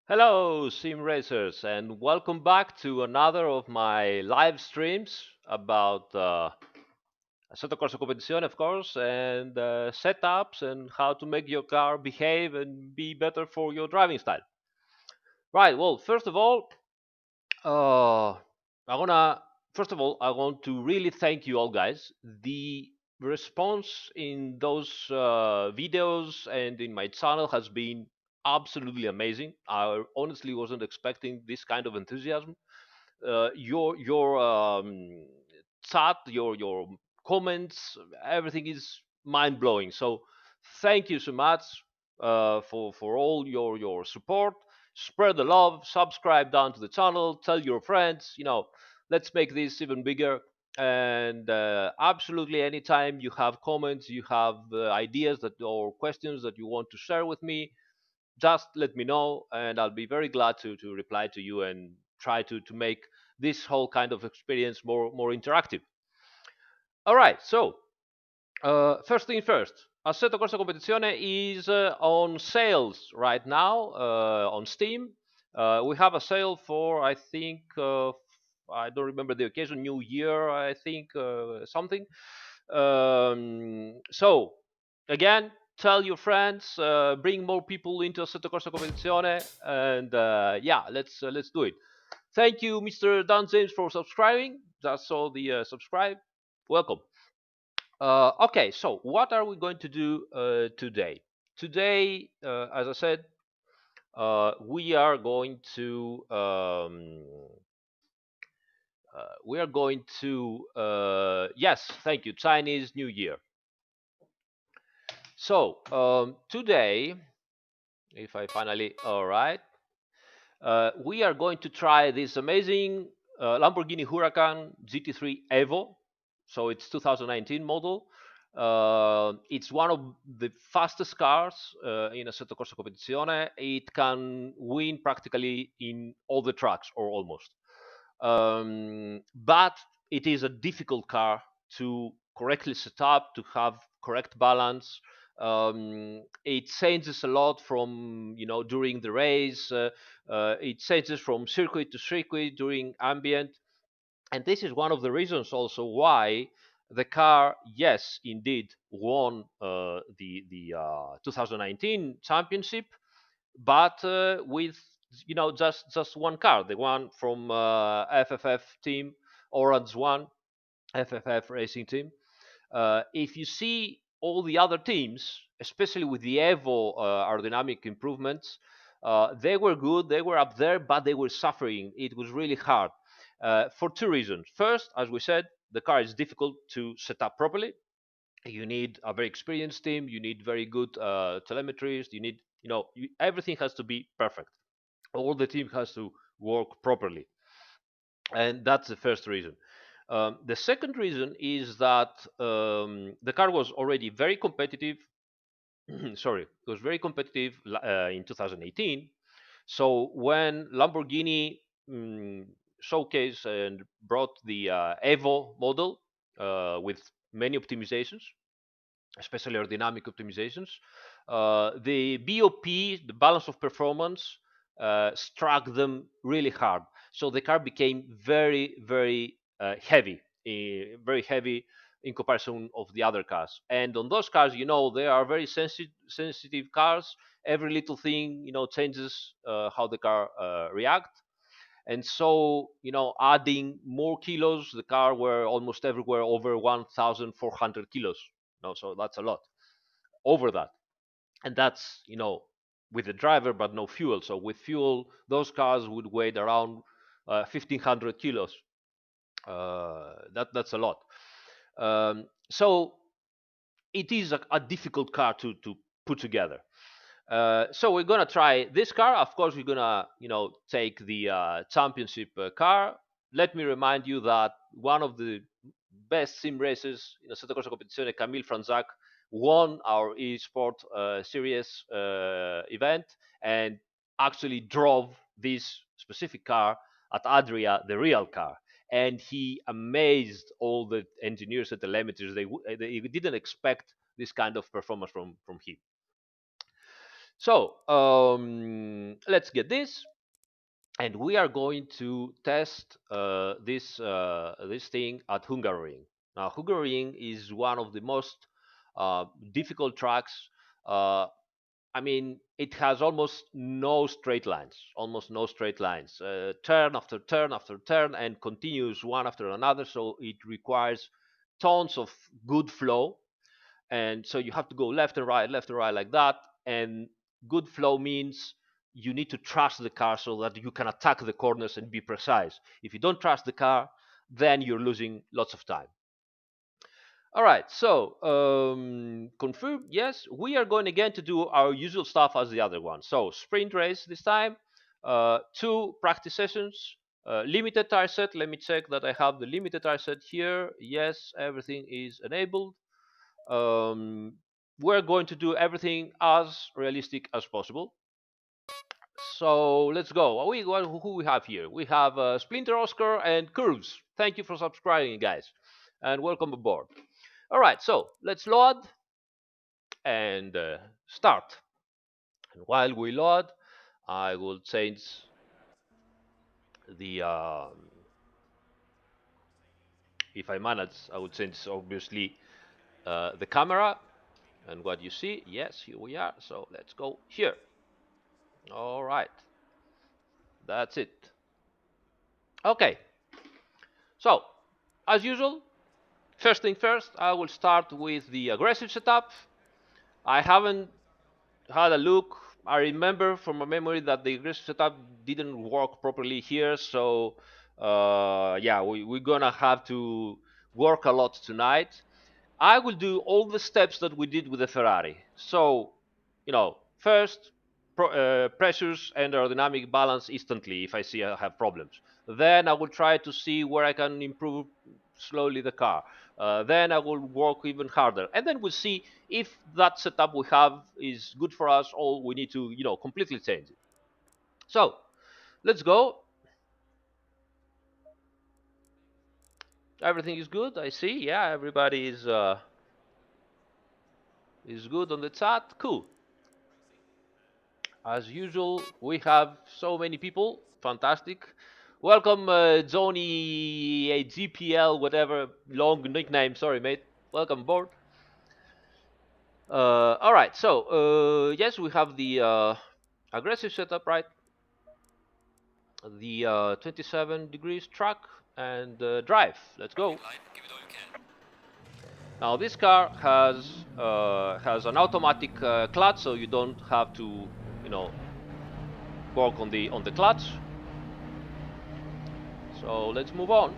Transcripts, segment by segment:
Hello, sim racers, and welcome back to another of my live streams about Assetto Corsa competition, of course, and setups and how to make your car behave and be better for your driving style. Right. Well, uh, I wanna first of all I want to really thank you all, guys. The response in those videos and in my channel has been absolutely amazing. I honestly wasn't expecting this kind of enthusiasm. Your chat, your comments, everything is mind blowing. So thank you so much for all your support. Spread the love, subscribe down to the channel, tell your friends. Let's make this even bigger. And absolutely, anytime you have comments, you have ideas that or questions that you want to share with me, just let me know, and I'll be very glad to reply to you and try to make this whole kind of experience more interactive. All right, so first thing first, Assetto Corsa Competizione is on sales right now on Steam. We have a sale for, I think, I don't remember the occasion, New Year, I think, something. So, again, tell your friends, bring more people into Assetto Corsa Competizione, and yeah, let's do it. Thank you, Mr. Dan James, for subscribing. That's all the subscribe. Welcome. Okay, so what are we going to do today? Today, as I said, we are going to yes, thank you, Chinese New Year. So today, if I finally all right, we are going to try this amazing Lamborghini Huracan GT3 EVO. So it's 2019 model. It's one of the fastest cars in Assetto Corsa Competizione. It can win practically in all the tracks or almost. But it is a difficult car to correctly set up, to have correct balance. It changes a lot from during the race. It changes from circuit to circuit during ambient, and this is one of the reasons also why the car, yes, indeed, won the 2019 championship, but with just one car, the one from FFF team, Orange One, FFF Racing Team. If you see all the other teams, especially with the Evo aerodynamic improvements, they were good, they were up there, but they were suffering. It was really hard for two reasons. First, as we said, the car is difficult to set up properly. You need a very experienced team. You need very good telemetries. You need, everything has to be perfect. All the team has to work properly, and that's the first reason. The second reason is that the car was already very competitive. Sorry, it was very competitive in 2018. So when Lamborghini showcased and brought the Evo model with many optimizations, especially aerodynamic optimizations, the BOP, the balance of performance, struck them really hard. So the car became very heavy, very heavy in comparison of the other cars. And on those cars, they are very sensitive cars. Every little thing, changes how the car reacts. And so, adding more kilos, the car were almost everywhere over 1,400 kilos. So that's a lot over that. And that's, with the driver, but no fuel. So with fuel, those cars would weigh around 1,500 kilos. That's a lot. So it is a difficult car to put together. So we're gonna try this car. Of course, we're gonna take the championship car. Let me remind you that one of the best sim races in Assetto Corsa Competizione, Camille Franzac, won our eSport series event and actually drove this specific car at Adria, the real car. And he amazed all the engineers at the telemeters. They didn't expect this kind of performance from him. So let's get this, and we are going to test this thing at Hungaroring. Now, Hungaroring is one of the most difficult tracks. Uh, I mean, it has almost no straight lines, almost no straight lines, turn after turn after turn, and continues one after another. So it requires tons of good flow, and so you have to go left and right like that. And good flow means you need to trust the car so that you can attack the corners and be precise. If you don't trust the car, then you're losing lots of time. All right, so confirm, yes, we are going again to do our usual stuff as the other one. So sprint race this time, 2 practice sessions, limited tire set. Let me check that I have the limited tire set here. Yes, everything is enabled. um, we're going to do everything as realistic as possible. So let's go. Who we have here? We have Splinter Oscar and Curves. Thank you for subscribing, guys, and welcome aboard. All right, so let's load and start. And while we load, I will change the. If I manage, I will change obviously the camera and what you see. Yes, here we are. So let's go here. All right. That's it. Okay, so as usual, first thing first, I will start with the aggressive setup. I haven't had a look. I remember from my memory that the aggressive setup didn't work properly here, so yeah, we're gonna have to work a lot tonight. I will do all the steps that we did with the Ferrari. So, first, pressures and aerodynamic balance instantly if I see I have problems. Then I will try to see where I can improve slowly the car. Then I will work even harder. And then we'll see if that setup we have is good for us or we need to, completely change it. So, let's go. Everything is good, I see. Yeah, everybody is good on the chat. Cool. As usual, we have so many people. Fantastic. Welcome, Johnny GPL, whatever long nickname. Sorry, mate. Welcome aboard. All right. So, yes, we have the aggressive setup, right? The 27 degrees track and drive. Let's go. Now this car has an automatic clutch, so you don't have to, work on the clutch. So let's move on.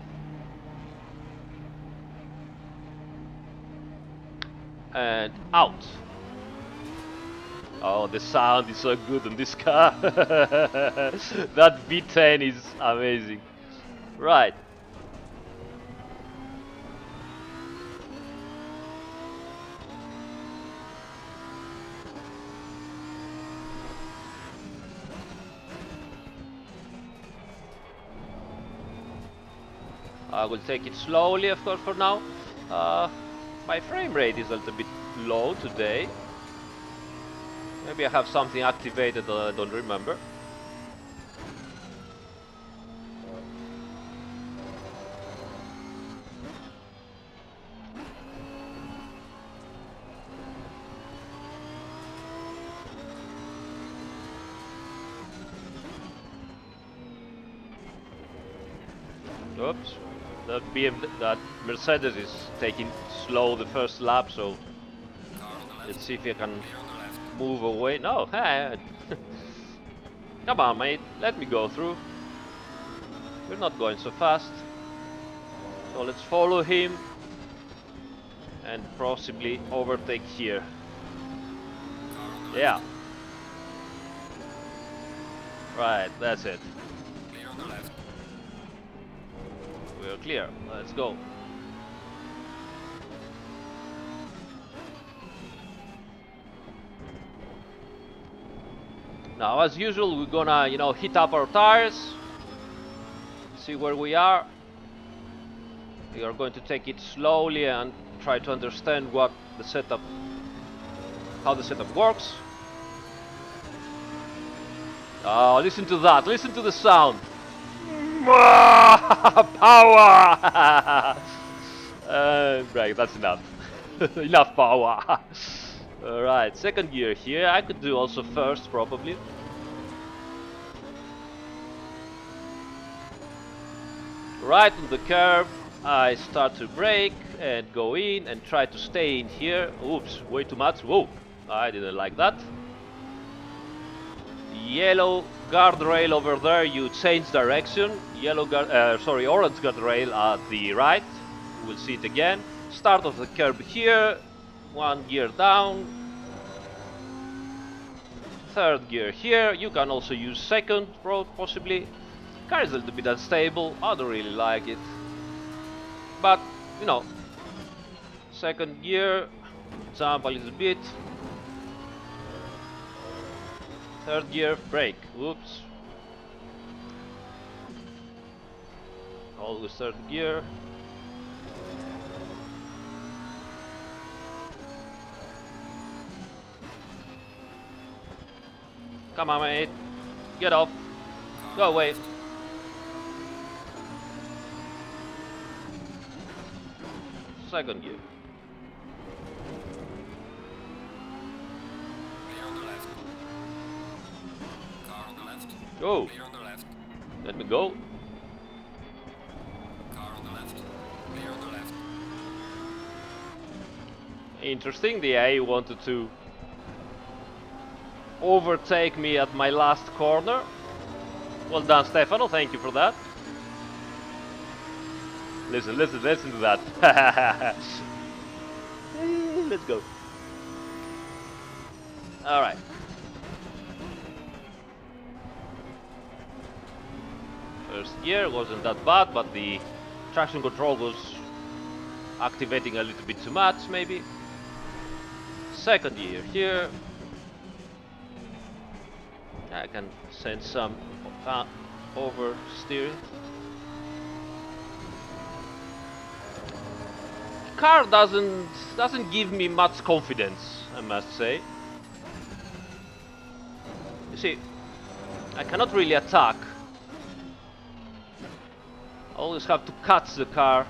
And out. Oh, the sound is so good on this car. That V10 is amazing. Right. I will take it slowly, of course, for now. My frame rate is a little bit low today. Maybe I have something activated that I don't remember. Oops. That Mercedes is taking slow the first lap, so let's see if I can move away. No, hey. Come on, mate. Let me go through. We're not going so fast. So let's follow him and possibly overtake here. Yeah. Right, that's it. We're clear. Let's go. Now, as usual, we're gonna, heat up our tires. See where we are. We are going to take it slowly and try to understand how the setup works. Oh, listen to that. Listen to the sound. Power! Right, that's enough. Enough power. Alright, second gear here. I could do also first, probably. Right on the curb, I start to brake and go in and try to stay in here. Oops, way too much. Whoa, I didn't like that. Yellow guardrail over there, you change direction. Orange guardrail at the right. We'll see it again. Start of the curb here. One gear down. Third gear here. You can also use second, possibly. Car is a little bit unstable. I don't really like it. But, you know, second gear, jump a little bit. Third gear, brake. Oops. Always third gear. Come on, mate. Get off. Go away. Second gear. Clear on the left. Car on the left. Go. Clear on the left. Let me go. Car on the left. Clear on the left. Interesting, the AI wanted to overtake me at my last corner. Well done, Stefano, thank you for that. Listen to that. Let's go. Alright. First gear wasn't that bad, but the traction control was activating a little bit too much, maybe. Second gear here. I can send some oversteer. Car doesn't give me much confidence, I must say. You see, I cannot really attack. I always have to catch the car.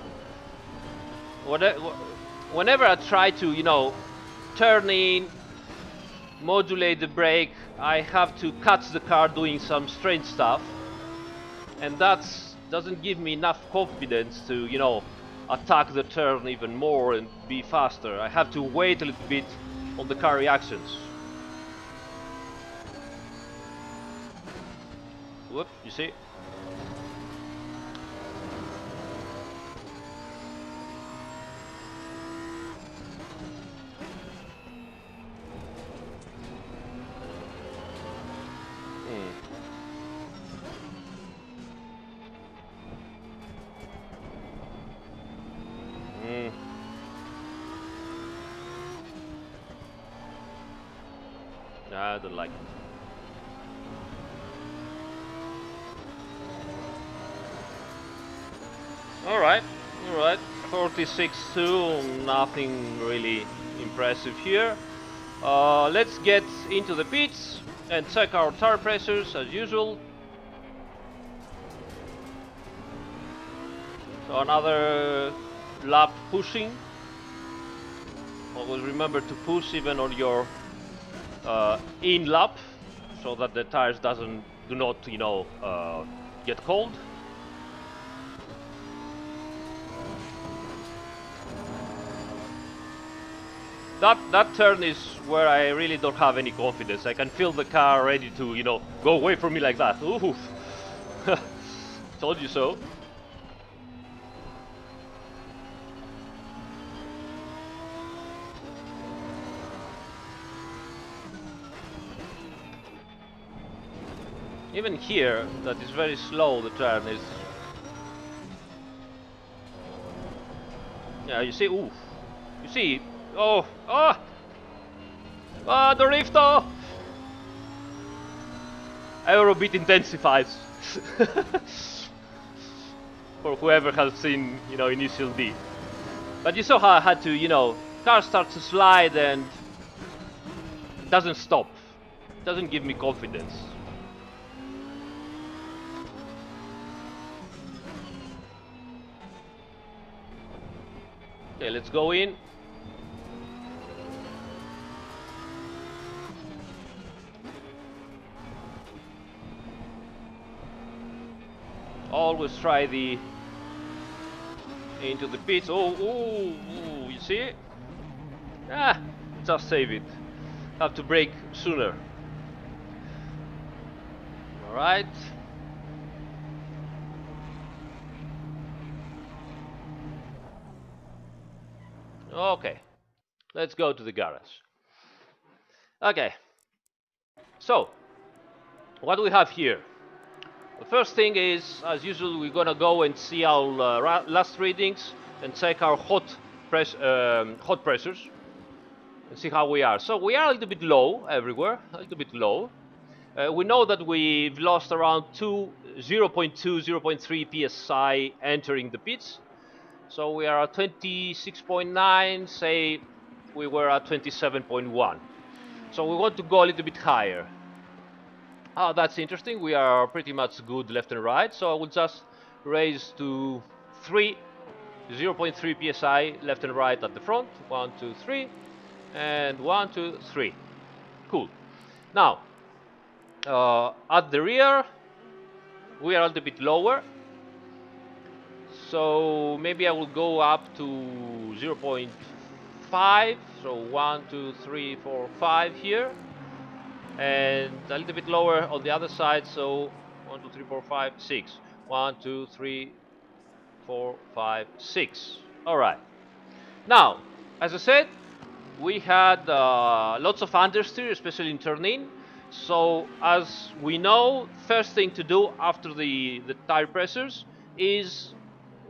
Whenever I try to, you know, turn in, modulate the brake, I have to catch the car doing some strange stuff, and that doesn't give me enough confidence to, you know, attack the turn even more and be faster. I have to wait a little bit on the car reactions. Whoop, you see? I don't like it. Alright, 46.2, nothing really impressive here. Let's get into the pits and check our tire pressures as usual. So another lap pushing. Always remember to push even on your in lap, so that the tires do not, you know, get cold. That turn is where I really don't have any confidence. I can feel the car ready to, you know, go away from me like that. Ooh. Told you so. Even here, that is very slow, the turn is... Yeah, you see, ooh. You see, oh, the rift, oh! Aero bit intensifies. For whoever has seen, you know, Initial D. But you saw how I had to, you know, car starts to slide and it doesn't stop. It doesn't give me confidence. Okay, let's go in. Always try the into the pits. Oh, you see? Ah, just save it. Have to brake sooner. All right. Okay, let's go to the garage. Okay, so what do we have here? The first thing is, as usual, we're gonna go and see our last readings and check our hot pressures and see how we are. So we are a little bit low everywhere, a little bit low. We know that we've lost around 0.2, 0.3 psi entering the pits. So we are at 26.9, say we were at 27.1. So we want to go a little bit higher. Oh, that's interesting. We are pretty much good left and right. So I will just raise to 3, 0.3 psi left and right at the front. 1, 2, 3, and 1, 2, 3. Cool. Now, at the rear, we are a little bit lower. So maybe I will go up to 0.5. So 1, 2, 3, 4, 5 here. And a little bit lower on the other side. So 1, 2, 3, 4, 5, 6. 1, 2, 3, 4, 5, 6. All right. Now, as I said, we had lots of understeer, especially in turn in. So as we know, first thing to do after the tire pressures is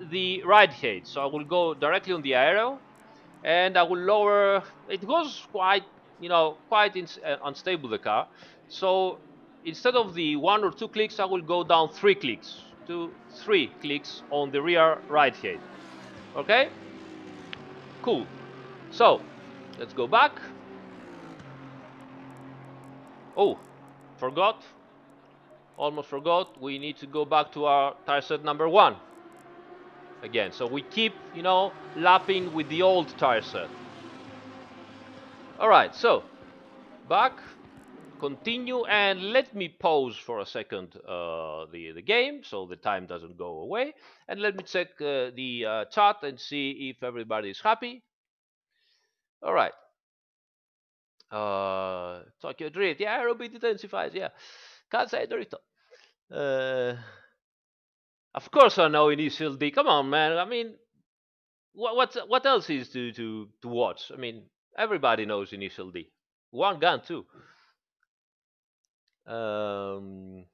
the ride height. So I will go directly on the aero, and I will lower. It goes quite, quite unstable, the car. So instead of the 1 or 2 clicks, I will go down 3 clicks, 2, 3 clicks on the rear ride height. Okay, cool. So let's go back. Oh, forgot. Almost forgot. We need to go back to our tire set number 1 again. So we keep, lapping with the old tire set. All right, so back, continue, and let me pause for a second the game so the time doesn't go away, and let me check the chat and see if everybody is happy. All right. Tokyo Drift, yeah, Aerobit intensifies, yeah. Can't say Dorito. Uh, of course I know Initial D. Come on, man. I mean, what else is to watch? I mean, everybody knows Initial D. One gun too. Um,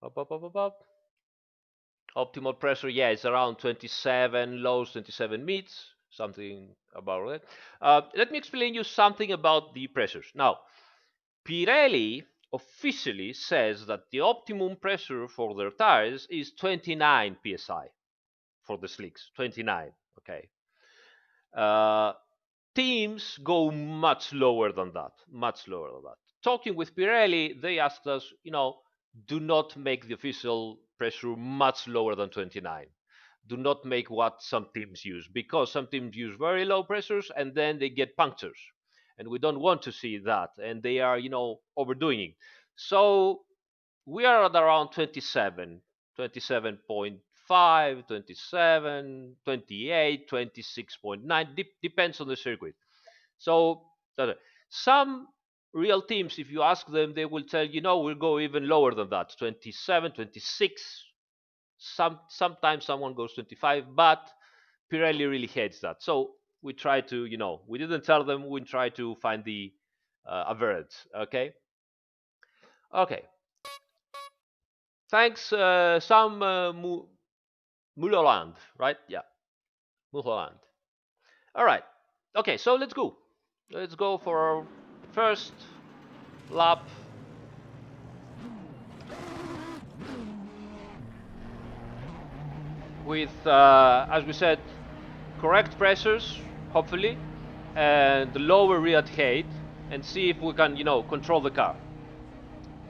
up, up, up, up, up. Optimal pressure, yeah, it's around 27 lows, 27 mids, something about that. Let me explain you something about the pressures. Now, Pirelli officially says that the optimum pressure for their tires is 29 psi for the slicks. 29, okay. Uh, Teams go much lower than that, much lower than that. Talking with Pirelli, they asked us, do not make the official pressure much lower than 29. Do not make what some teams use, because some teams use very low pressures and then they get punctures. And we don't want to see that. And they are, overdoing it. So we are at around 27, 27.5, 27, 28, 26.9, depends on the circuit. So some real teams, if you ask them, they will tell you, no, we'll go even lower than that, 27, 26. Sometimes someone goes 25, but Pirelli really hates that. So we try to, we didn't tell them, we try to find the average. Okay. Okay. Thanks, Sam Mulholland, right? Yeah, Mulholland. All right. Okay, so let's go. Let's go for our first lap. With, as we said, correct pressures, hopefully, and lower rear height, and see if we can, control the car.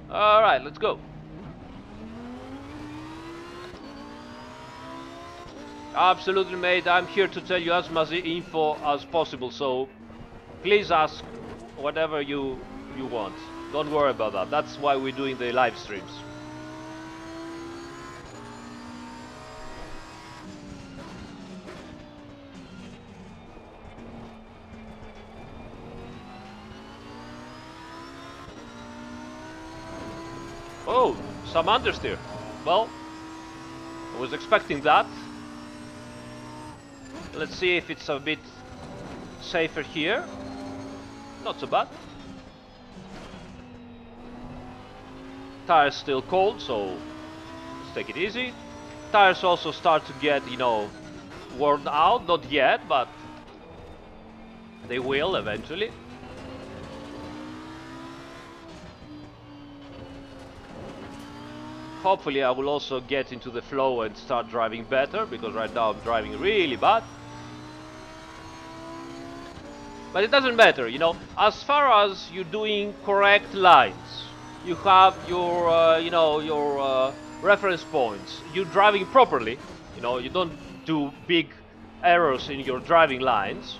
All right, let's go. Absolutely, mate. I'm here to tell you as much info as possible, so please ask whatever you want. Don't worry about that. That's why we're doing the live streams. Oh, some understeer. Well, I was expecting that. Let's see if it's a bit safer here. Not so bad. Tires still cold, so let's take it easy. Tires also start to get, worn out. Not yet, but they will eventually. Hopefully I will also get into the flow and start driving better, because right now I'm driving really bad. But it doesn't matter, as far as you're doing correct lines, you have your, your reference points, you're driving properly, you don't do big errors in your driving lines,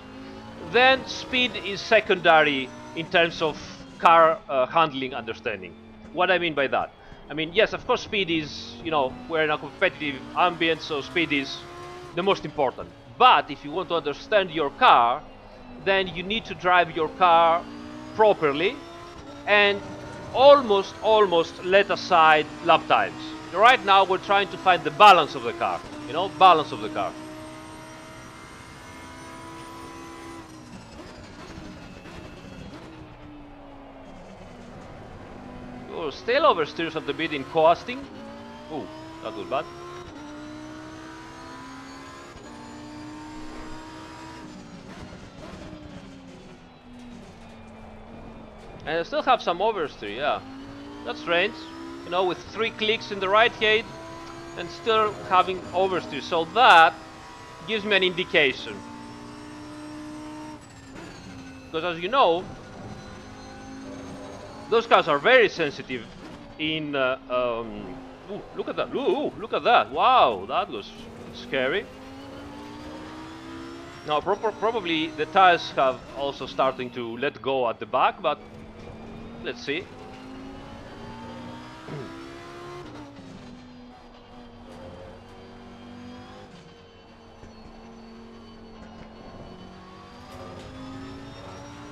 then speed is secondary in terms of car handling understanding. What I mean by that? I mean, yes, of course, speed is, we're in a competitive ambient, so speed is the most important. But if you want to understand your car, then you need to drive your car properly and almost let aside lap times. Right now, we're trying to find the balance of the car, balance of the car. Oh, still oversteers at the bit in coasting. Oh, that was bad. And I still have some oversteer, yeah. That's strange. With 3 clicks in the right hand and still having oversteer. So that gives me an indication. Because as you know, those cars are very sensitive in... ooh, look at that. Ooh, look at that. Wow, that was scary. Now, probably the tires have also starting to let go at the back, but let's see.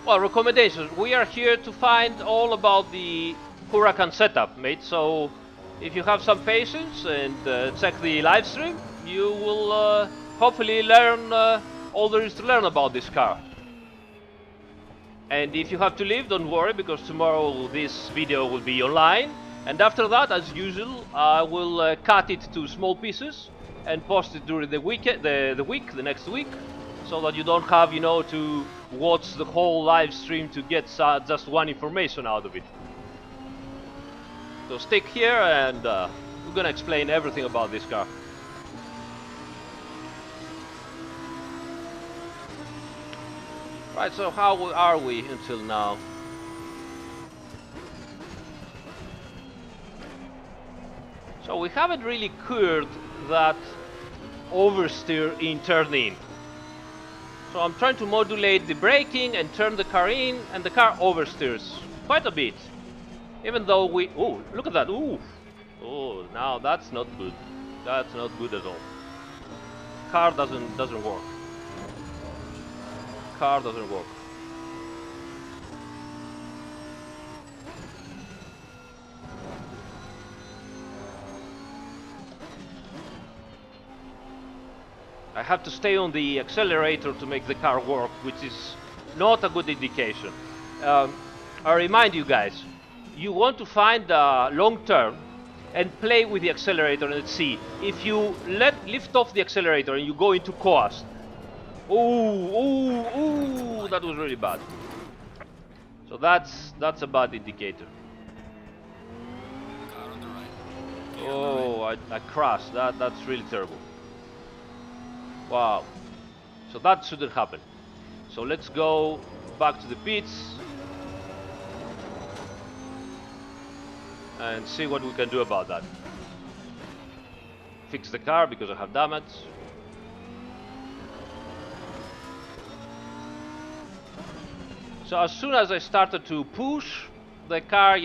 Well, recommendations. We are here to find all about the Huracan setup, mate. So, if you have some patience and check the live stream, you will hopefully learn all there is to learn about this car. And if you have to leave, don't worry, because tomorrow this video will be online. And after that, as usual, I will cut it to small pieces and post it during the weekend, the next week, so that you don't have, to watch the whole live stream to get just one information out of it. So stick here, and we're gonna explain everything about this car. Right, so how are we until now? So we haven't really cured that oversteer in turn in. So I'm trying to modulate the braking and turn the car in, and the car oversteers quite a bit. Even though we... Oh, look at that. Ooh. Oh, now that's not good. That's not good at all. Car doesn't work. Car doesn't work. I have to stay on the accelerator to make the car work, which is not a good indication. I remind you guys, you want to find a long turn and play with the accelerator and see. If you lift off the accelerator and you go into coast, ooh, that was really bad. So that's a bad indicator. Car on the right. Oh, I crashed. That's really terrible. Wow. So that shouldn't happen. So let's go back to the pits and see what we can do about that. Fix the car because I have damage. So as soon as I started to push, the car,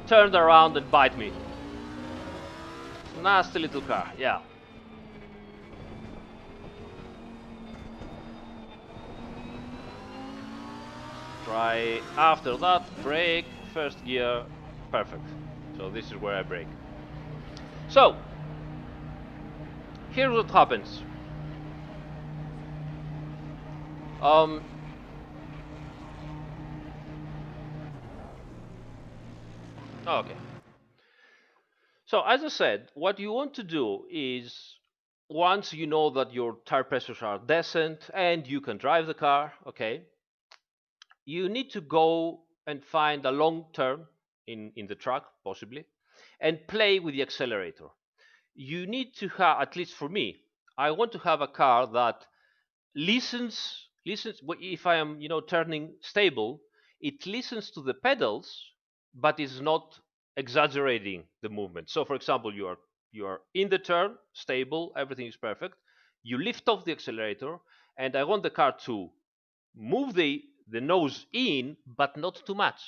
turned around and bite me. Nasty little car, yeah. Try after that, brake, first gear, perfect. So this is where I brake. So here's what happens. Um, okay. So as I said, what you want to do is once you know that your tire pressures are decent and you can drive the car, okay, you need to go and find a long turn in the track, possibly, and play with the accelerator. You need to have, at least for me, I want to have a car that listens if I am turning stable, it listens to the pedals but is not exaggerating the movement. So for example, you are in the turn, stable, everything is perfect, you lift off the accelerator, and I want the car to move the nose in, but not too much,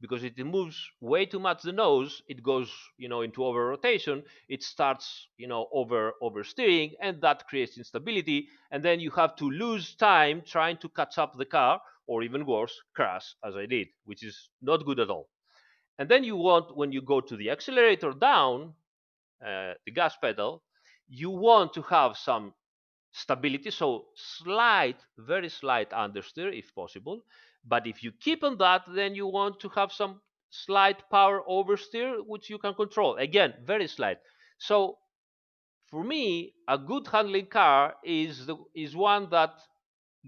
because if it moves way too much the nose, it goes into over rotation, it starts oversteering, and that creates instability, and then you have to lose time trying to catch up the car, or even worse, crash as I did, which is not good at all. And then you want, when you go to the accelerator down, the gas pedal, you want to have some stability, so slight, very slight understeer if possible. But if you keep on that, then you want to have some slight power oversteer, which you can control, again very slight. So for me, a good handling car is one that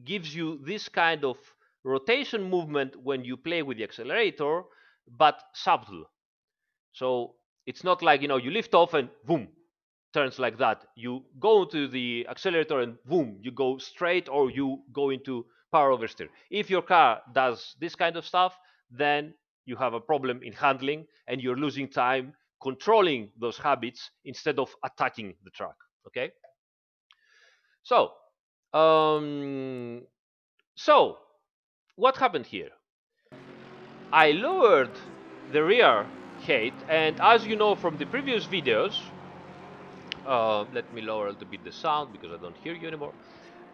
gives you this kind of rotation movement when you play with the accelerator, but subtle. So it's not like you lift off and boom, turns like that. You go to the accelerator and boom, you go straight, or you go into power oversteer. If your car does this kind of stuff, then you have a problem in handling and you're losing time controlling those habits instead of attacking the track. Okay. So, um, so what happened here? I lowered the rear height, and as you know from the previous videos, let me lower a little bit the sound because I don't hear you anymore.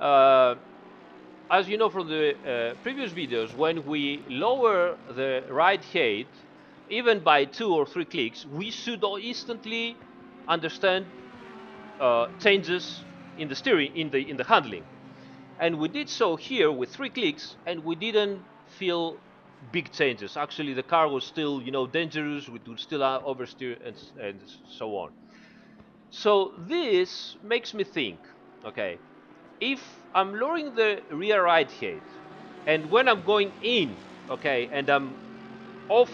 Uh, as you know from the previous videos, when we lower the ride height, even by 2 or 3 clicks, we should instantly understand changes in the steering, in the handling. And we did so here with 3 clicks, and we didn't feel big changes. Actually, the car was still, dangerous. We would still oversteer and so on. So this makes me think, okay, if I'm lowering the rear ride height, and when I'm going in, okay, and I'm off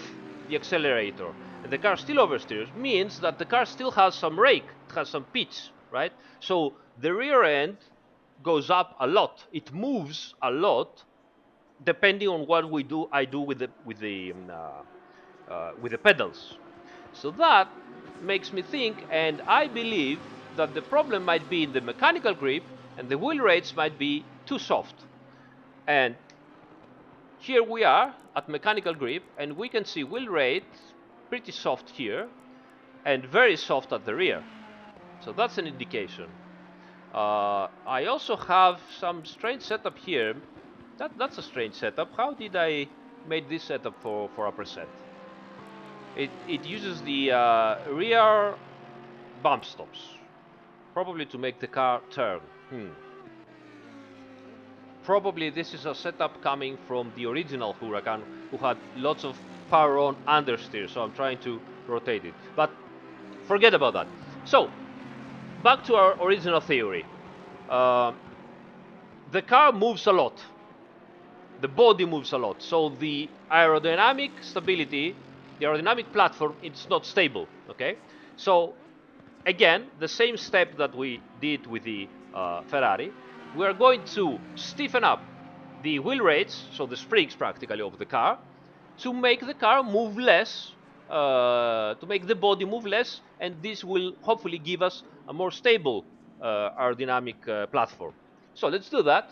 the accelerator, and the car still oversteers, means that the car still has some rake, it has some pitch, right? So the rear end goes up a lot. It moves a lot, depending on what I do with the pedals. So that makes me think, and I believe that the problem might be in the mechanical grip, and the wheel rates might be too soft. And here we are at mechanical grip, and we can see wheel rate pretty soft here and very soft at the rear. So that's an indication. I also have some strange setup here. That's a strange setup. How did I make this setup for a percent? It uses the rear bump stops, probably to make the car turn. Probably this is a setup coming from the original Huracan, who had lots of power on understeer, so I'm trying to rotate it. But forget about that. So, back to our original theory. Uh, the car moves a lot. The body moves a lot. So the aerodynamic stability, the aerodynamic platform, it's not stable. Okay? So again, the same step that we did with the Ferrari, we are going to stiffen up the wheel rates, so the springs practically of the car, to make the car move less, to make the body move less, and this will hopefully give us a more stable aerodynamic platform. So let's do that.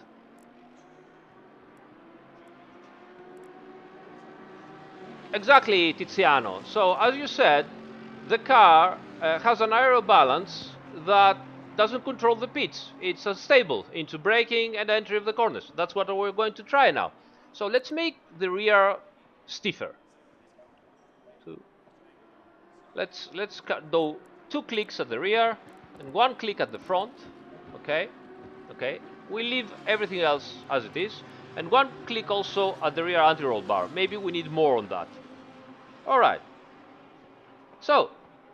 Exactly, Tiziano. So, as you said, the car has an aero balance that doesn't control the pitch. It's unstable into braking and entry of the corners. That's what we're going to try now. So let's make the rear stiffer. So let's do 2 clicks at the rear and 1 click at the front. Okay, okay. We leave everything else as it is, and 1 click also at the rear anti-roll bar. Maybe we need more on that. All right. So,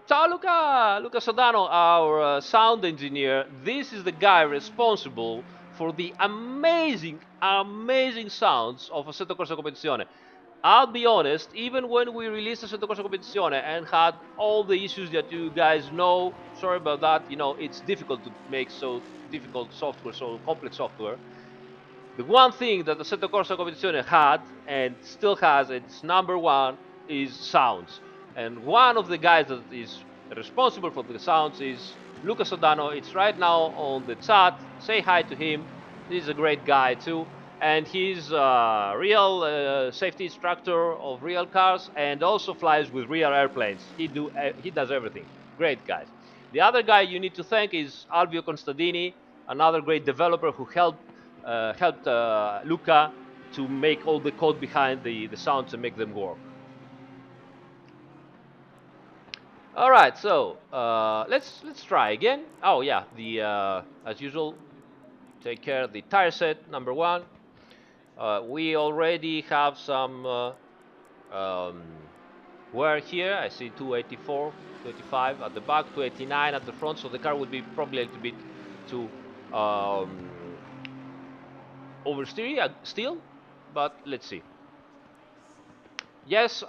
ciao Luca! Luca Sodano, our sound engineer. This is the guy responsible for the amazing sounds of Assetto Corsa Competizione. I'll be honest, even when we released Assetto Corsa Competizione and had all the issues that you guys know, sorry about that, you know, it's difficult to make so difficult software, so complex software. The one thing that the Assetto Corsa Competizione had and still has, its number one, is sounds. And one of the guys that is responsible for the sounds is Luca Sodano. It's right now on the chat. Say hi to him. He's a great guy too, and he's a real safety instructor of real cars and also flies with real airplanes. He does everything. Great guys. The other guy you need to thank is Alvio Constantini, another great developer who helped Luca to make all the code behind the sounds and make them work. All right, so let's try again. Oh yeah, the as usual, take care of the tire set number one. We already have some wear here. I see 284, 285 at the back, 289 at the front. So the car will be probably a little bit too oversteer still, but let's see. Yes,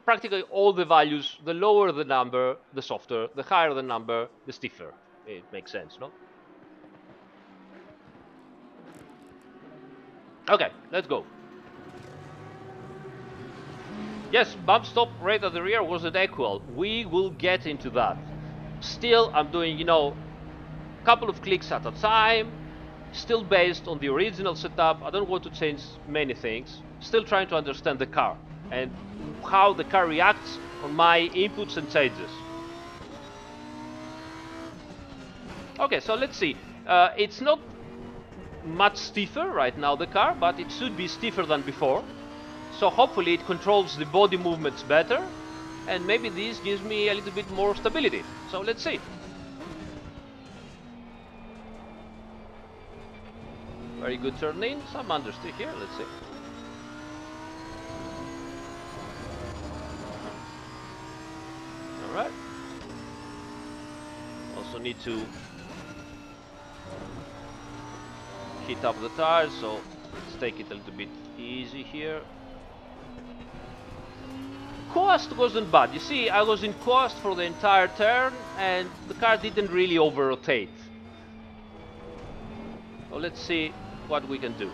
practically all the values, the lower the number, the softer, the higher the number, the stiffer. It makes sense, no? Okay, let's go. Yes, bump stop rate at the rear wasn't equal. We will get into that. Still, I'm doing, a couple of clicks at a time, still based on the original setup. I don't want to change many things. Still trying to understand the car and how the car reacts on my inputs and changes. Okay, so let's see. It's not much stiffer right now, the car, but it should be stiffer than before. So hopefully it controls the body movements better, and maybe this gives me a little bit more stability. So let's see. Very good turn in, some understeer here, let's see. Alright. Also need to heat up the tires, so let's take it a little bit easy here. Coast wasn't bad. You see, I was in coast for the entire turn and the car didn't really over-rotate. So let's see what we can do.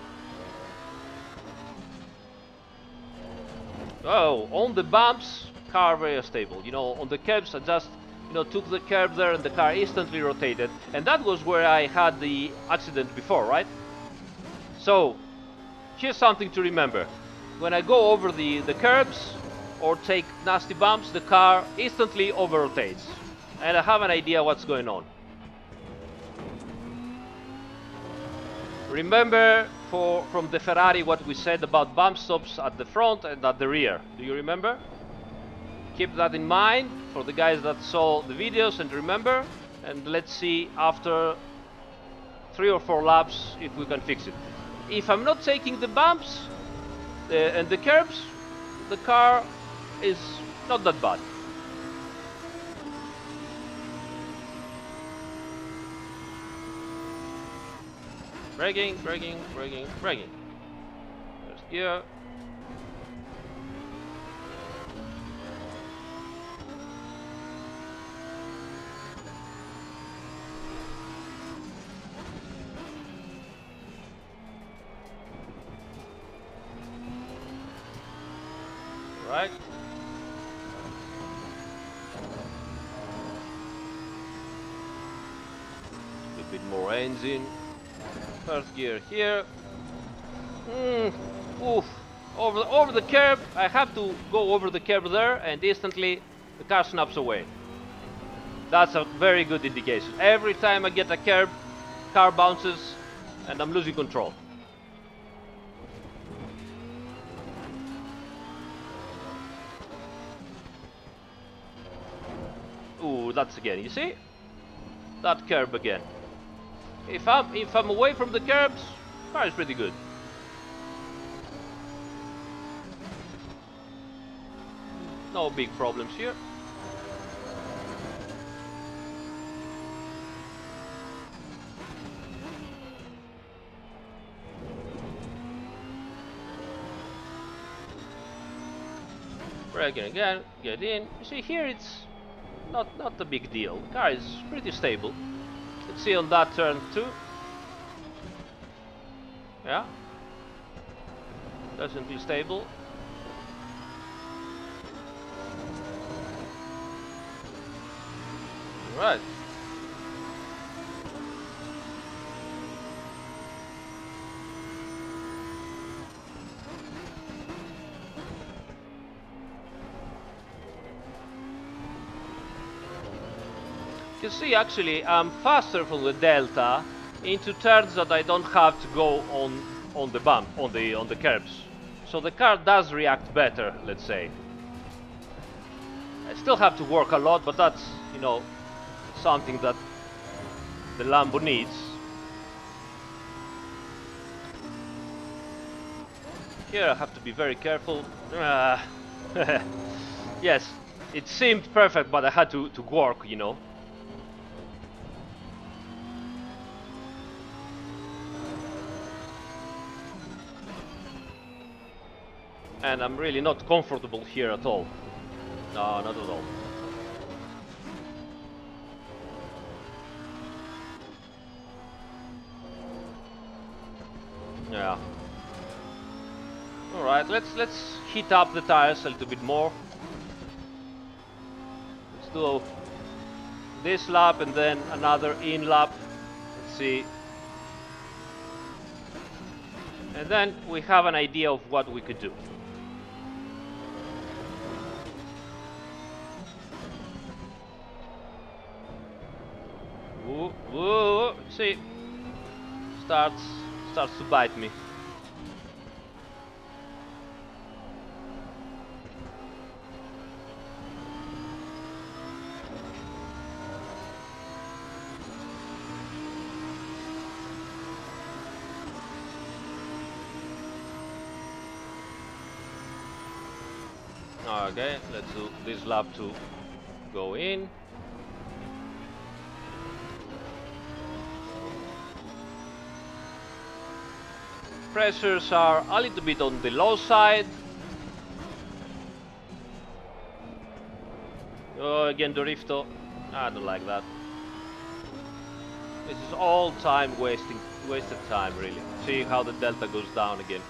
Oh, on the bumps, car very stable. On the curbs, I just, took the curb there and the car instantly rotated. And that was where I had the accident before, right? So, here's something to remember. When I go over the curbs or take nasty bumps, the car instantly over-rotates. And I have an idea what's going on. Remember from the Ferrari what we said about bump stops at the front and at the rear. Do you remember? Keep that in mind for the guys that saw the videos and remember. And let's see after 3 or 4 laps if we can fix it. If I'm not taking the bumps and the curbs, the car is not that bad. Braking. First gear. Right. A bit more engine. First gear here. Oof. Over the curb. I have to go over the curb there, and instantly the car snaps away. That's a very good indication. Every time I get a curb, car bounces, and I'm losing control. Ooh, that's again. You see? That curb again. If I'm away from the curbs, car is pretty good. No big problems here. Braking again, get in. You see here it's not a big deal. The car is pretty stable. Let's see on that turn too. Yeah. Definitely stable. Right. You see, actually, I'm faster from the delta into turns that I don't have to go on the bump, on the curbs. So the car does react better, let's say. I still have to work a lot, but that's, something that the Lambo needs. Here I have to be very careful. Yes, it seemed perfect, but I had to work. And I'm really not comfortable here at all. No, not at all. Yeah. All right, let's heat up the tires a little bit more. Let's do this lap and then another in lap. Let's see. And then we have an idea of what we could do. Ooh, see, starts to bite me. Okay, let's do this lap to go in. Pressures are a little bit on the low side. Oh, again Dorifto. I don't like that. This is all wasted time really. See how the delta goes down again.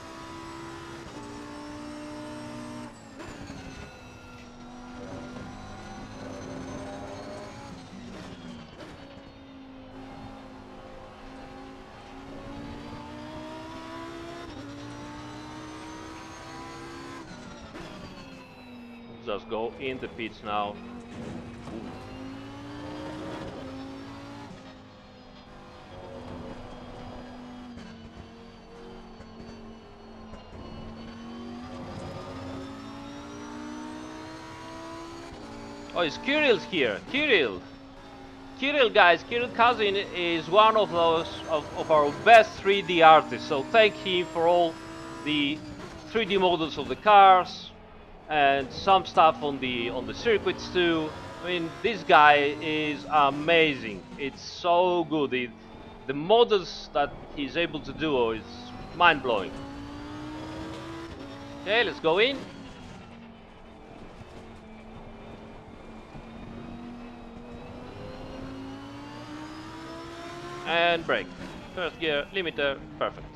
Just go in the pits now. Ooh. Oh, it's Kirill's here. Kirill, guys. Kirill Kazin is one of of our best 3D artists. So thank him for all the 3D models of the cars and some stuff on the circuits too. I mean, this guy is amazing. It's so good. The models that he's able to do is mind-blowing. Okay, let's go in. And brake. First gear, limiter, perfect.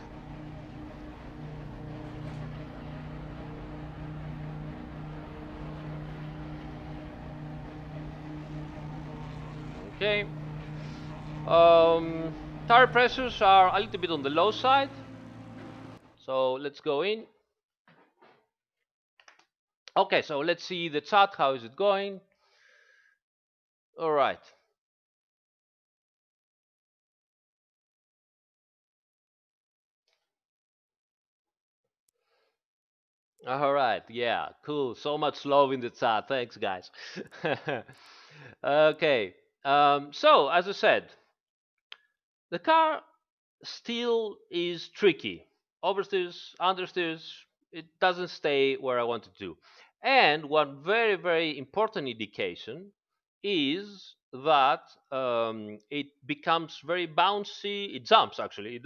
Okay. Tire pressures are a little bit on the low side. So let's go in. Okay, so let's see the chat. How is it going? All right. All right. Yeah, cool. So much love in the chat. Thanks, guys. Okay. So, as I said, the car still is tricky. Oversteers, understeers, it doesn't stay where I want it to. And one very, very important indication is that it becomes very bouncy. It jumps actually.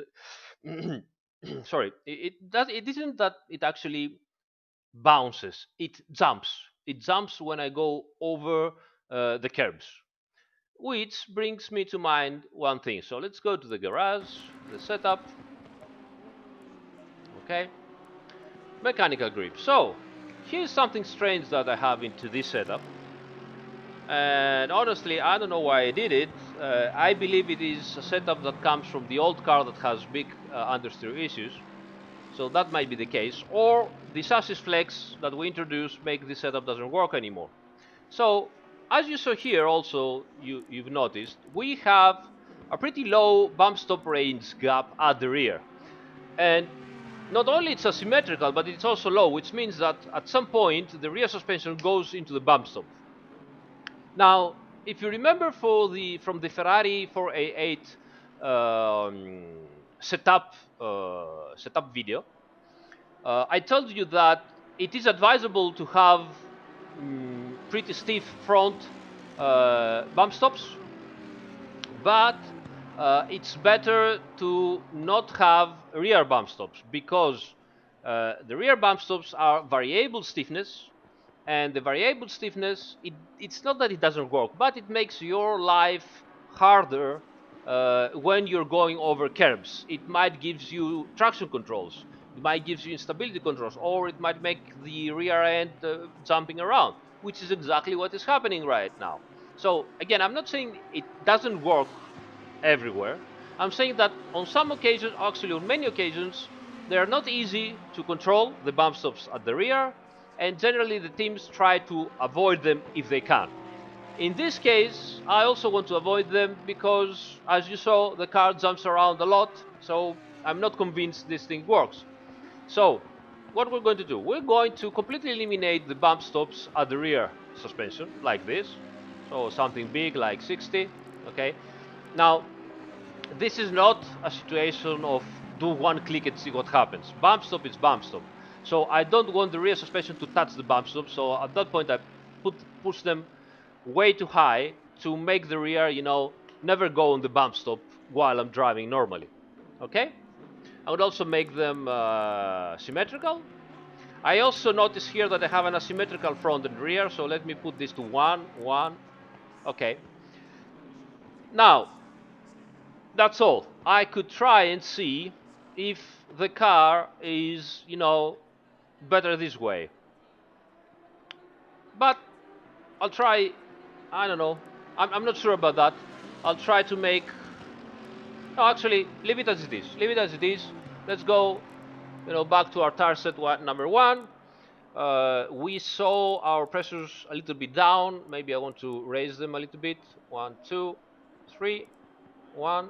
Sorry, it isn't that it actually bounces. It jumps. It jumps when I go over the curbs. Which brings me to mind one thing. So let's go to the garage, the setup. Okay, mechanical grip. So here's something strange that I have into this setup. And honestly, I don't know why I did it. I believe it is a setup that comes from the old car that has big understeer issues. So that might be the case. Or the chassis flex that we introduced make this setup doesn't work anymore. So as you saw here also, you've noticed, we have a pretty low bump stop range gap at the rear. And not only it's asymmetrical, but it's also low, which means that at some point the rear suspension goes into the bump stop. Now, if you remember from the Ferrari 488 setup video, I told you that it is advisable to have pretty stiff front bump stops, but it's better to not have rear bump stops because the rear bump stops are variable stiffness, and the variable stiffness, it's not that it doesn't work, but it makes your life harder when you're going over curbs. It might gives you traction controls, it might gives you instability controls, or it might make the rear end jumping around, which is exactly what is happening right now. So again, I'm not saying it doesn't work everywhere. I'm saying that on some occasions, actually on many occasions, they are not easy to control, the bump stops at the rear, and generally the teams try to avoid them if they can. In this case, I also want to avoid them because, as you saw, the car jumps around a lot, so I'm not convinced this thing works. So, what we're going to do, we're going to completely eliminate the bump stops at the rear suspension, like this. So, something big like 60, okay? Now, this is not a situation of do one click and see what happens. Bump stop is bump stop. So I don't want the rear suspension to touch the bump stop. So at that point, I push them way too high to make the rear, never go on the bump stop while I'm driving normally. Okay? I would also make them symmetrical. I also notice here that I have an asymmetrical front and rear. So let me put this to 1, 1. Okay. Now, that's all. I could try and see if the car is, better this way. But I'll try, I don't know. I'm not sure about that. I'll try to make. No, actually, leave it as it is. Leave it as it is. Let's go, back to our tire set number one. We saw our pressures a little bit down. Maybe I want to raise them a little bit. 1, 2, 3, 1,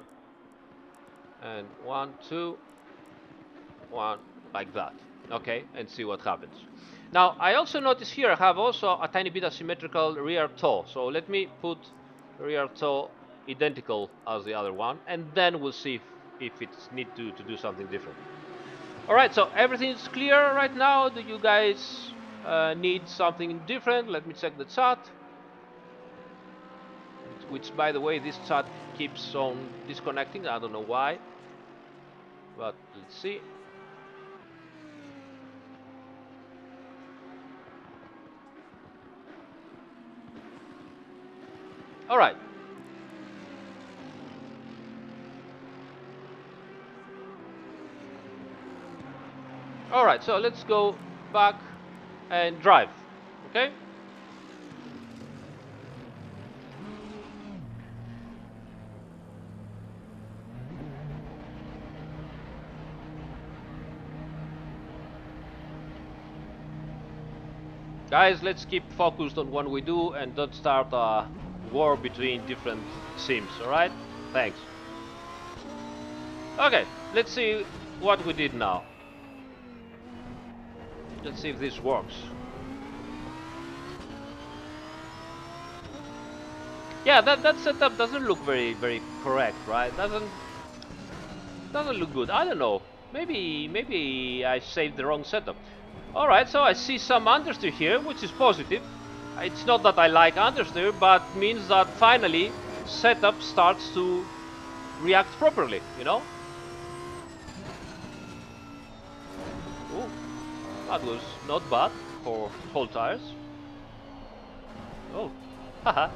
and 1, 2, one, like that. Okay, and see what happens. Now, I also notice here I have also a tiny bit asymmetrical rear toe. So let me put rear toe identical as the other one, and then we'll see if it's need to do something different. All right, so everything's clear right now. Do you guys need something different? Let me check the chat. Which, by the way, this chat keeps on disconnecting. I don't know why, but let's see. All right. All right, so let's go back and drive. Okay? Guys, let's keep focused on what we do and don't start a war between different sims, alright? Thanks. Okay, let's see what we did now. Let's see if this works. Yeah, that setup doesn't look very correct, right? Doesn't look good. I don't know. Maybe I saved the wrong setup. All right, so I see some understeer here, which is positive. It's not that I like understeer, but means that finally setup starts to react properly, you know? Ooh, that was not bad for whole tires. Oh, haha.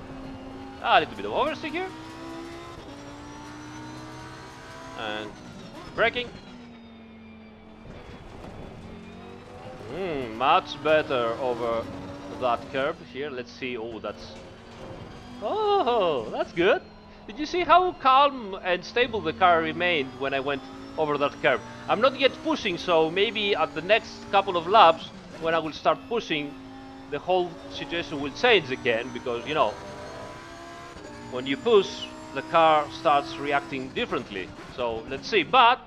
A little bit of oversteer here. And braking. Much better over that curb here. Let's see. Oh, that's good. Did you see how calm and stable the car remained when I went over that curb? I'm not yet pushing, so maybe at the next couple of laps, when I will start pushing, the whole situation will change again, because, you know, when you push, the car starts reacting differently. So let's see. But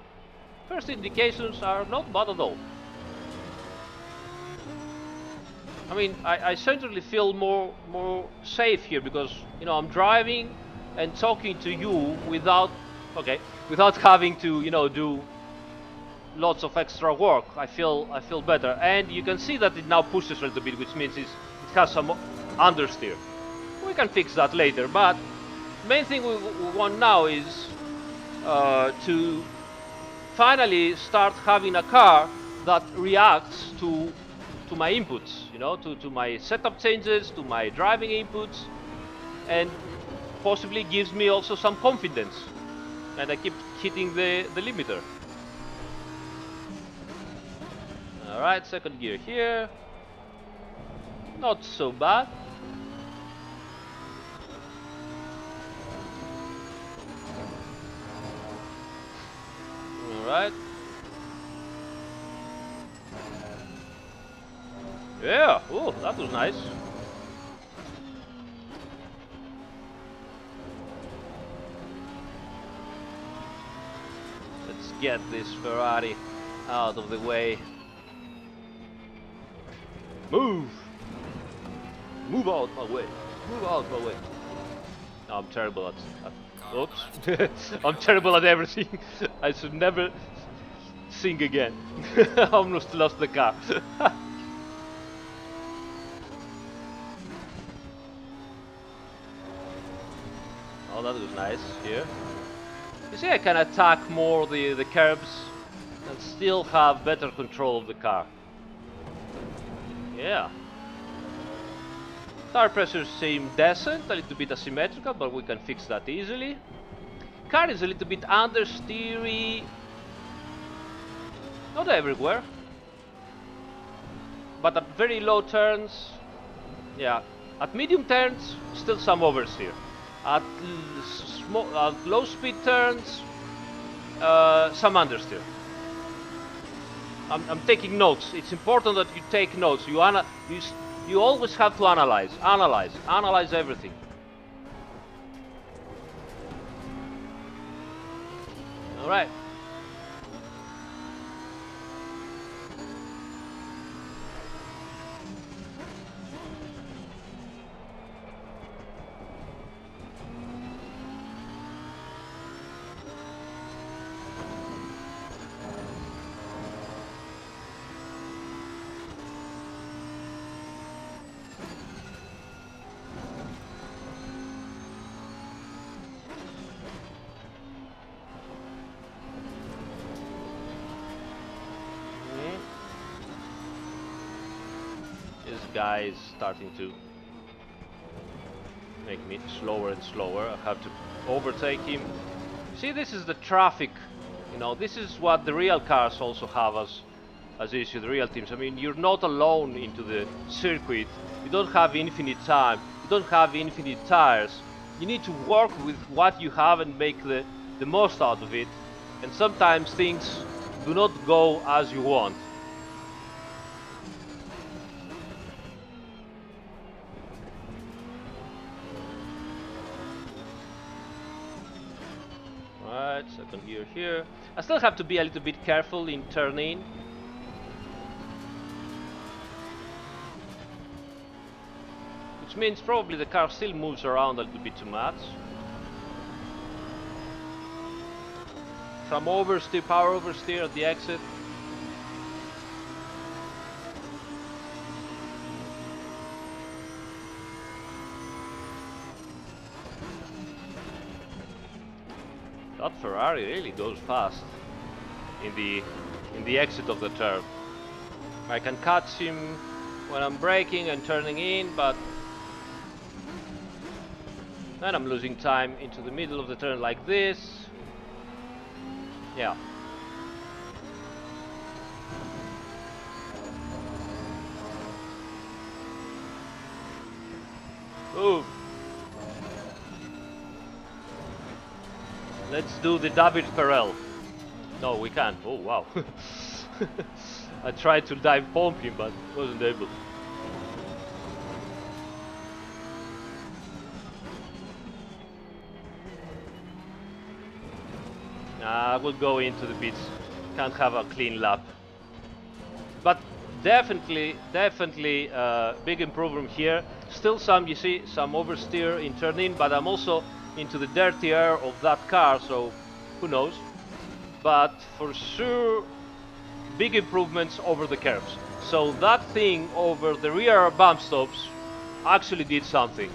first indications are not bad at all. I mean, I certainly feel more safe here, because, you know, I'm driving and talking to you without having to, you know, do lots of extra work. I feel better, and you can see that it now pushes a little bit, which means it has some understeer. We can fix that later, but main thing we want now is to finally start having a car that reacts to my inputs, you know, to my setup changes, to my driving inputs, and possibly gives me also some confidence. And I keep hitting the limiter. Alright, second gear here. Not so bad. Alright. Yeah, oh, that was nice. Let's get this Ferrari out of the way. Move! Move out my way. Move out my way. No, I'm terrible at oops. I'm terrible at everything. I should never sing again. I almost lost the car. Oh, that was nice here. You see, I can attack more the curbs and still have better control of the car. Yeah. Tire pressures seem decent, a little bit asymmetrical, but we can fix that easily. Car is a little bit understeery. Not everywhere. But at very low turns, yeah. At medium turns, still some oversteer. At low speed turns, some understeer. I'm taking notes. It's important that you take notes. You always have to analyze everything. All right. This guy is starting to make me slower and slower. I have to overtake him. See, this is the traffic. You know, this is what the real cars also have as issue, the real teams. I mean, you're not alone into the circuit. You don't have infinite time. You don't have infinite tires. You need to work with what you have and make the most out of it. And sometimes things do not go as you want. Alright, second gear here. I still have to be a little bit careful in turning. Which means probably the car still moves around a little bit too much. Some oversteer, power oversteer at the exit. That Ferrari really goes fast in the exit of the turn. I can catch him when I'm braking and turning in, but then I'm losing time into the middle of the turn like this. Yeah. Ooh. Let's do the David Perel. No, we can't. Oh, wow. I tried to dive bomb him, but wasn't able. I will go into the pits. Can't have a clean lap. But definitely, big improvement here. Still some, you see, some oversteer in turn in, but I'm also into the dirty air of that car, so who knows. But for sure, big improvements over the curves. So that thing over the rear bump stops actually did something.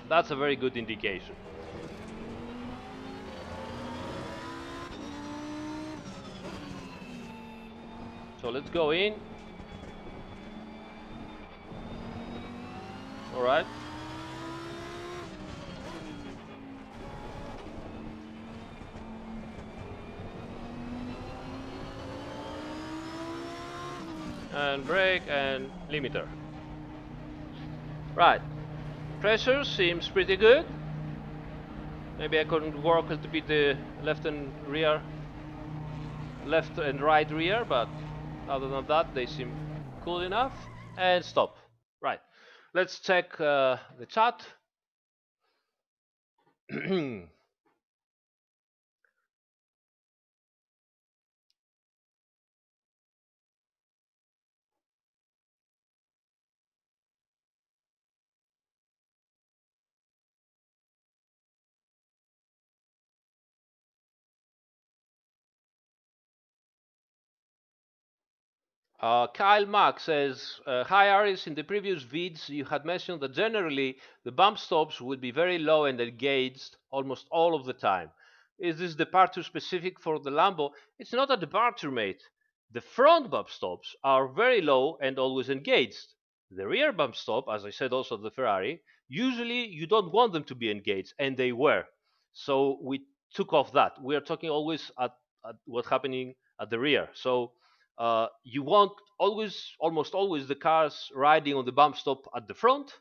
That's a very good indication. So let's go in. All right. And brake and limiter. Right. Pressure seems pretty good. Maybe I couldn't work a little bit the left and right rear, but other than that, they seem cool enough. And stop. Right. Let's check the chat. Kyle Mack says, hi Aris, in the previous vids you had mentioned that generally the bump stops would be very low and engaged almost all of the time. Is this departure specific for the Lambo? It's not a departure, mate. The front bump stops are very low and always engaged. The rear bump stop, as I said also the Ferrari, usually you don't want them to be engaged, and they were. So we took off that. We are talking always at what's happening at the rear. So you want almost always, the cars riding on the bump stop at the front,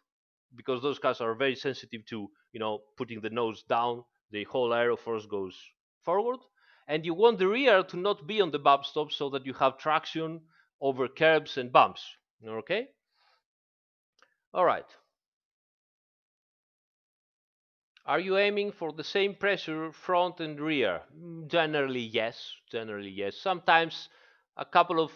because those cars are very sensitive to, putting the nose down. The whole aeroforce goes forward, and you want the rear to not be on the bump stop so that you have traction over curbs and bumps. Okay. All right. Are you aiming for the same pressure front and rear? Generally, yes. Generally, yes. Sometimes a couple of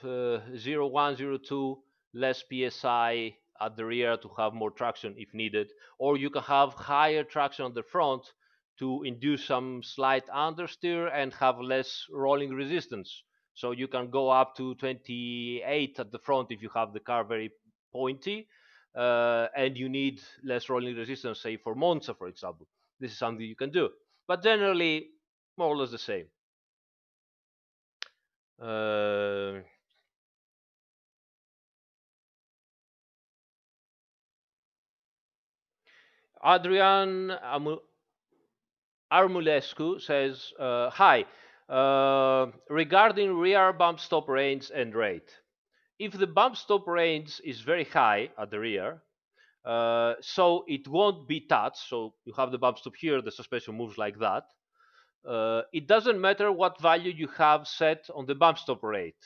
0.1, 0.2 less psi at the rear to have more traction if needed, or you can have higher traction on the front to induce some slight understeer and have less rolling resistance. So you can go up to 28 at the front if you have the car very pointy, and you need less rolling resistance, say for Monza, for example. This is something you can do, but generally more or less the same. Uh, Adrian Armulescu says, hi, regarding rear bump stop range and rate. If the bump stop range is very high at the rear, so it won't be touched, so you have the bump stop here, the suspension moves like that. It doesn't matter what value you have set on the bump stop rate.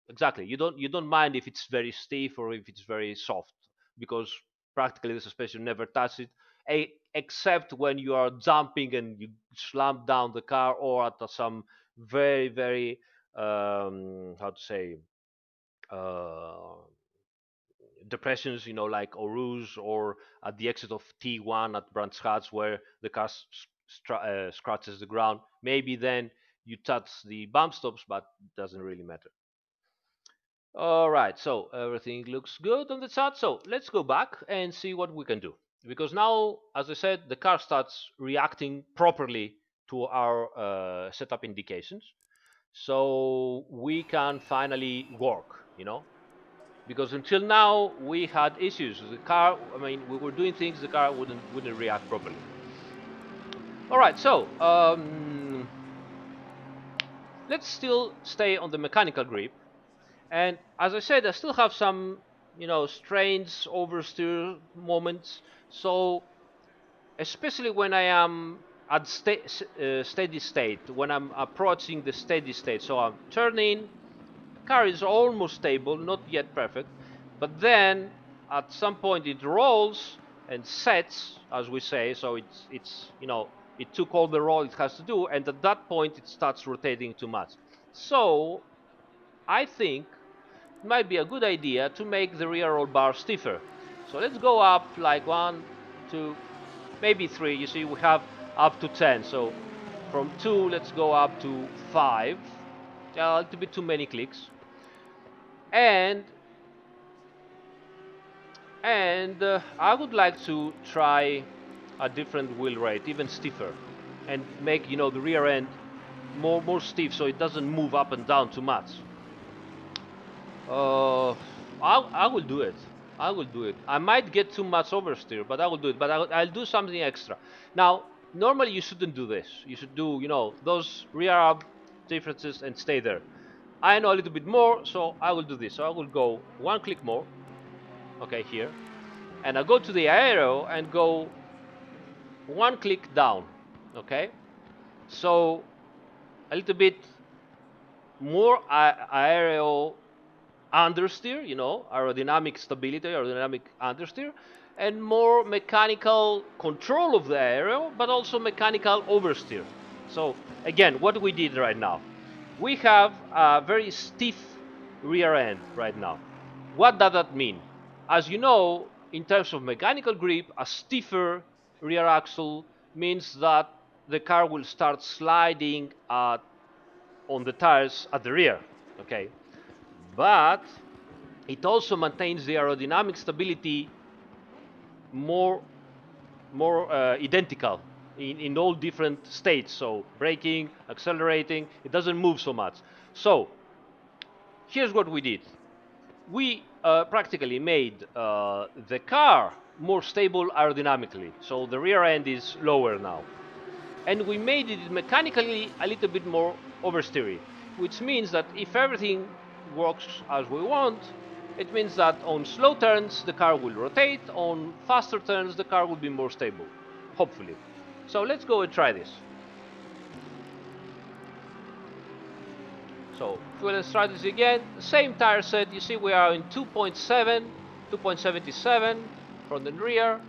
Exactly, you don't mind if it's very stiff or if it's very soft, because practically the suspension never touches it. except when you are jumping and you slam down the car, or at some very, very, how to say, uh, depressions, like Oruz, or at the exit of T1 at Brands Hatch, where the car scratches the ground. Maybe then you touch the bump stops, but it doesn't really matter. All right, so everything looks good on the chart. So let's go back and see what we can do. Because now, as I said, the car starts reacting properly to our setup indications. So we can finally work. Because until now we had issues. The car, I mean, we were doing things, the car wouldn't react properly. All right, so let's still stay on the mechanical grip. And as I said, I still have some, strange oversteer moments. So especially when I am at steady state, when I'm approaching the steady state. So I'm turning, car is almost stable, not yet perfect, but then at some point it rolls and sets, as we say. So it took all the roll it has to do, and at that point it starts rotating too much. So I think it might be a good idea to make the rear roll bar stiffer. So let's go up like 1, 2, maybe 3. You see, we have up to 10. So from 2, let's go up to 5. A little bit too many clicks. And I would like to try a different wheel rate, even stiffer, and make the rear end more stiff, so it doesn't move up and down too much. Uh, I will do it. I will do it. I might get too much oversteer, but I will do it. But I'll do something extra. Now, normally you shouldn't do this. You should do those rear up differences and stay there. I know a little bit more, so I will do this. So I will go one click more. Okay, here. And I go to the aero and go one click down. Okay, so a little bit more aero understeer, aerodynamic stability, aerodynamic understeer, and more mechanical control of the aero, but also mechanical oversteer. So again, what we did right now, we have a very stiff rear end right now. What does that mean? As you know, in terms of mechanical grip, a stiffer rear axle means that the car will start sliding on the tires at the rear. Okay, but it also maintains the aerodynamic stability more identical in all different states. So braking, accelerating, it doesn't move so much. So here's what we did. We practically made the car more stable aerodynamically. So the rear end is lower now. And we made it mechanically a little bit more oversteery, which means that if everything works as we want, it means that on slow turns the car will rotate, on faster turns the car will be more stable, hopefully. So let's go and try this. So fuel and strategy again, same tire set. You see we are in 2.7, 2.77 front and rear,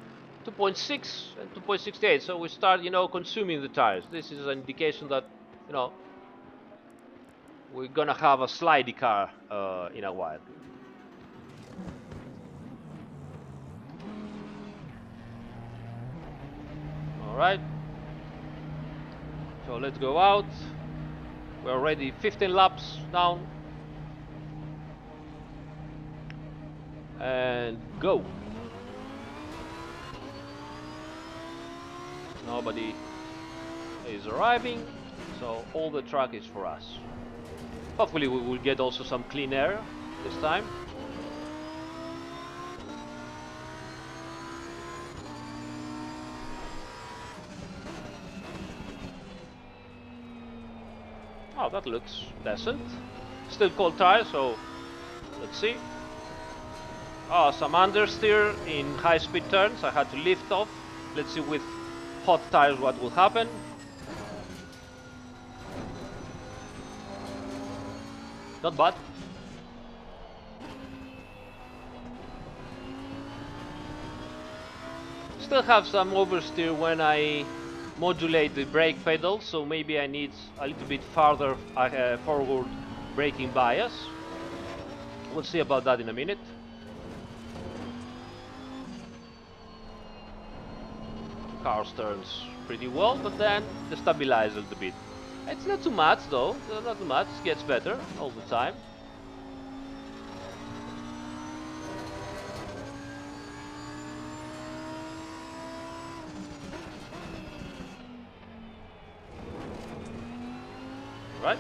2.6 and 2.68. So we start, consuming the tires. This is an indication that, we're gonna have a slidey car in a while. All right. So let's go out. We're already 15 laps down. And go. Nobody is arriving, so all the track is for us. Hopefully we will get also some clean air this time. Oh, that looks decent. Still cold tires, so let's see. Oh, some understeer in high-speed turns. I had to lift off. Let's see with hot tires what will happen. Not bad. Still have some oversteer when I modulate the brake pedal, so maybe I need a little bit farther forward braking bias. We'll see about that in a minute. Car turns pretty well, but then destabilizes a little bit. It's not too much though, not too much, it gets better all the time. Right?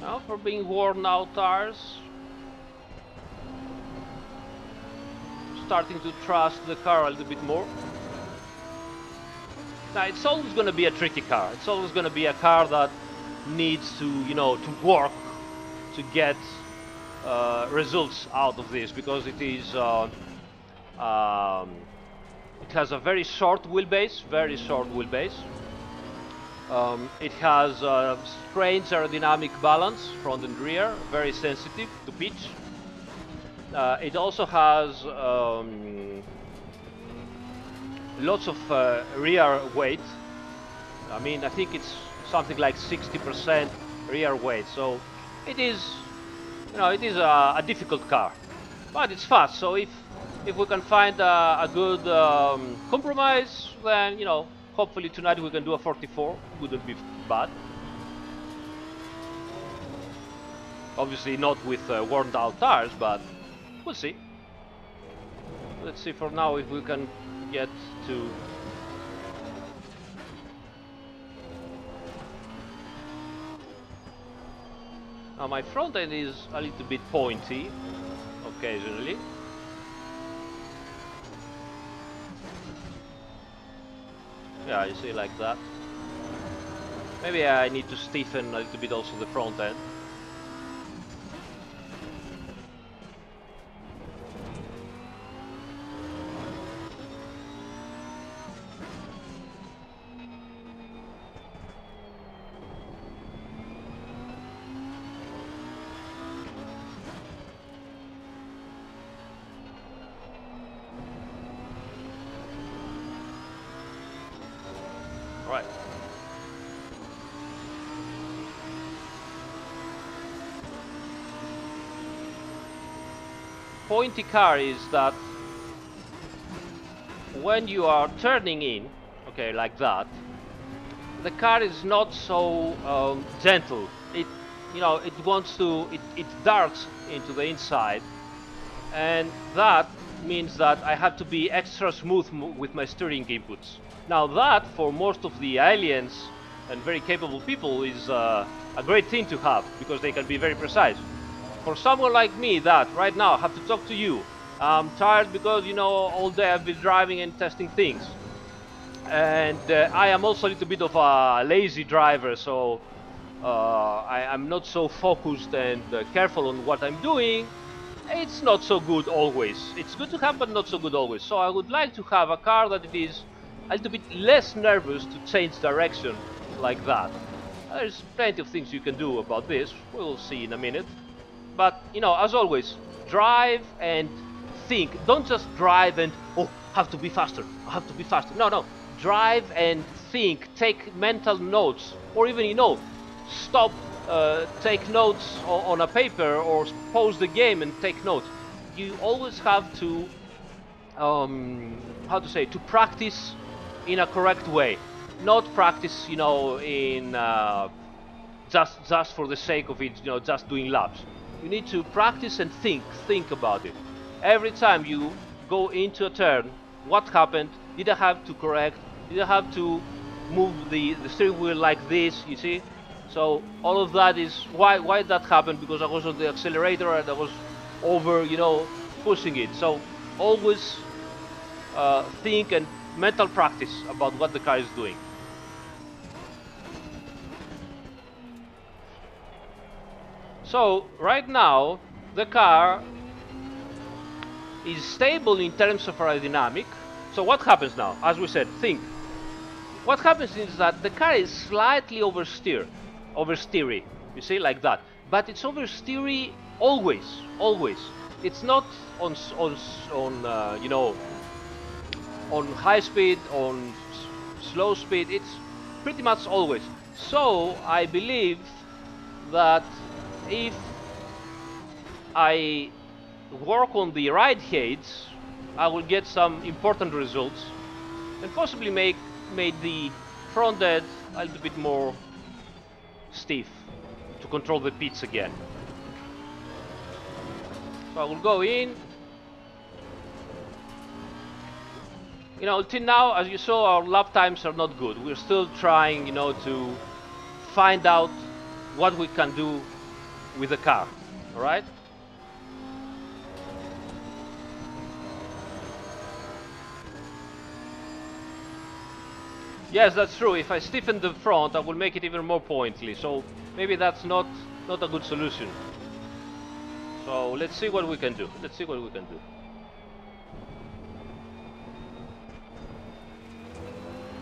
Now for being worn out tires, starting to trust the car a little bit more. Now it's always going to be a tricky car. It's always going to be a car that needs to, to work to get results out of this, because it is it has a very short wheelbase, it has strange aerodynamic balance, front and rear, very sensitive to pitch. It also has lots of rear weight. I mean, I think it's something like 60% rear weight. So it is, it is a difficult car, but it's fast. So if we can find a good compromise, then hopefully tonight we can do a 44. Wouldn't be bad. Obviously not with worn out tires, but we'll see. Let's see for now if we can get to. Now my front end is a little bit pointy occasionally. Yeah, you see, like that. Maybe I need to stiffen a little bit also the front end. Right. Pointy car is that when you are turning in, okay, like that, the car is not so gentle. It, it wants to, it darts into the inside, and that means that I have to be extra smooth with my steering inputs. Now that, for most of the aliens and very capable people, is a great thing to have, because they can be very precise. For someone like me that right now have to talk to you, I'm tired because all day I've been driving and testing things, and I am also a little bit of a lazy driver, so I'm not so focused and careful on what I'm doing. It's not so good always. It's good to have, but not so good always. So I would like to have a car that it is a little bit less nervous to change direction like that. There's plenty of things you can do about this. We'll see in a minute. But, as always, drive and think. Don't just drive and, oh, have to be faster. I have to be faster. No. Drive and think. Take mental notes. Or even, stop, take notes on a paper, or pause the game and take notes. You always have to, to practice in a correct way. Not practice, in just for the sake of it, just doing laps. You need to practice and think about it. Every time you go into a turn, what happened? Did I have to correct? Did I have to move the steering wheel like this? You see? So all of that is why that happened, because I was on the accelerator and I was over, pushing it. So always think and mental practice about what the car is doing. So right now the car is stable in terms of aerodynamic. So what happens now? As we said, think. what happens is that the car is slightly oversteery. You see, like that. But it's oversteery always. It's not on you know, on high speed, on slow speed. It's pretty much always. So I believe that if I work on the right heights, I will get some important results and possibly made the front end a little bit more stiff to control the pitch again. So I will go in. You know, till now, as you saw, our lap times are not good. We're still trying, you know, to find out what we can do with the car. All right. Yes, that's true. If I stiffen the front, I will make it even more pointy. So maybe that's not a good solution. So let's see what we can do. Let's see what we can do.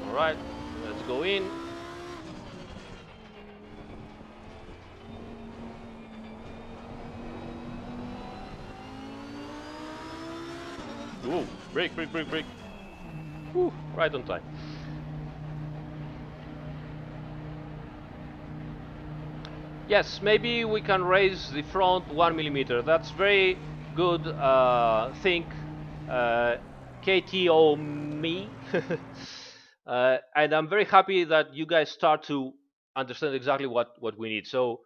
All right, let's go in. Whoa, brake. Whew, right on time. Yes, maybe we can raise the front 1 millimeter. That's very good. Think KTO me. And I'm very happy that you guys start to understand exactly what we need. So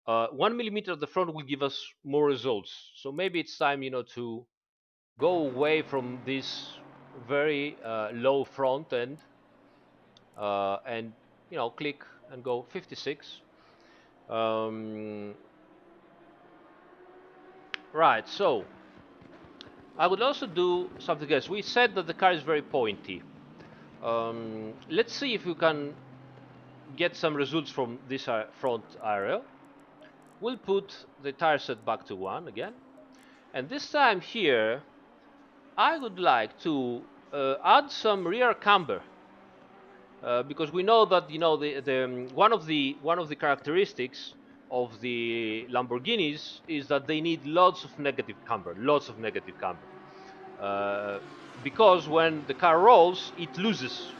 1 millimeter at the front will give us more results. So maybe it's time, you know, to go away from this very low front end and, you know, click and go 56. Um, right. So I would also do something else. We said that the car is very pointy. Let's see if we can get some results from this front area. We'll put the tire set back to 1 again. And this time here, I would like to add some rear camber. Because we know that, you know, one of the characteristics of the Lamborghinis is that they need lots of negative camber. Uh, because when the car rolls, it loses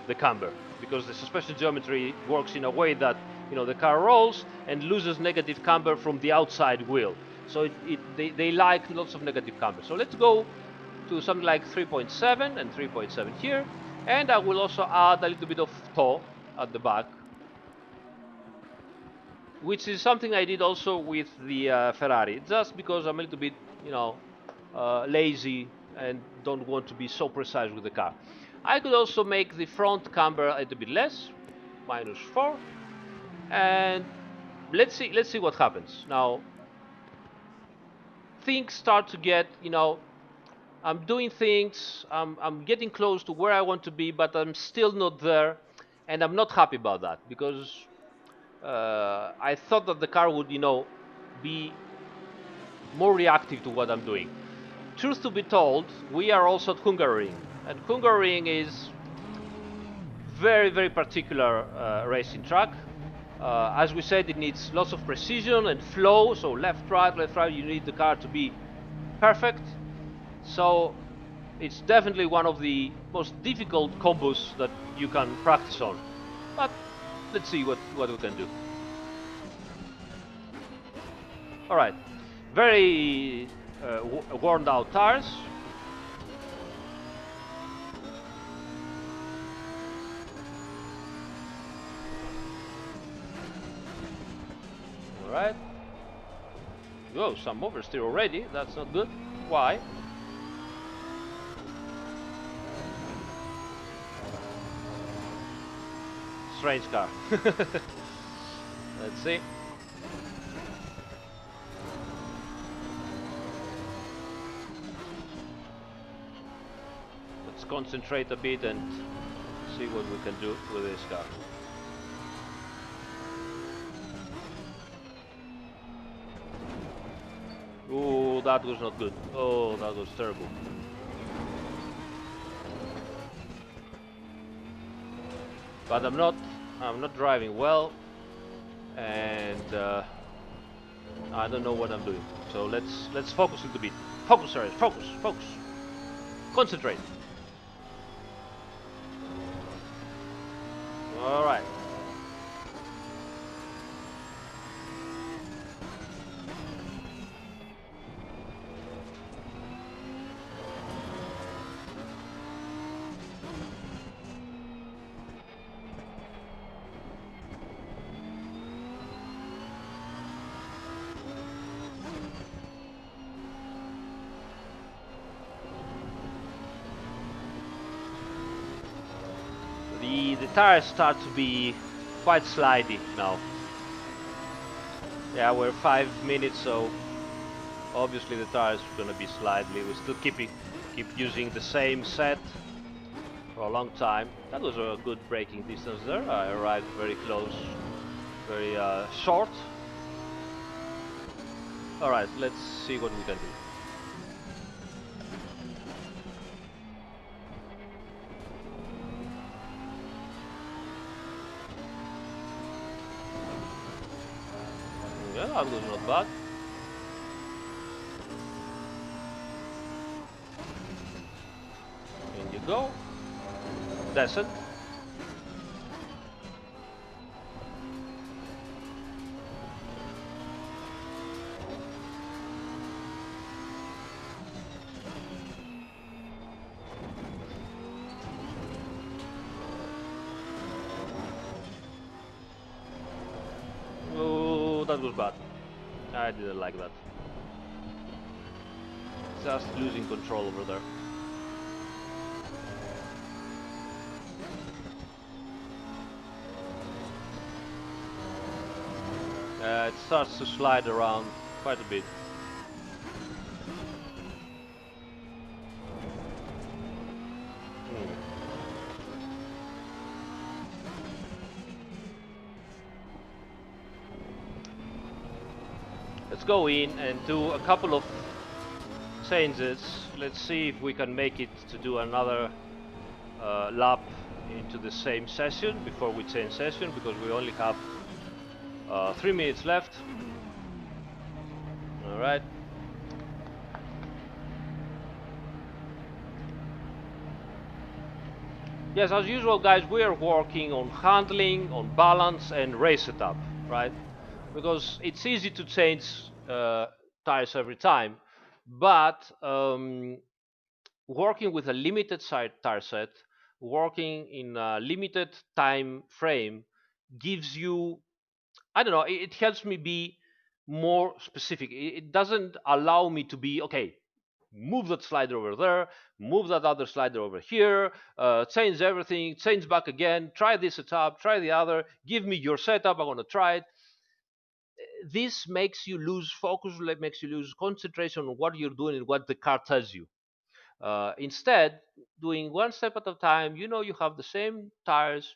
the camber because the suspension geometry works in a way that, you know, the car rolls and loses negative camber from the outside wheel. So they like lots of negative camber. So let's go to something like 3.7 and 3.7 here, and I will also add a little bit of toe at the back, which is something I did also with the Ferrari, just because I'm a little bit, you know, lazy and don't want to be so precise with the car. I could also make the front camber a little bit less, -4, and let's see what happens. Now things start to get, you know, I'm doing things, I'm getting close to where I want to be, but I'm still not there, and I'm not happy about that because I thought that the car would, you know, be more reactive to what I'm doing. Truth to be told, we are also at Hungaroring, and Hungaroring is very particular racing track. As we said, it needs lots of precision and flow, so left, right, you need the car to be perfect. So it's definitely one of the most difficult combos that you can practice on. But let's see what we can do. All right, very worn out tires. All right. Whoa, some oversteer already. That's not good. Why? Strange car. Let's see. Let's concentrate a bit and see what we can do with this car. Oh, that was not good. Oh, that was terrible. but I'm not driving well, and I don't know what I'm doing. So let's focus a little bit. Focus, Aris. Focus. Focus. Concentrate. All right. The tires start to be quite slidey now. Yeah, we're 5 minutes, so obviously the tires are gonna be slidely. We still keep using the same set for a long time. That was a good braking distance there. I arrived very close, very short. All right, let's see what we can do. Yeah, that was not bad. In you go. Descent. Oh, that was bad. I didn't like that. Just losing control over there. It starts to slide around quite a bit. Hmm. Let's go in and do a couple of changes. Let's see if we can make it to do another lap into the same session before we change session, because we only have 3 minutes left. All right. Yes, as usual, guys, we are working on handling, on balance, and race setup, right? Because it's easy to change tires every time, but working with a limited tire set, working in a limited time frame, gives you, I don't know, it helps me be more specific. It doesn't allow me to be, okay, move that slider over there, move that other slider over here, change everything, change back again, try this setup, try the other, give me your setup, I want to try it. This makes you lose focus, makes you lose concentration on what you're doing and what the car tells you. Instead, doing one step at a time, you have the same tires,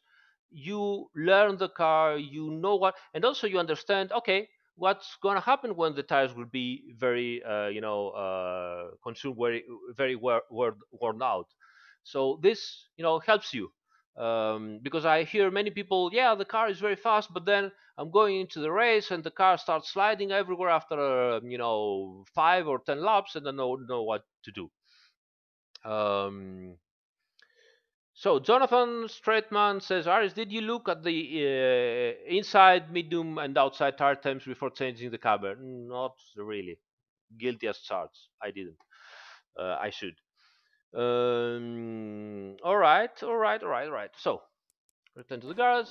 you learn the car, you know what, and also you understand, okay, what's going to happen when the tires will be very, consumed, very worn out. So this, helps you. Because I hear many people, yeah, the car is very fast, but then I'm going into the race and the car starts sliding everywhere after, 5 or 10 laps, and I don't know what to do. Um, so Jonathan Straitman says, Aris, did you look at the inside, medium, and outside tire temps before changing the Camber? Not really. Guilty as charged. I didn't. I should. All right, all right, all right, all right. So return to the garage.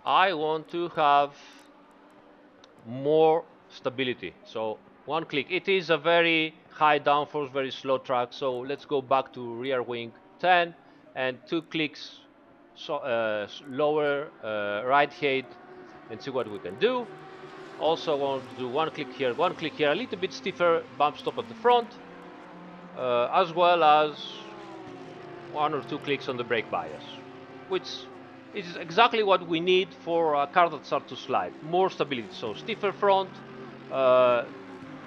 I want to have more stability. So one click. It is a very high downforce, very slow track. So let's go back to rear wing 10 and 2 clicks, so lower right height, and see what we can do. Also want to do 1 click here, 1 click here, a little bit stiffer bump stop at the front, as well as 1 or 2 clicks on the brake bias, which is exactly what we need for a car that starts to slide. More stability, so stiffer front, uh,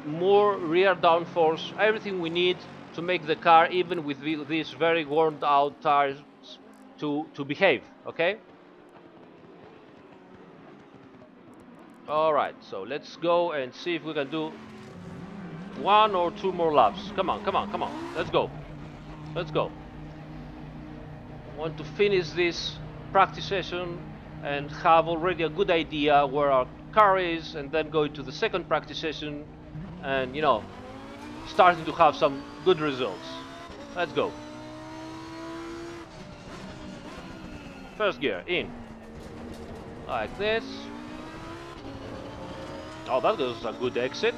more rear downforce, everything we need to make the car, even with these very worn out tires, to behave. Okay. All right. So let's go and see if we can do one or two more laps. Come on, come on, come on. Let's go. Let's go. I want to finish this practice session and have already a good idea where our car is, and then go into the second practice session and, starting to have some good results. Let's go. First gear in. Like this. Oh, that was a good exit.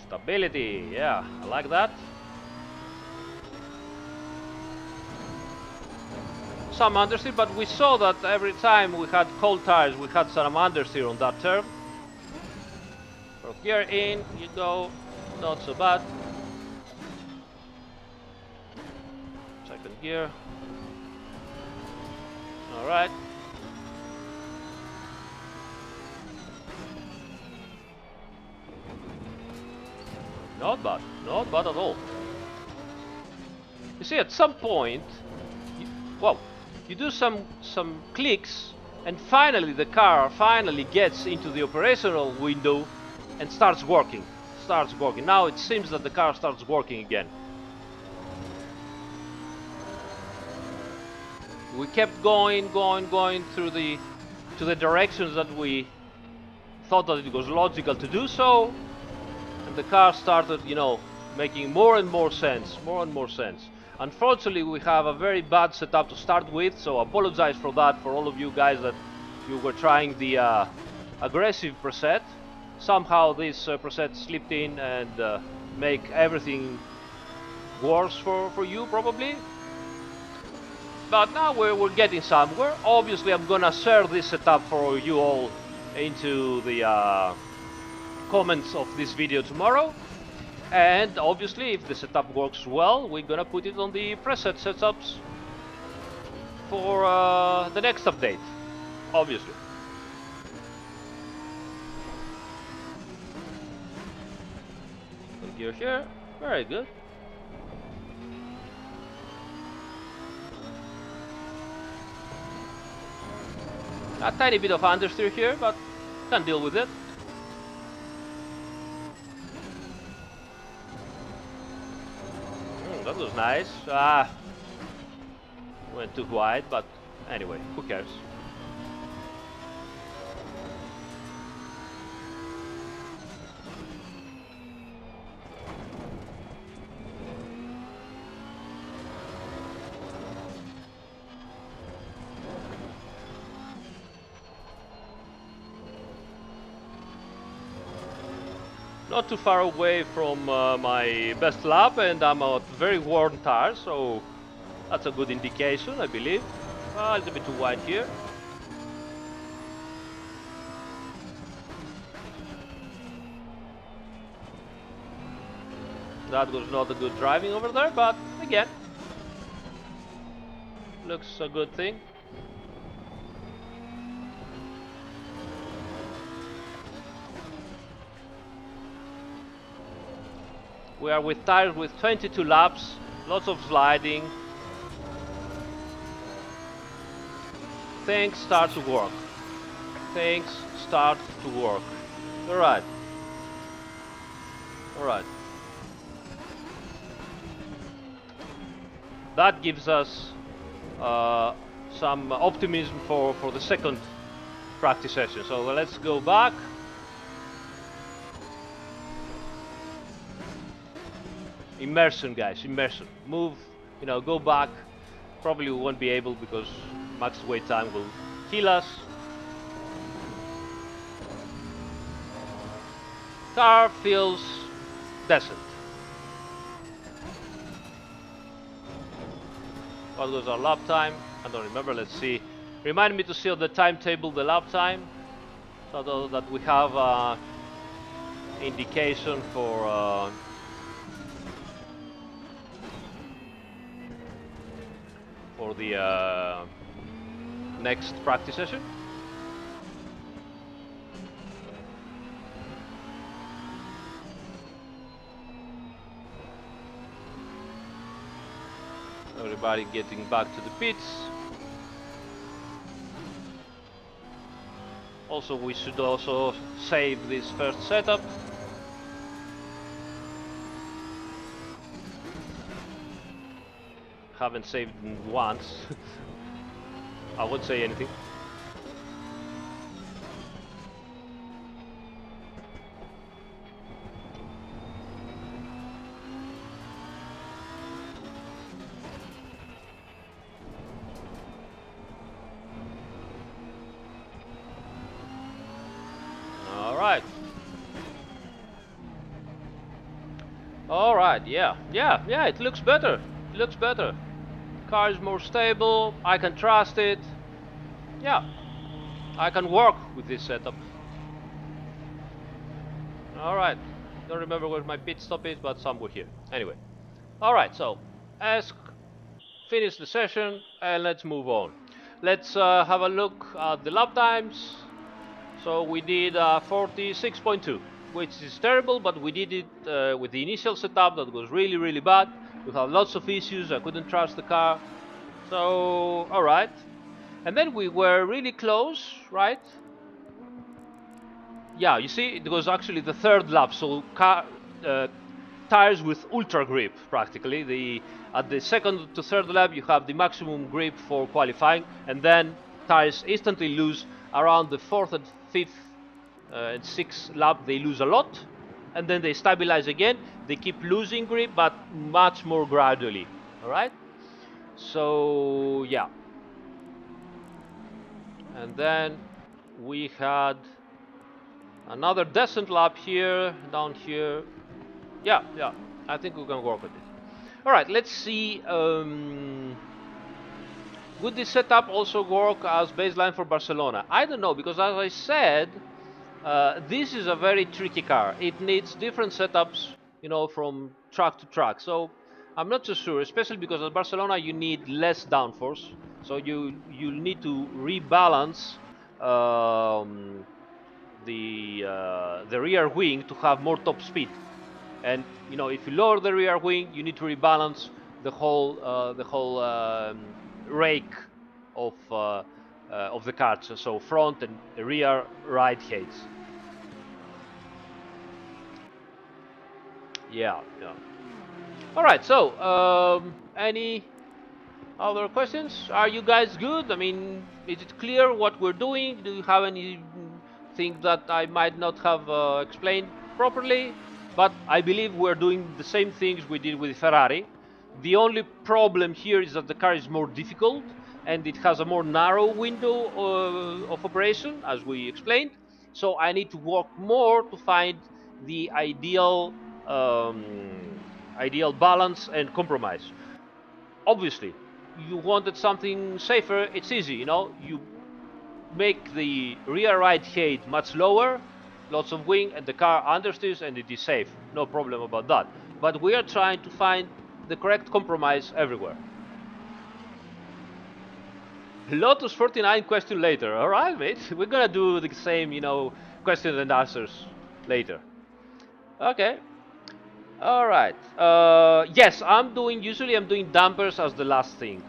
Stability, yeah, I like that. Some understeer, but we saw that every time we had cold tires, we had some understeer on that turn. First gear in, you go, not so bad. Second gear. Alright. Not bad at all. You see, at some point, well, you do some clicks, and finally the car finally gets into the operational window and starts working. Now it seems that the car starts working again. We kept going through the directions that we thought that it was logical to do so, and the car started, making more and more sense. Unfortunately, we have a very bad setup to start with, so I apologize for that for all of you guys that you were trying the aggressive preset. Somehow this preset slipped in and make everything worse for you probably. But now we're getting somewhere. Obviously, I'm gonna share this setup for you all into the comments of this video tomorrow. And obviously, if the setup works well, we're gonna put it on the preset setups for the next update, obviously. Gear here, very good. A tiny bit of understeer here, but can deal with it. That was nice. Went too wide, but anyway, who cares? Not too far away from my best lap, and I'm on very worn tires, so that's a good indication, I believe. A little bit too wide here. That was not a good driving over there, but again, looks a good thing. We are with tires with 22 laps, lots of sliding. Things start to work. Alright. That gives us some optimism for the second practice session. So let's go back. Immersion, guys, immersion. Move, go back. Probably we won't be able because max wait time will kill us. Car feels decent. What was our lap time? I don't remember, let's see. Remind me to see on the timetable the lap time, so that we have indication for the next practice session. everybody getting back to the pits. Also, we should also save this first setup. Haven't saved once. I won't say anything. Alright. Alright, yeah, it looks better. It looks better. Car is more stable, I can trust it. Yeah, I can work with this setup. Alright, don't remember where my pit stop is, but somewhere here. Anyway. Alright, so as finish the session and let's move on. Let's have a look at the lap times. So we did 46.2, which is terrible, but we did it with the initial setup that was really bad. We had lots of issues, I couldn't trust the car. So, alright. And then we were really close, right? Yeah, you see, it was actually the third lap, so tires with ultra grip practically. At the second to third lap you have the maximum grip for qualifying, and then tires instantly lose around the fourth and fifth and sixth lap. They lose a lot, and then they stabilize again. They keep losing grip, but much more gradually. All right. So yeah, and then we had another decent lap here, down here. Yeah, I think we can work with this. All right, let's see. Would this setup also work as baseline for Barcelona? I don't know, because as I said, this is a very tricky car. It needs different setups, from track to track. So I'm not so sure, especially because at Barcelona you need less downforce. So you need to rebalance um, the rear wing to have more top speed. And if you lower the rear wing, you need to rebalance the whole rake of the car, so front and rear ride heights. Yeah. All right. So, any other questions? Are you guys good? I mean, is it clear what we're doing? Do you have anything that I might not have explained properly? But I believe we're doing the same things we did with Ferrari. The only problem here is that the car is more difficult and it has a more narrow window of operation, as we explained. So I need to work more to find the um, ideal balance and compromise. Obviously, you wanted something safer. It's easy, you make the rear ride height much lower, lots of wing, and the car understeers, and it is safe. No problem about that. But we are trying to find the correct compromise everywhere. Lotus 49 question later. All right, mate. We're gonna do the same, questions and answers later. Okay. All right. Yes, usually I'm doing dampers as the last thing.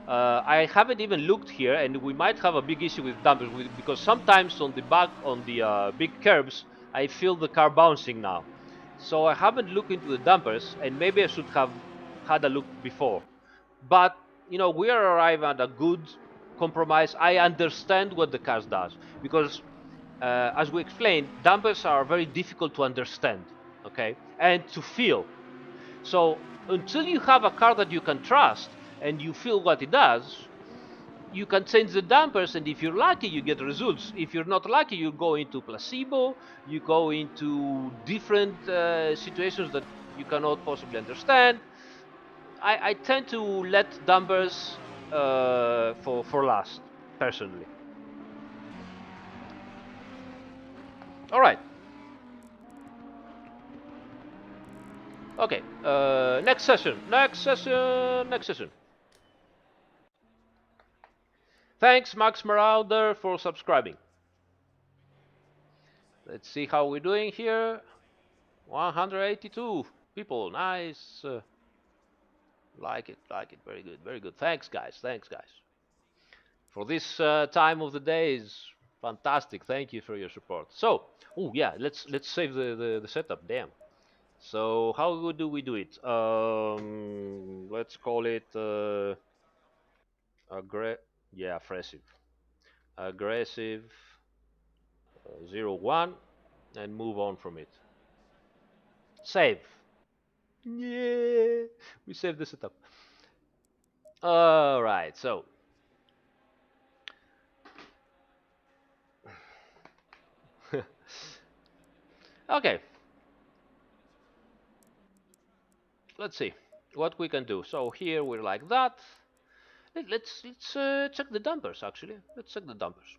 I haven't even looked here, and we might have a big issue with dampers because sometimes on the back, on the big curbs, I feel the car bouncing now. So I haven't looked into the dampers, and maybe I should have had a look before. But we are arriving at a good compromise. I understand what the car does because, as we explained, dampers are very difficult to understand, okay, and to feel. So until you have a car that you can trust and you feel what it does, you can change the dampers, and if you're lucky, you get results. If you're not lucky, you go into placebo, you go into different situations that you cannot possibly understand. I tend to let dampers for last, personally. All right. Okay. Next session. Next session. Next session. Thanks, Max Marauder, for subscribing. Let's see how we're doing here. 182 people. Nice. Like it, like it. Very good, very good. Thanks, guys. Thanks, guys. For this time of the day is fantastic. Thank you for your support. So, oh yeah, let's save the setup. Damn. So how do we do it? Let's call it yeah, aggressive 0 1, and move on from it. Save. Yeah, we saved the setup. All right. So okay, let's see what we can do. So here we're like that. Let's check the dampers actually. Let's check the dampers.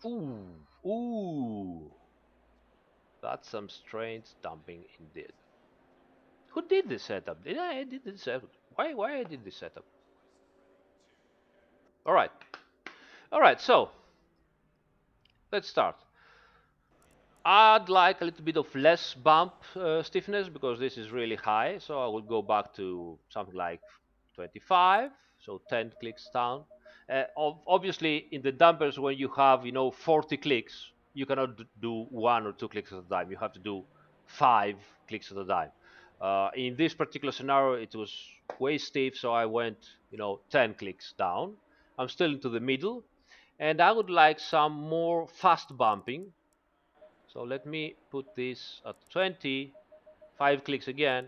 Ooh, that's some strange dumping indeed. Who did this setup? Did I did this setup? Why I did this setup? All right, all right. So let's start. I'd like a little bit of less bump stiffness because this is really high. So I will go back to something like 25, so 10 clicks down. Obviously, in the dampers, when you have 40 clicks, you cannot do 1 or 2 clicks at a time. You have to do 5 clicks at a time. In this particular scenario, it was way stiff, so I went 10 clicks down. I'm still into the middle, and I would like some more fast bumping. So let me put this at 20, 5 clicks again,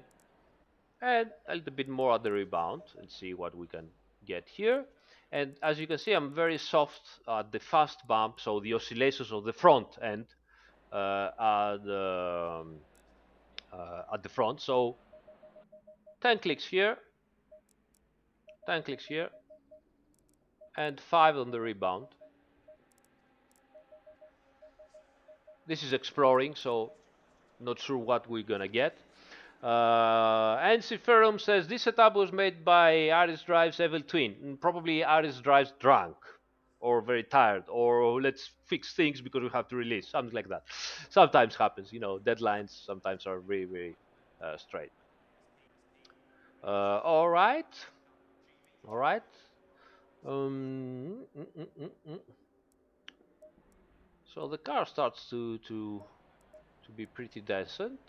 and a little bit more at the rebound and see what we can get here. And as you can see, I'm very soft at the fast bump, so the oscillations of the front end at the front. So 10 clicks here, 10 clicks here, and 5 on the rebound. This is exploring, so not sure what we're gonna get. And Ciferum says this setup was made by Aris.Drives Evil Twin. Probably Aris.Drives drunk or very tired, or let's fix things because we have to release, something like that. Sometimes happens, deadlines sometimes are very, very straight. All right, all right. Um, mm, mm, mm, mm. So the car starts to be pretty decent.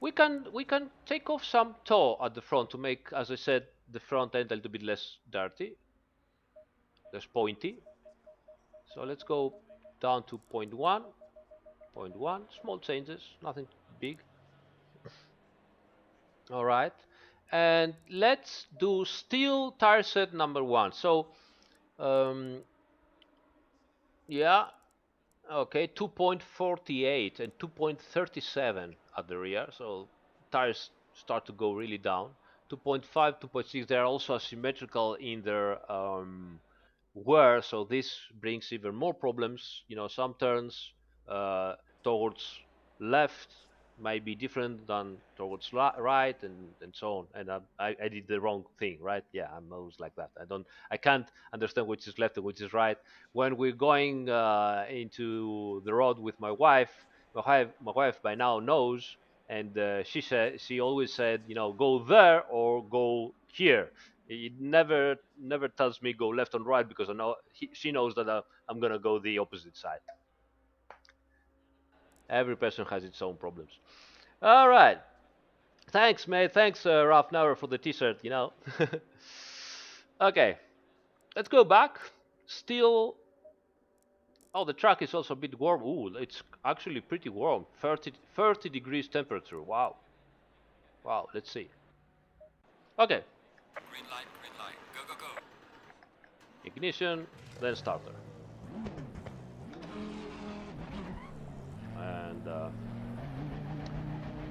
We can take off some toe at the front to make, as I said, the front end a little bit less dirty, less pointy. So let's go down to point one, small changes, nothing big. All right, and let's do steel tire set number 1. So um, yeah, okay, 2.48 and 2.37 at the rear, so tires start to go really down. 2.5, 2.6, they're also asymmetrical in their wear, so this brings even more problems. Some turns uh, towards left might be different than towards right, and so on. And I did the wrong thing, right? Yeah, I'm always like that. I can't understand which is left and which is right. When we're going into the road with my wife by now knows, and she always said, go there or go here. It never tells me go left and right because she knows that I'm gonna go the opposite side. Every person has its own problems. All right. Thanks, mate. Thanks, Ralph Nauer, for the T-shirt. Okay, let's go back. Still, oh, the track is also a bit warm. Ooh, it's actually pretty warm. 30 degrees temperature. Wow. Wow. Let's see. Okay. Green light, go, go, go. Ignition, then starter. And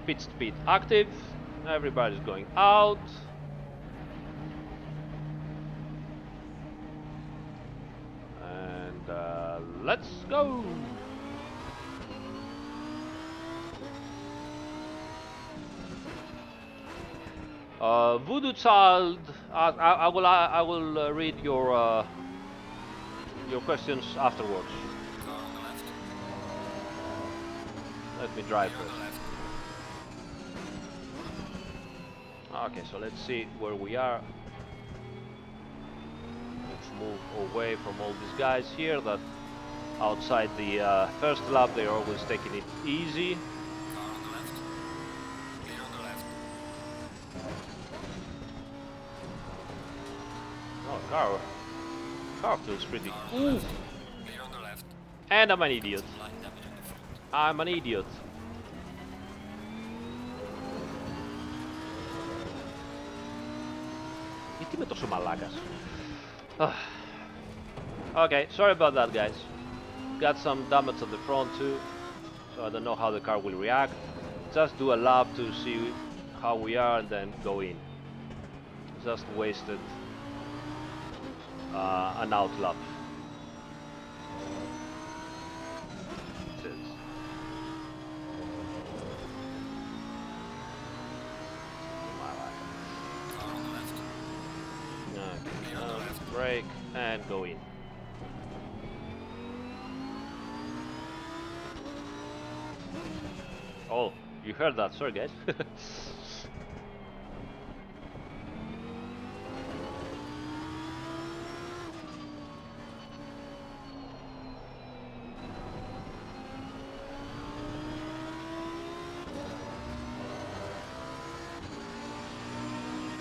pit speed active. Everybody's going out. And let's go. Voodoo Child, I will read your questions afterwards. Car on the left. Let me drive Clear on first. the left. Okay, so let's see where we are. away from all these guys here that outside the first lap they're always taking it easy. Car on the left. Clear on the left. Oh, car feels pretty. Car on the left. Clear on the left. And I'm an idiot. Some light damage on the front. I'm an idiot. Γιατί είμαι τόσο μαλάκας? Okay, sorry about that, guys. Got some damage at the front too, so I don't know how the car will react. Just do a lap to see how we are and then go in. Just wasted an out lap. Car on the left. Clear on the left. Brake and go in. Oh, you heard that, sorry guys.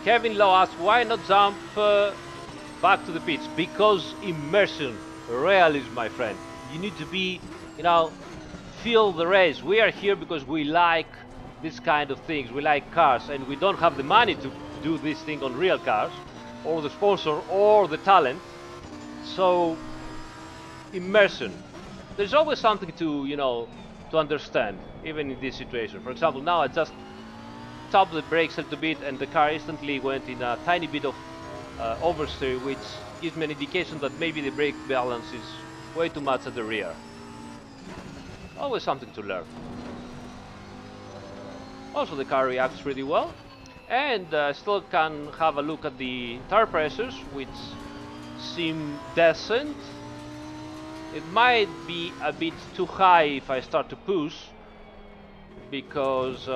Kevin Lowe asked, why not jump back to the pits? Because immersion, realism, my friend. You need to be, feel the race. We are here because we like this kind of things. We like cars, and we don't have the money to do this thing on real cars, or the sponsor, or the talent. So, immersion. There's always something to, to understand, even in this situation. For example, now I just tapped the brakes a little bit, and the car instantly went in a tiny bit of oversteer, which gives me an indication that maybe the brake balance is way too much at the rear. Always something to learn. Also, the car reacts pretty well, and still can have a look at the tire pressures, which seem decent. It might be a bit too high if I start to push, because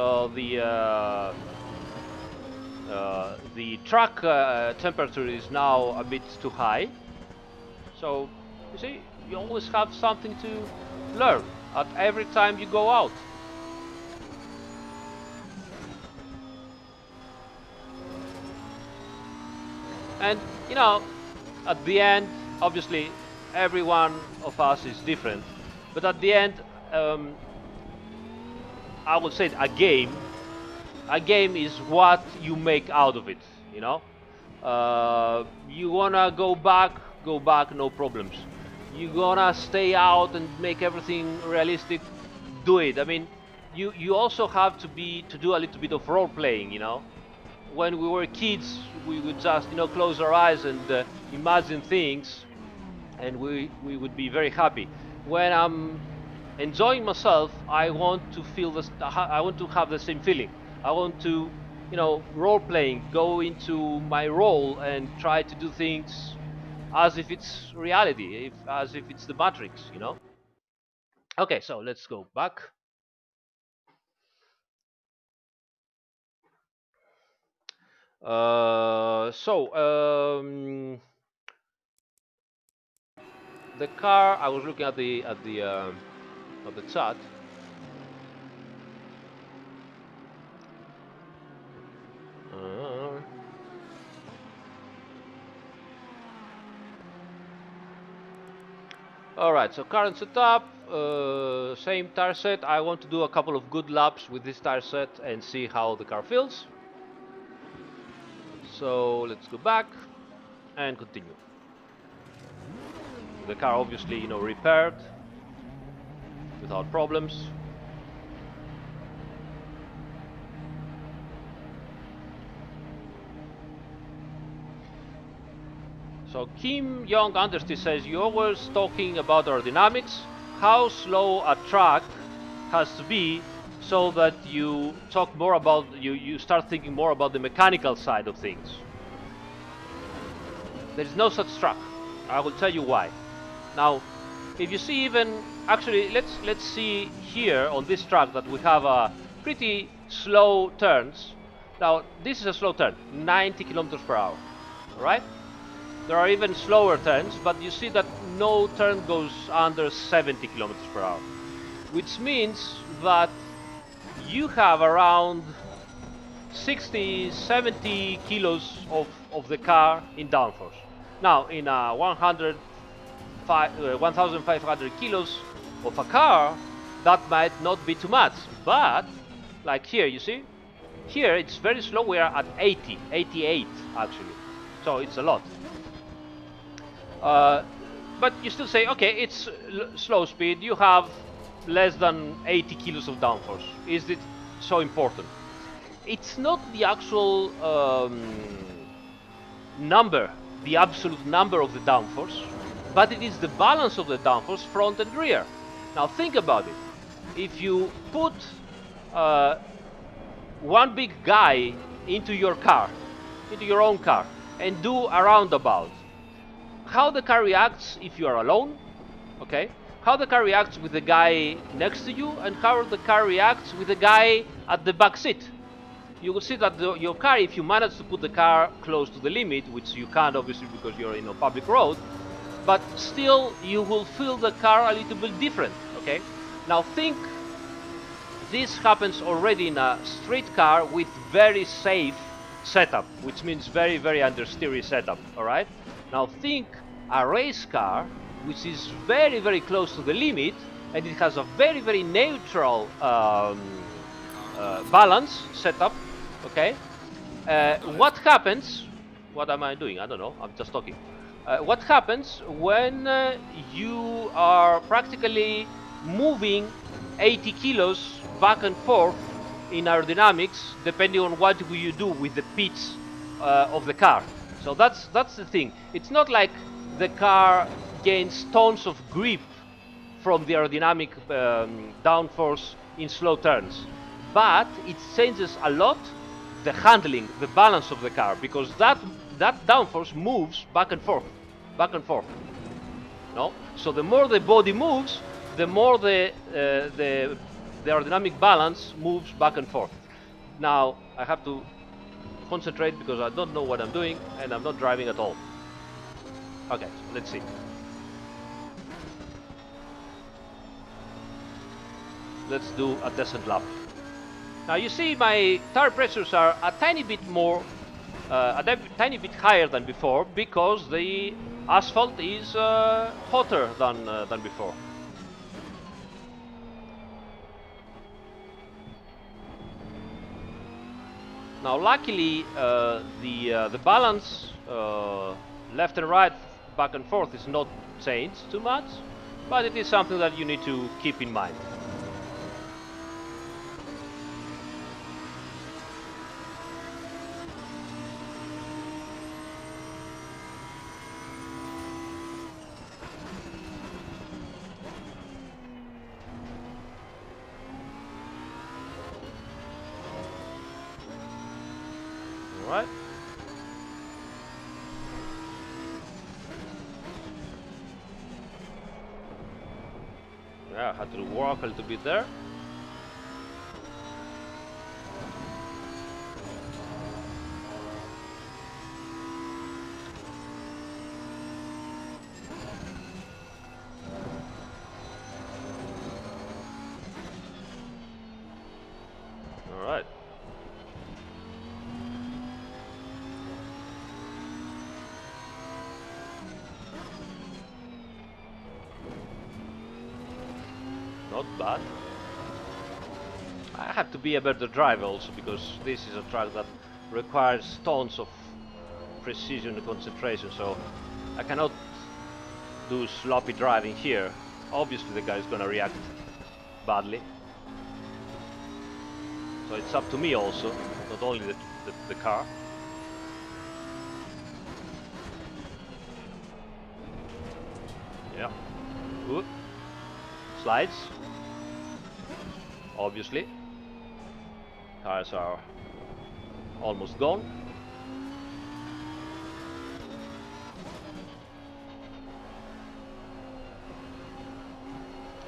the track temperature is now a bit too high. So, you see, you always have something to learn at every time you go out. And, at the end, obviously, every one of us is different. But at the end, I would say a game is what you make out of it, You wanna go back, no problems. You gonna stay out and make everything realistic, do it. I mean, you also have to do a little bit of role playing, When we were kids, we would just, close our eyes and imagine things, and we would be very happy. When I'm enjoying myself, I want to feel this. I want to have the same feeling. I want to, role playing, go into my role and try to do things as if it's reality, as if it's the Matrix, Okay, so let's go back. The car. I was looking at the chat. Alright, so current setup, same tire set. I want to do a couple of good laps with this tire set and see how the car feels. So let's go back and continue. The car obviously, repaired without problems. So Kim Young Understy says, you're always talking about aerodynamics. How slow a track has to be so that you talk more about, you start thinking more about the mechanical side of things. There is no such track. I will tell you why. Now, if you see even, actually, let's see here on this track that we have pretty slow turns. Now, this is a slow turn, 90 kilometers per hour, right? There are even slower turns, but you see that no turn goes under 70 kilometers per hour, which means that you have around 60, 70 kilos of the car in downforce. Now, in a 1,500 kilos of a car, that might not be too much, but like here, you see, here it's very slow. We are at 80, 88 actually, so it's a lot. Uh, but you still say, okay, it's slow speed. You have less than 80 kilos of downforce. Is it so important? It's not the actual number, the absolute number of the downforce, but it is the balance of the downforce front and rear. Now think about it. If you put one big guy into your car, into your own car, and do a roundabout, how the car reacts if you are alone, okay? How the car reacts with the guy next to you, and how the car reacts with the guy at the back seat. You will see that your car, if you manage to put the car close to the limit, which you can't obviously because you're in a public road, but still you will feel the car a little bit different, okay? Now think this happens already in a street car with very safe setup, which means very, very understeery setup, all right? Now think a race car, which is very, very close to the limit, and it has a very, very neutral balance setup, okay? What happens, what am I doing? I don't know, I'm just talking. What happens when you are practically moving 80 kilos back and forth in aerodynamics, depending on what you do with the pitch of the car. So that's the thing. It's not like the car gains tons of grip from the aerodynamic downforce in slow turns, but it changes a lot the handling, the balance of the car, because that downforce moves back and forth, back and forth. No, so the more the body moves, the more the aerodynamic balance moves back and forth. Now I have to concentrate because I don't know what I'm doing and I'm not driving at all. Okay, so let's see. Let's do a descent lap. Now you see my tire pressures are a tiny bit more, a tiny bit higher than before because the asphalt is hotter than before. Now luckily the balance left and right, back and forth is not changed too much, but it is something that you need to keep in mind. Right. Yeah, I had to walk a little bit there. All right. Not bad. I have to be a better driver also because this is a track that requires tons of precision and concentration, so I cannot do sloppy driving here. Obviously the guy is gonna react badly. So it's up to me also, not only the car. Yeah. Good. Slides. Obviously. Tires are almost gone.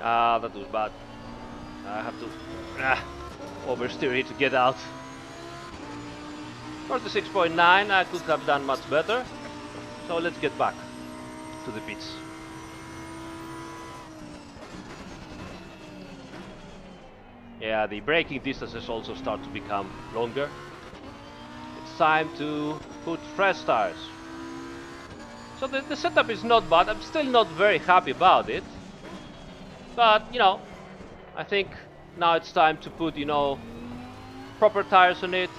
Ah, that was bad. I have to oversteer it to get out. 46.9, I could have done much better. So let's get back to the pits. Yeah, the braking distances also start to become longer. It's time to put fresh tires. So the setup is not bad. I'm still not very happy about it. But, I think now it's time to put, proper tires on it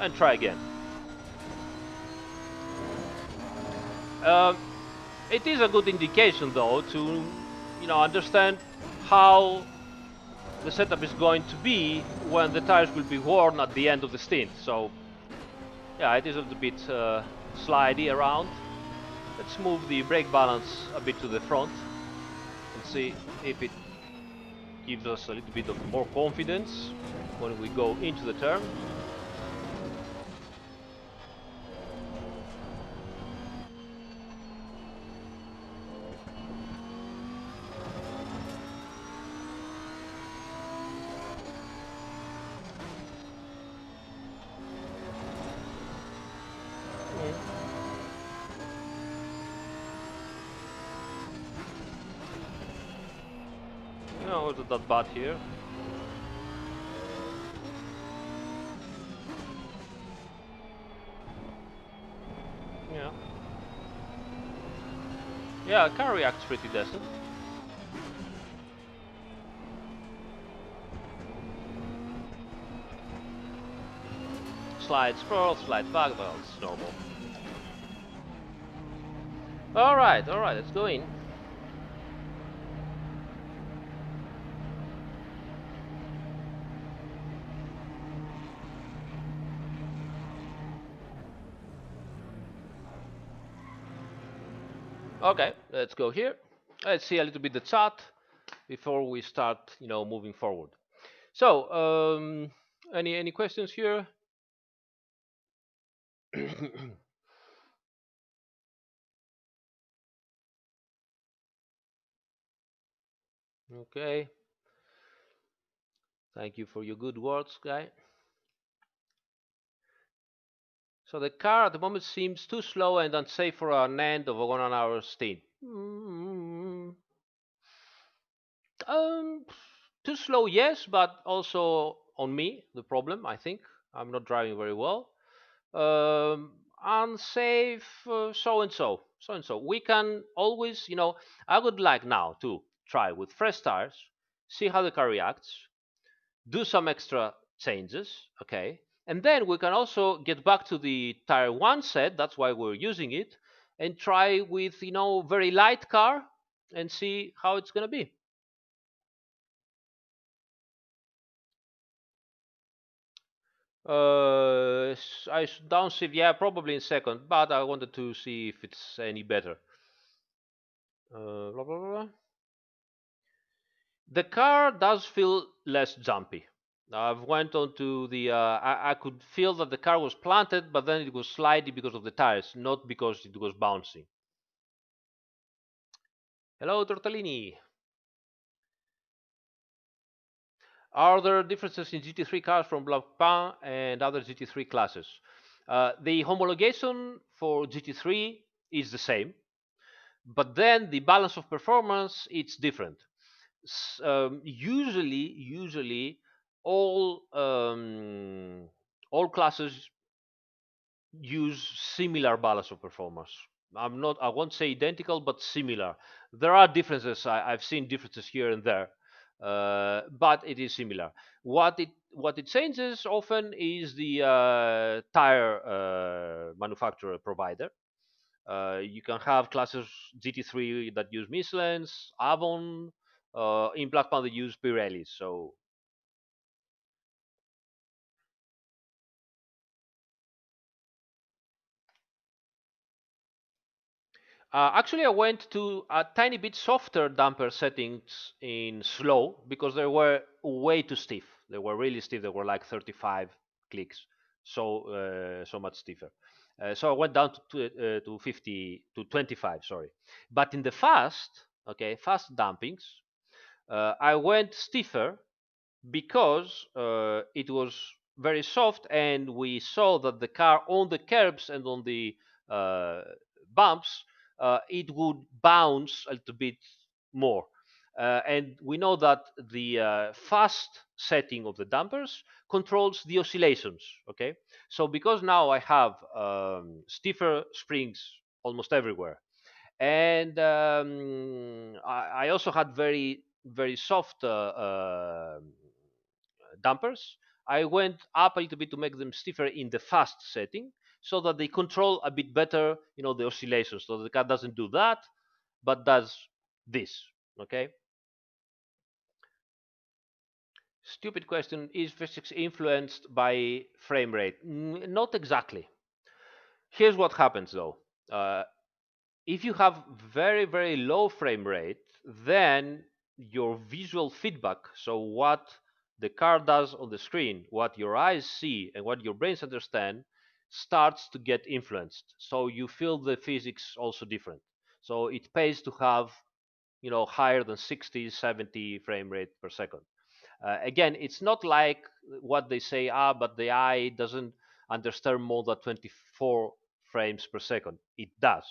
and try again. Um, it is a good indication, though, to, understand how the setup is going to be when the tires will be worn at the end of the stint. So, yeah, it is a little bit slidey around. Let's move the brake balance a bit to the front and see if it gives us a little bit of more confidence when we go into the turn. No, it's not bad here. Yeah. Yeah, car reacts pretty decent. Slides forward, slide back, well, it's normal. Alright, let's go in. Okay, let's go here. Let's see a little bit the chat before we start, moving forward. So, any questions here? Okay. Thank you for your good words, guy. So the car at the moment seems too slow and unsafe for an end of a 1 hour stint. Um, Too slow, yes, but also on me, the problem, I think. I'm not driving very well. Unsafe, so and so. So and so. We can always, I would like now to try with fresh tires, see how the car reacts, do some extra changes, okay? And then we can also get back to the tire one set, that's why we're using it, and try with, very light car and see how it's going to be. Downshift, yeah, probably in second, but I wanted to see if it's any better. Blah, blah, blah. The car does feel less jumpy. I've went on to the. I could feel that the car was planted, but then it was slidey because of the tires, not because it was bouncing. Hello, Tortellini. Are there differences in GT3 cars from Blancpain and other GT3 classes? The homologation for GT3 is the same, but then the balance of performance it's different. Usually all classes use similar balance of performance. I won't say identical, but similar. There are differences. I've seen differences here and there, but it is similar. What it changes often is the tire manufacturer provider. You can have classes GT3 that use Michelin's, Avon. In Black Panther, they use Pirelli. So actually, I went to a tiny bit softer damper settings in slow because they were way too stiff. They were really stiff. They were like 35 clicks, so much stiffer. So I went down to 50 to 25. Sorry, but in the fast dampings, I went stiffer because it was very soft, and we saw that the car on the curbs and on the uh, bumps, it would bounce a little bit more. And we know that the fast setting of the dampers controls the oscillations. Okay, so because now I have stiffer springs almost everywhere, and I also had very soft dampers. I went up a little bit to make them stiffer in the fast setting, so that they control a bit better, the oscillations. So the car doesn't do that, but does this. Okay. Stupid question: is physics influenced by frame rate? Not exactly. Here's what happens though. If you have very low frame rate, then your visual feedback, so what the car does on the screen, what your eyes see and what your brains understand, starts to get influenced. So you feel the physics also different. So it pays to have higher than 60, 70 frame rate per second. Again, it's not like what they say, but the eye doesn't understand more than 24 frames per second. It does.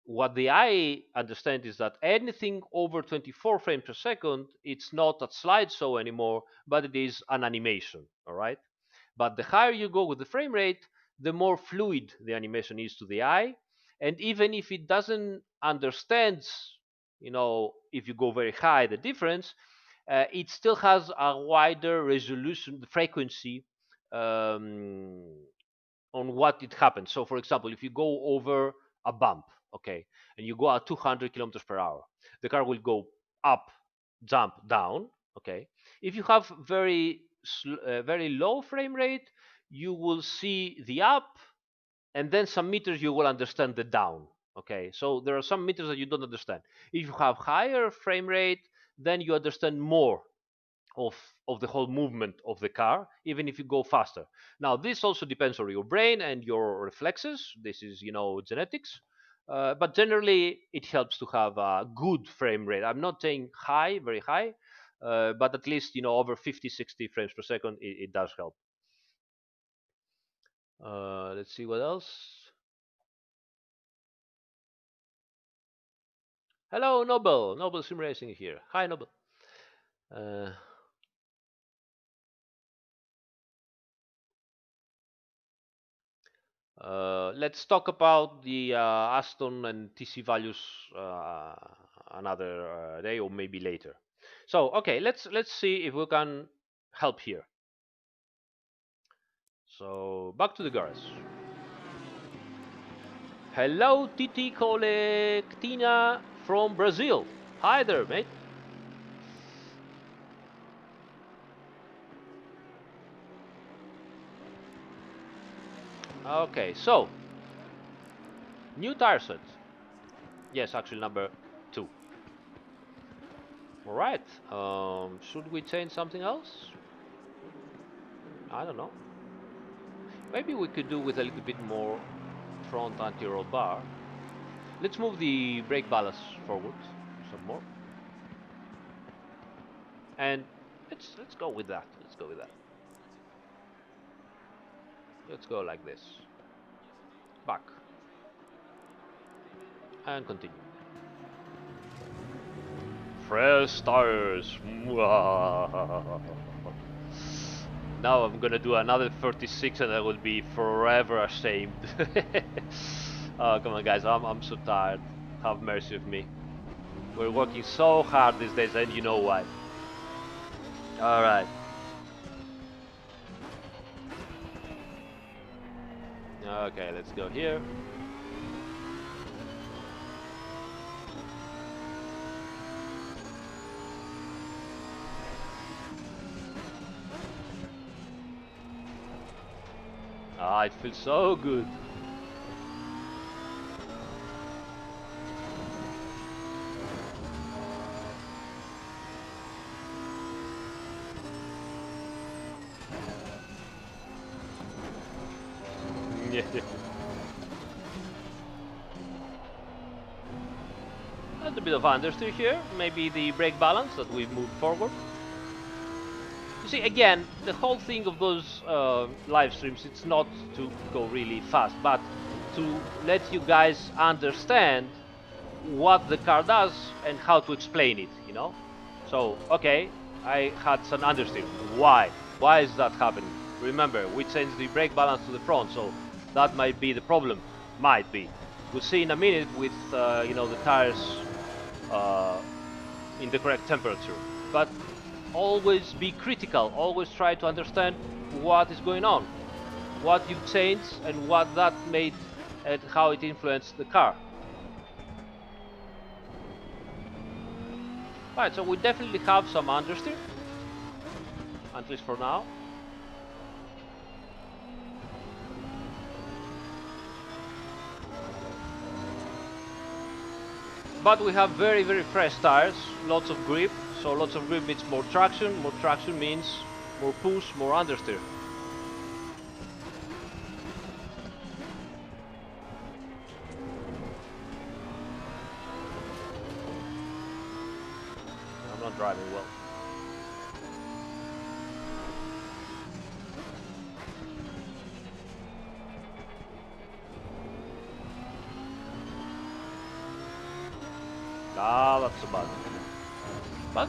What the eye understands is that anything over 24 frames per second, it's not a slideshow anymore, but it is an animation. All right. But the higher you go with the frame rate, the more fluid the animation is to the eye. And even if it doesn't understand, if you go very high, the difference, it still has a wider resolution, the frequency um, on what it happens. So, for example, if you go over a bump, okay, and you go at 200 kilometers per hour, the car will go up, jump, down, okay. If you have very low frame rate, you will see the up, and then some meters you will understand the down. Okay, so there are some meters that you don't understand. If you have higher frame rate, then you understand more of of the whole movement of the car, even if you go faster. Now, this also depends on your brain and your reflexes. This is genetics. But generally, it helps to have a good frame rate. I'm not saying high, very high, but at least over 50, 60 frames per second, it does help. Let's see what else. Hello, Noble Sim Racing here. Hi, Noble. Uh, let's talk about the Aston and TC values uh, another day or maybe later. So, okay, let's see if we can help here. So, back to the garage. Hello, Titi Colectina from Brazil. Hi there, mate. Okay, so new tire set. Yes, actually number 2. All right. Should we change something else? I don't know. Maybe we could do with a little bit more front anti-roll bar. Let's move the brake ballast forward some more, and let's go with that. Let's go with that. Let's go like this. Back and continue. Fresh tires. Now I'm gonna do another 36 and I will be forever ashamed. Oh, come on, guys. I'm so tired. Have mercy with me. We're working so hard these days, and you know why. All right. Okay, let's go here. Ah, it feels so good. Yeah. A little bit of understeer here. Maybe the brake balance that we've moved forward. You see, again, the whole thing of those live streams, it's not to go really fast, but to let you guys understand what the car does and how to explain it, you know? So, okay, I had some understeer. Why? Why is that happening? Remember, we changed the brake balance to the front, so that might be the problem. Might be. We'll see in a minute with, the tires in the correct temperature. But always be critical. Always try to understand what is going on, what you've changed, and what that made and how it influenced the car. Right, so we definitely have some understeer, at least for now. But we have very, very fresh tires, lots of grip. So lots of grip means more traction means more push, more understeer. I'm not driving well. Ah, that's so bad. But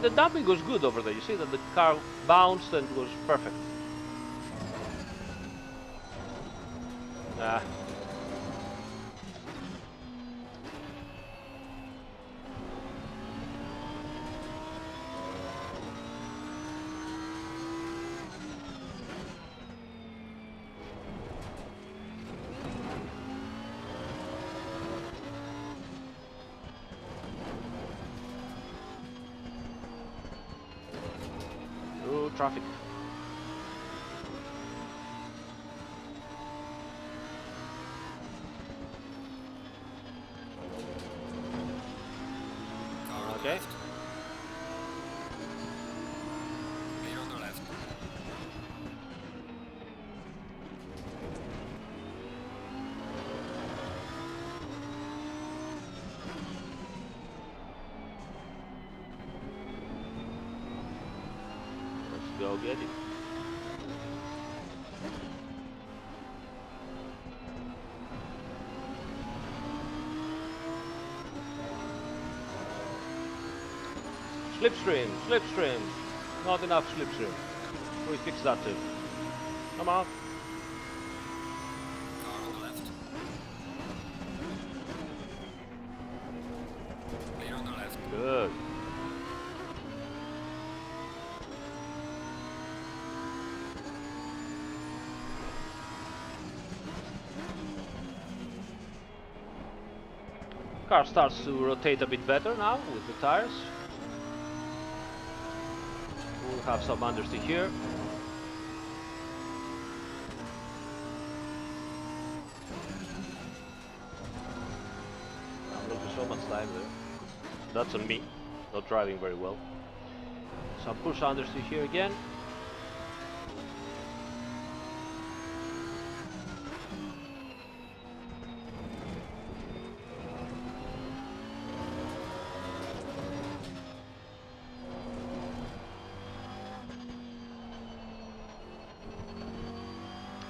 the dumping was good over there. You see that the car bounced and was perfect. Ah. Oh, traffic. Okay. Clear on the left. Let's go get it. Slipstream, slipstream. Not enough slipstream. We fix that too. Come on. Car on the left. Clear on the left. Good. Car starts to rotate a bit better now with the tires. We'll have some understeer here. I'm losing so much time there. That's on me, not driving very well. Some push understeer here again.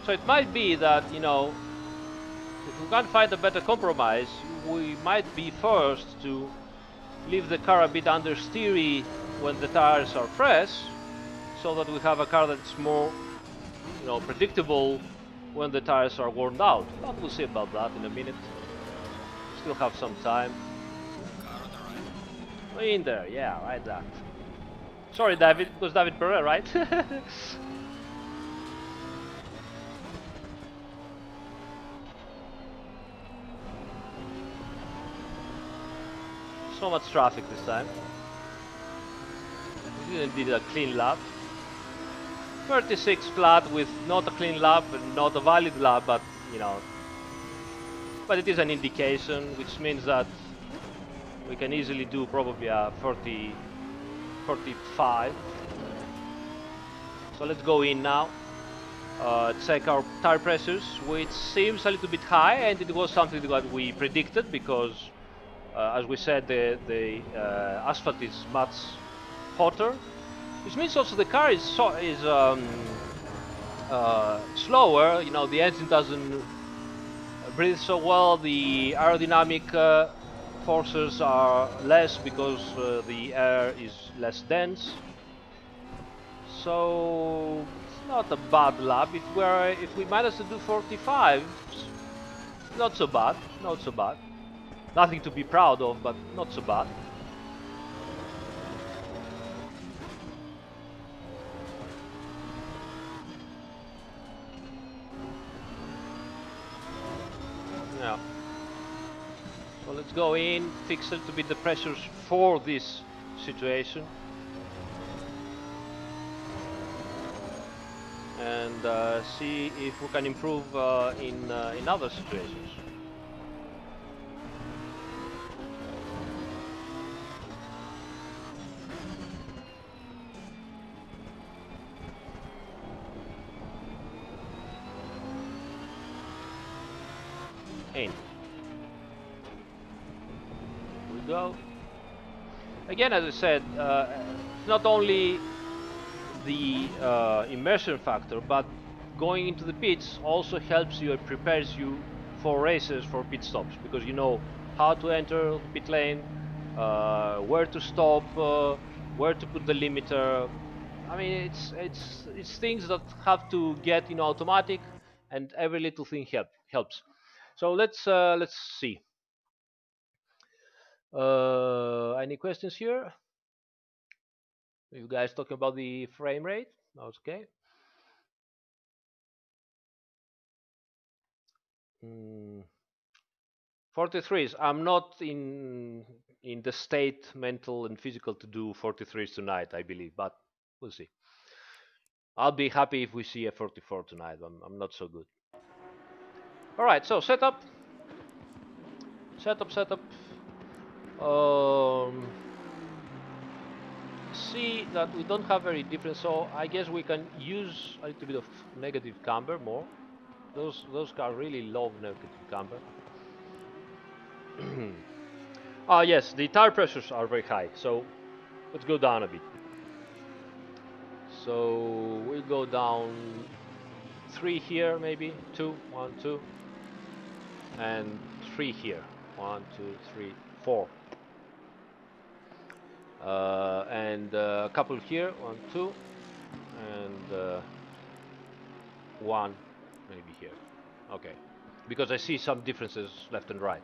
So it might be that, if we can't find a better compromise, we might be forced to leave the car a bit understeery when the tires are fresh, so that we have a car that's more, predictable when the tires are worn out. But we'll see about that in a minute. We still have some time. Car on the right. In there, yeah, right that. Sorry, David, it was David Pereira, right? So much traffic this time. We didn't did a clean lap. 36 flat with not a clean lap and not a valid lap, but but it is an indication, which means that we can easily do probably a 40, 45. So let's go in now. Check our tire pressures, which seems a little bit high, and it was something that we predicted because, as we said, the asphalt is much hotter, which means also the car is slower. The engine doesn't breathes so well. The aerodynamic forces are less because the air is less dense. So it's not a bad lap. If we manage to do 45, not so bad, not so bad. Nothing to be proud of, but not so bad. Yeah. So let's go in, fix a little bit the pressures for this situation, and see if we can improve in other situations. In. We go. Again, as I said, it's not only the immersion factor, but going into the pits also helps you and prepares you for races, for pit stops, because you know how to enter the pit lane, where to stop, where to put the limiter. I mean, it's things that have to get automatic, and every little thing helps. So let's see. Any questions here? You guys talking about the frame rate? Okay. 43s. I'm not in the state, mental and physical, to do 43s tonight, I believe, but we'll see. I'll be happy if we see a 44 tonight. I'm not so good. All right, so setup. Um, see that we don't have very different, so I guess we can use a little bit of negative camber more. Those cars really love negative camber. Ah, yes, the tire pressures are very high, so let's go down a bit. So we'll go down 3 here, maybe 2, 1, 2, and 3 here, 1, 2, 3, 4, and a couple here, 1, 2, and 1 maybe here. Okay, because I see some differences left and right.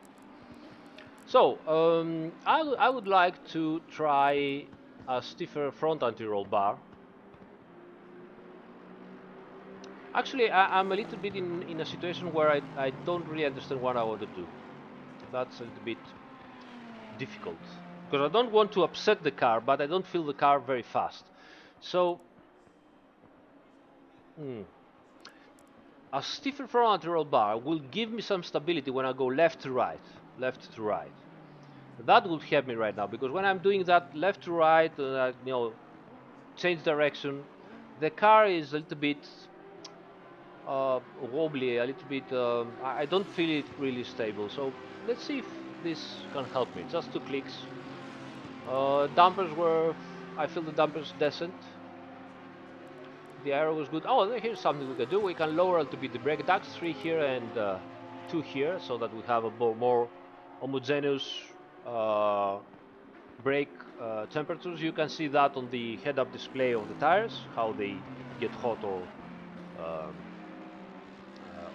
So I would like to try a stiffer front anti-roll bar. Actually, I'm a little bit in a situation where I don't really understand what I want to do. That's a little bit difficult because I don't want to upset the car, but I don't feel the car very fast. So a stiffer front anti-roll bar will give me some stability when I go left to right, left to right. That would help me right now because when I'm doing that left to right, change direction, the car is a little bit wobbly, a little bit. I don't feel it really stable. So let's see if this can help me. Just 2 clicks. Dampers were. I feel the dampers decent. The aero was good. Oh, here's something we can do. We can lower a little bit the brake ducts, 3 here and 2 here, so that we have a more homogeneous brake temperatures. You can see that on the head-up display of the tires, how they get hot um,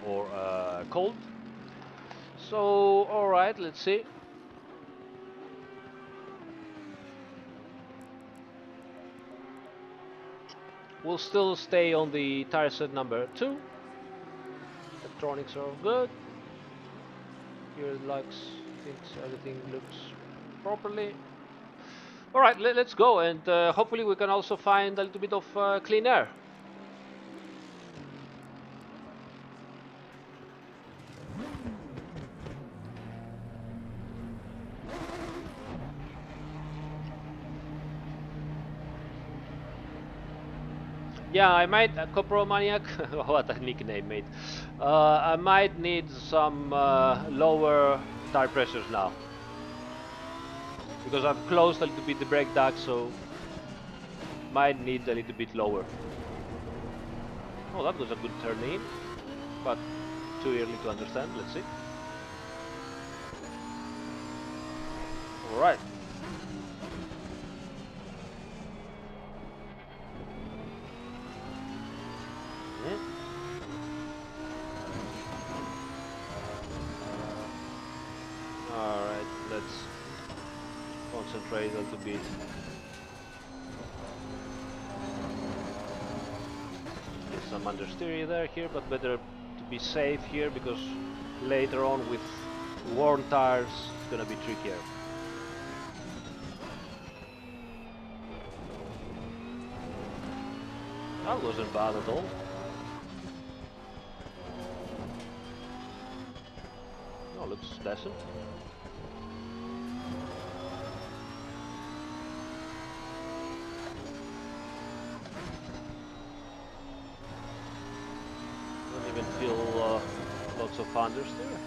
or cold. So, all right, let's see. We'll still stay on the tire set number 2. Electronics are good. Here looks, thinks everything looks properly. All right, let's go, and hopefully we can also find a little bit of clean air. Yeah, I might, Copro Maniac, what a nickname, mate. I might need some lower tire pressures now. Because I've closed a little bit the brake duct, so might need a little bit lower. Oh, that was a good turn in, but too early to understand. Let's see. All right. All right. Let's concentrate a little bit. There's some understeer there here, but better to be safe here because later on with worn tires it's gonna be trickier. That wasn't bad at all. No, looks decent. Don't even feel lots of understeer.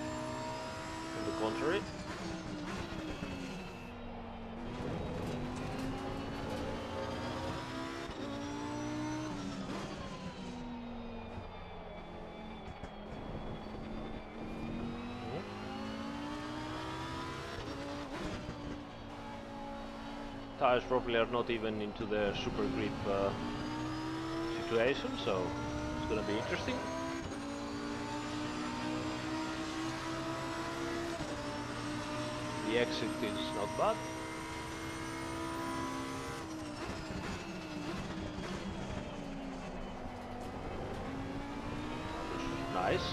On the contrary. Tires probably are not even into the super grip situation, so it's gonna be interesting. The exit is not bad. Nice.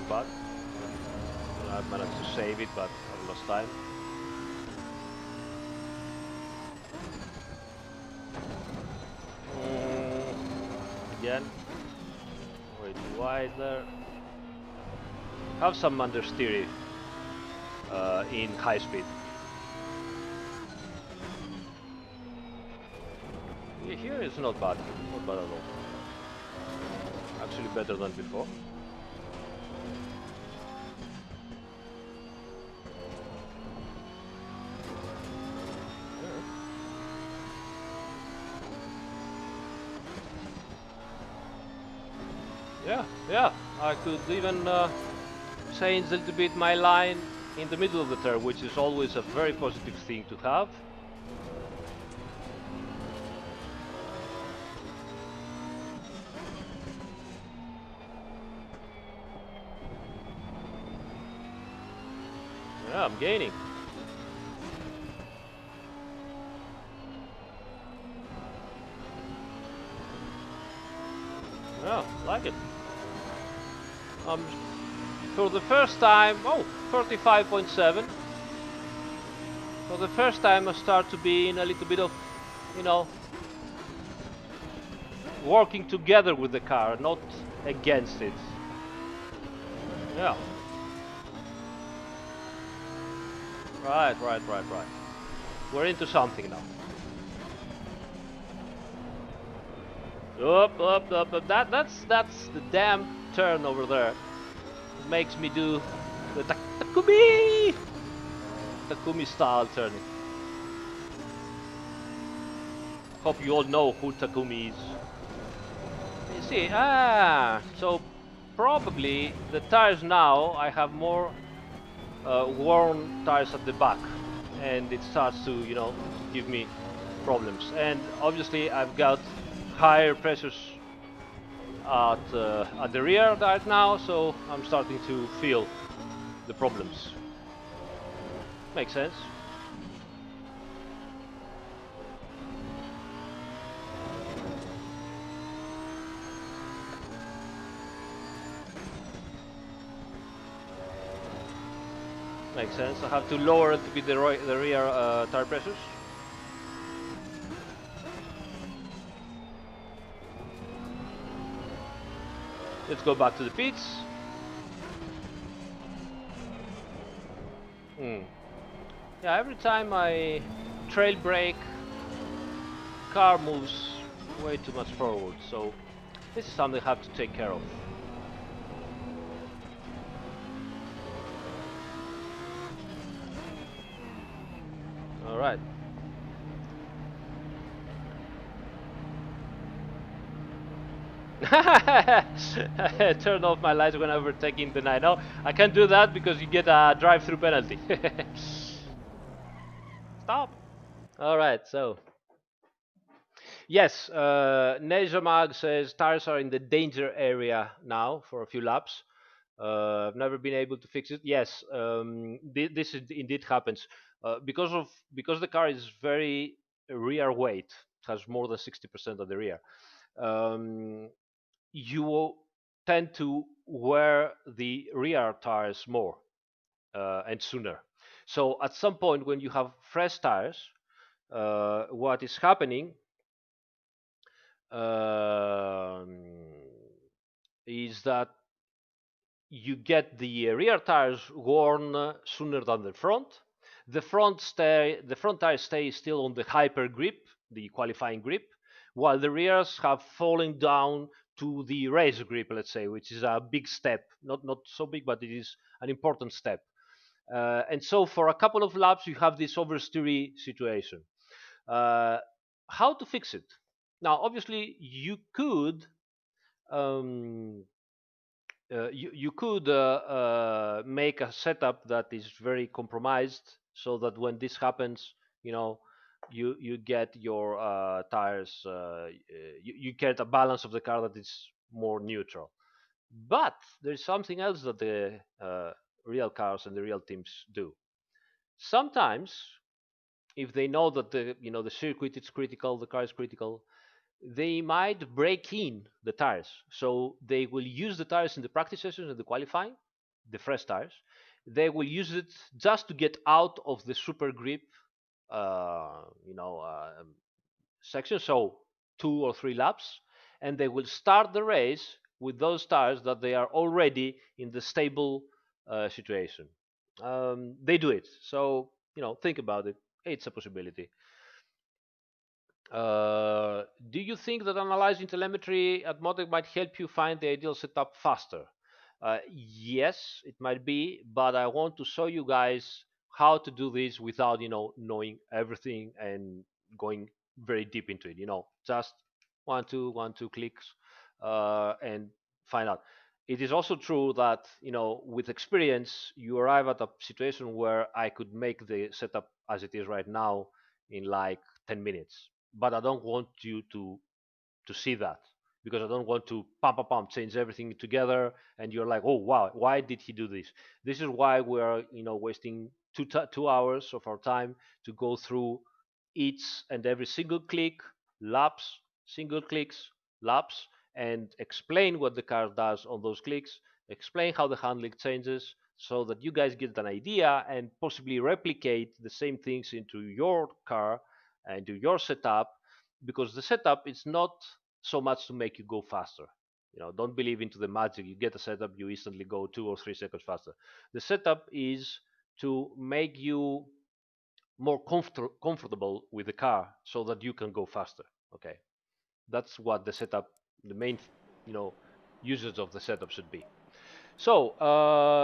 Bad. I managed to save it, but I lost time. Again, way too wide there. Have some understeer in high speed. Yeah, here it's not bad, not bad at all. Actually better than before. Yeah, I could even change a little bit my line in the middle of the turn, which is always a very positive thing to have. Yeah, I'm gaining. Yeah, like it. For the first time, 35.7. For the first time I start to be in a little bit of, you know, working together with the car, not against it. Yeah. Right. We're into something now. Up. That's the damn turn over there. It makes me do the Takumi style turning. Hope you all know who Takumi is. You see, so probably the tires now, I have more worn tires at the back, and it starts to, you know, give me problems. And obviously I've got higher pressures at the rear right now, so I'm starting to feel the problems. Makes sense. Makes sense. I have to lower it to be the rear tire pressures. Let's go back to the pits. Yeah, every time I trail brake, car moves way too much forward, so this is something I have to take care of. All right. Turn off my lights when overtaking the night. No, I can't do that because you get a drive-through penalty. Stop. All right, so yes, Nezamag says tires are in the danger area now for a few laps. I've never been able to fix it. Yes, this indeed happens because the car is very rear weight, has more than 60% of the rear. Um, you will tend to wear the rear tires more and sooner. So at some point when you have fresh tires, what is happening um, is that you get the rear tires worn sooner than the front. The front tires stay still on the hyper grip, the qualifying grip, while the rears have fallen down to the race grip, let's say, which is a big step. Not so big, but it is an important step. And so for a couple of laps, you have this oversteery situation. Uh, how to fix it? Now, obviously, um, you could make a setup that is very compromised, so that when this happens, you know, you get your tires. You get a balance of the car that is more neutral. But there's something else that the real cars and the real teams do. Sometimes, if they know that the circuit is critical, the car is critical, they might break in the tires. So they will use the tires in the practice sessions and the qualifying, the fresh tires. They will use it just to get out of the super grip, uh, you know, uh, section. So 2 or 3 laps, and they will start the race with those tires that they are already in the stable situation. They do it. So think about it. It's a possibility. Do you think that analyzing telemetry at Modec might help you find the ideal setup faster? Yes, it might be, but I want to show you guys how to do this without, knowing everything and going very deep into it. Just one, two clicks, and find out. It is also true that, with experience, you arrive at a situation where I could make the setup as it is right now in like 10 minutes, but I don't want you to see that, because I don't want to pump change everything together and you're like, oh wow, why did he do this? This is why we're wasting 2 hours of our time to go through each and every single click, laps, single clicks, laps, and explain what the car does on those clicks, explain how the handling changes, so that you guys get an idea and possibly replicate the same things into your car and to your setup, because the setup is not so much to make you go faster. Don't believe into the magic. You get a setup, you instantly go 2 or 3 seconds faster. The setup is to make you more comfortable with the car, so that you can go faster. Okay, that's what the main, you know, usage of the setup should be. So,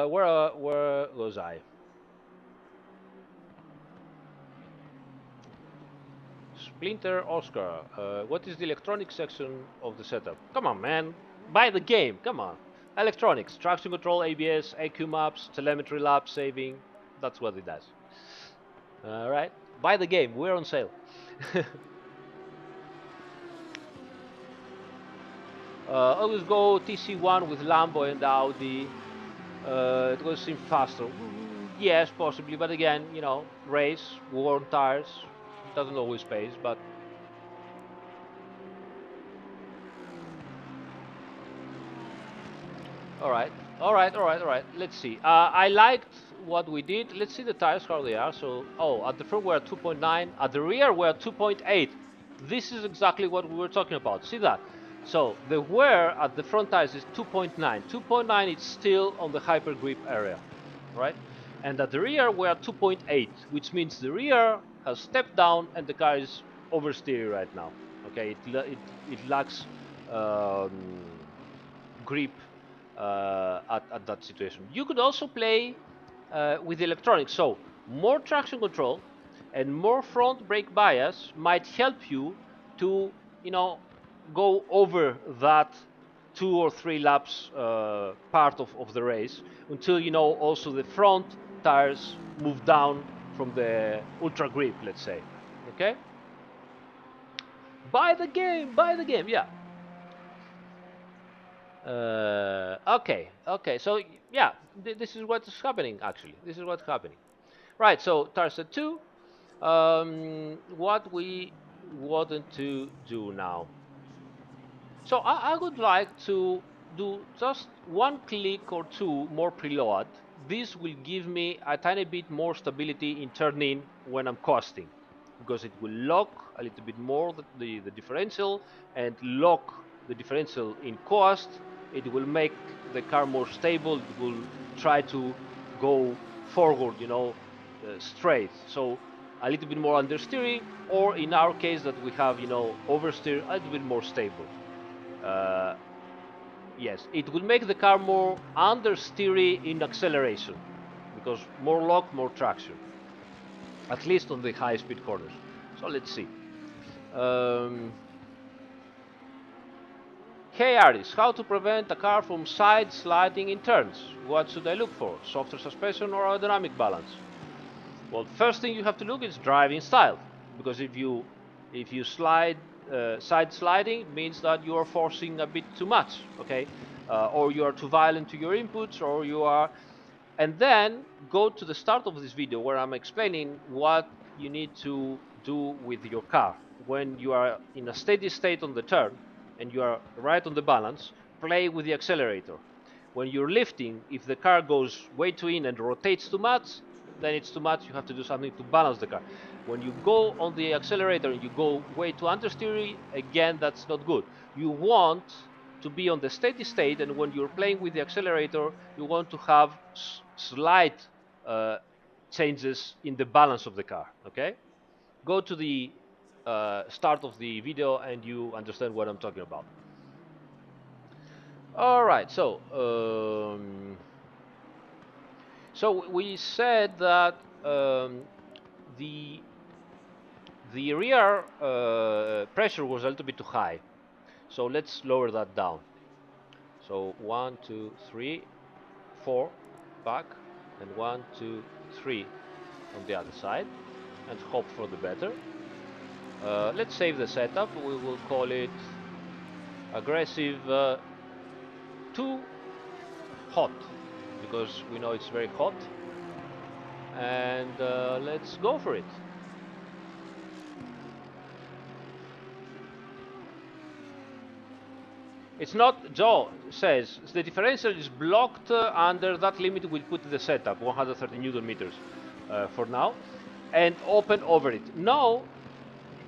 where was I? Splinter Oscar. What is the electronic section of the setup? Come on, man. Buy the game. Come on. Electronics, traction control, ABS, AQ maps, telemetry lap saving. That's what it does. All right. Buy the game. We're on sale. Always go TC1 with Lambo and Audi. It will seem faster. Yes, possibly, but again, race, worn tires, doesn't always pay, but all right, all right, all right, all right. Let's see. I liked what we did. Let's see the tires, how they are. So, oh, at the front we're at 2.9. At the rear we're at 2.8. This is exactly what we were talking about. See that? So the wear at the front tires is 2.9. 2.9 is still on the hyper grip area, right? And at the rear we're at 2.8, which means the rear has stepped down and the car is oversteery right now. Okay, it lacks um, grip at that situation. You could also play with electronics. So more traction control. And more front brake bias might help you to, go over that 2 or 3 laps part of the race until also the front tires move down from the ultra grip, let's say. Okay, buy the game, yeah. Okay, so yeah, this is what's happening. Actually, this is what's happening. Right, so tires at 2. What we wanted to do now. So I would like to do just 1 click or 2 more preload. This will give me a tiny bit more stability in turning when I'm coasting, because it will lock a little bit more the differential and lock the differential in coast. It will make the car more stable. It will try to go forward, straight. So a little bit more understeering, or in our case that we have, oversteer, a little bit more stable. Uh, yes, it will make the car more understeery in acceleration, because more lock, more traction, at least on the high speed corners. So let's see. Um, hey Aris, how to prevent a car from side sliding in turns? What should I look for? Softer suspension or aerodynamic balance? Well, first thing you have to look is driving style, because if you side sliding means that you are forcing a bit too much, okay, or you are too violent to your inputs, or you are. And then go to the start of this video where I'm explaining what you need to do with your car when you are in a steady state on the turn and you are right on the balance. Play with the accelerator. When you're lifting, if the car goes way too in and rotates too much, then it's too much. You have to do something to balance the car. When you go on the accelerator and you go way too understeery, again, that's not good. You want to be on the steady state, and when you're playing with the accelerator, you want to have slight uh, changes in the balance of the car. Okay, go to the start of the video and you understand what I'm talking about. All right, so we said that the the rear pressure was a little bit too high, so let's lower that down. So 1, 2, 3, 4 back, and 1, 2, 3 on the other side, and hope for the better. Let's save the setup. We will call it aggressive 2 hot, because we know it's very hot. And let's go for it. It's not, Joe says, the differential is blocked under that limit we'll put the setup, 130 Newton meters for now, and open over it. No,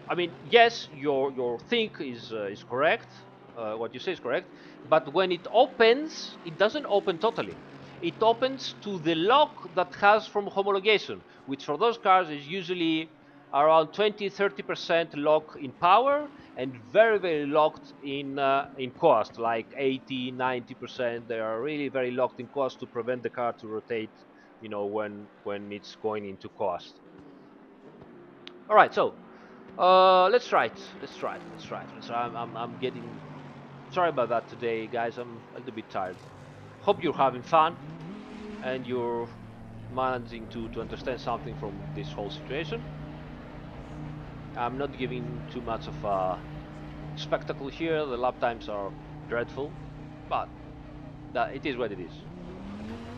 I mean, yes, your think is correct. What you say is correct, but when it opens, it doesn't open totally. It opens to the lock that has from homologation, which for those cars is usually around 20-30% lock in power and very very locked in cost, like 80-90%. They are really very locked in cost to prevent the car to rotate, when it's going into cost. All right, so let's try it. Let's try it. Let's try it. Let's try. I'm getting. Sorry about that today, guys. I'm a little bit tired. Hope you're having fun and you're managing to understand something from this whole situation. I'm not giving too much of a spectacle here. The lap times are dreadful, but it is what it is.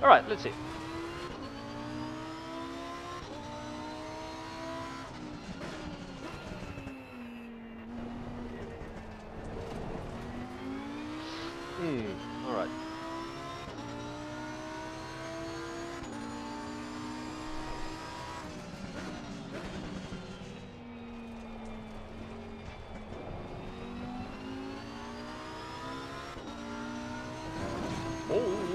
All right, let's see. All right. Oh.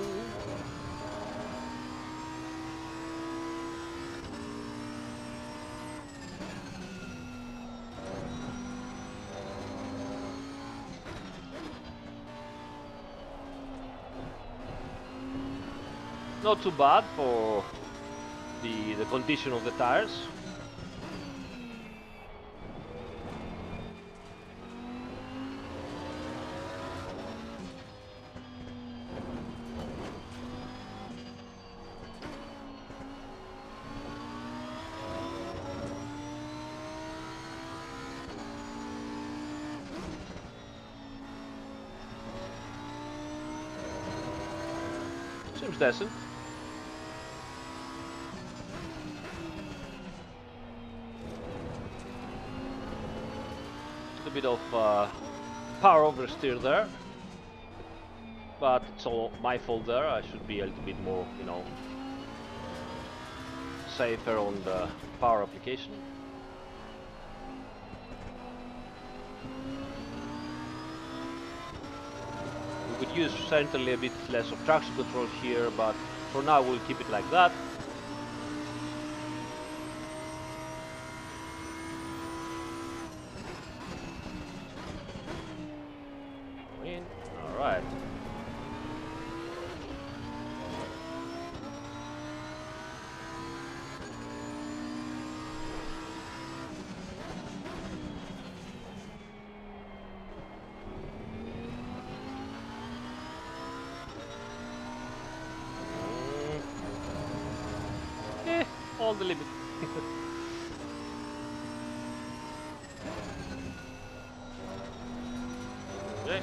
Not too bad for the condition of the tires. Seems decent. A bit of power oversteer there, but it's all my fault there. I should be a little bit more, you know, safer on the power application. We could use certainly a bit less of traction control here, but for now we'll keep it like that. In. All right. On the limit. Okay.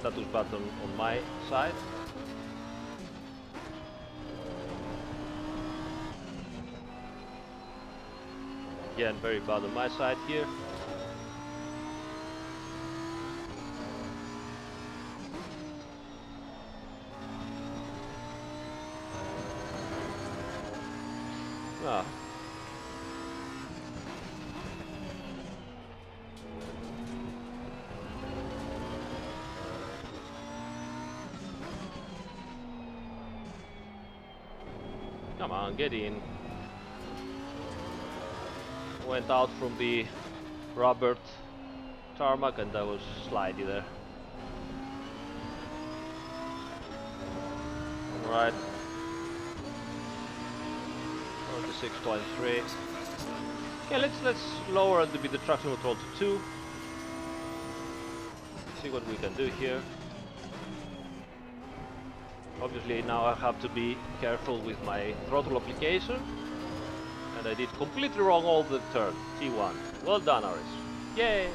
That was bad on my side. Again, very bad on my side here. Ah. Come on, get in. Went out from the rubber tarmac and that was slidey there. Alright. 46.3. Okay, let's lower a little bit the traction control to 2. See what we can do here. Obviously now I have to be careful with my throttle application. And I did completely wrong all the turn. T1. Well done, Aris. Yay!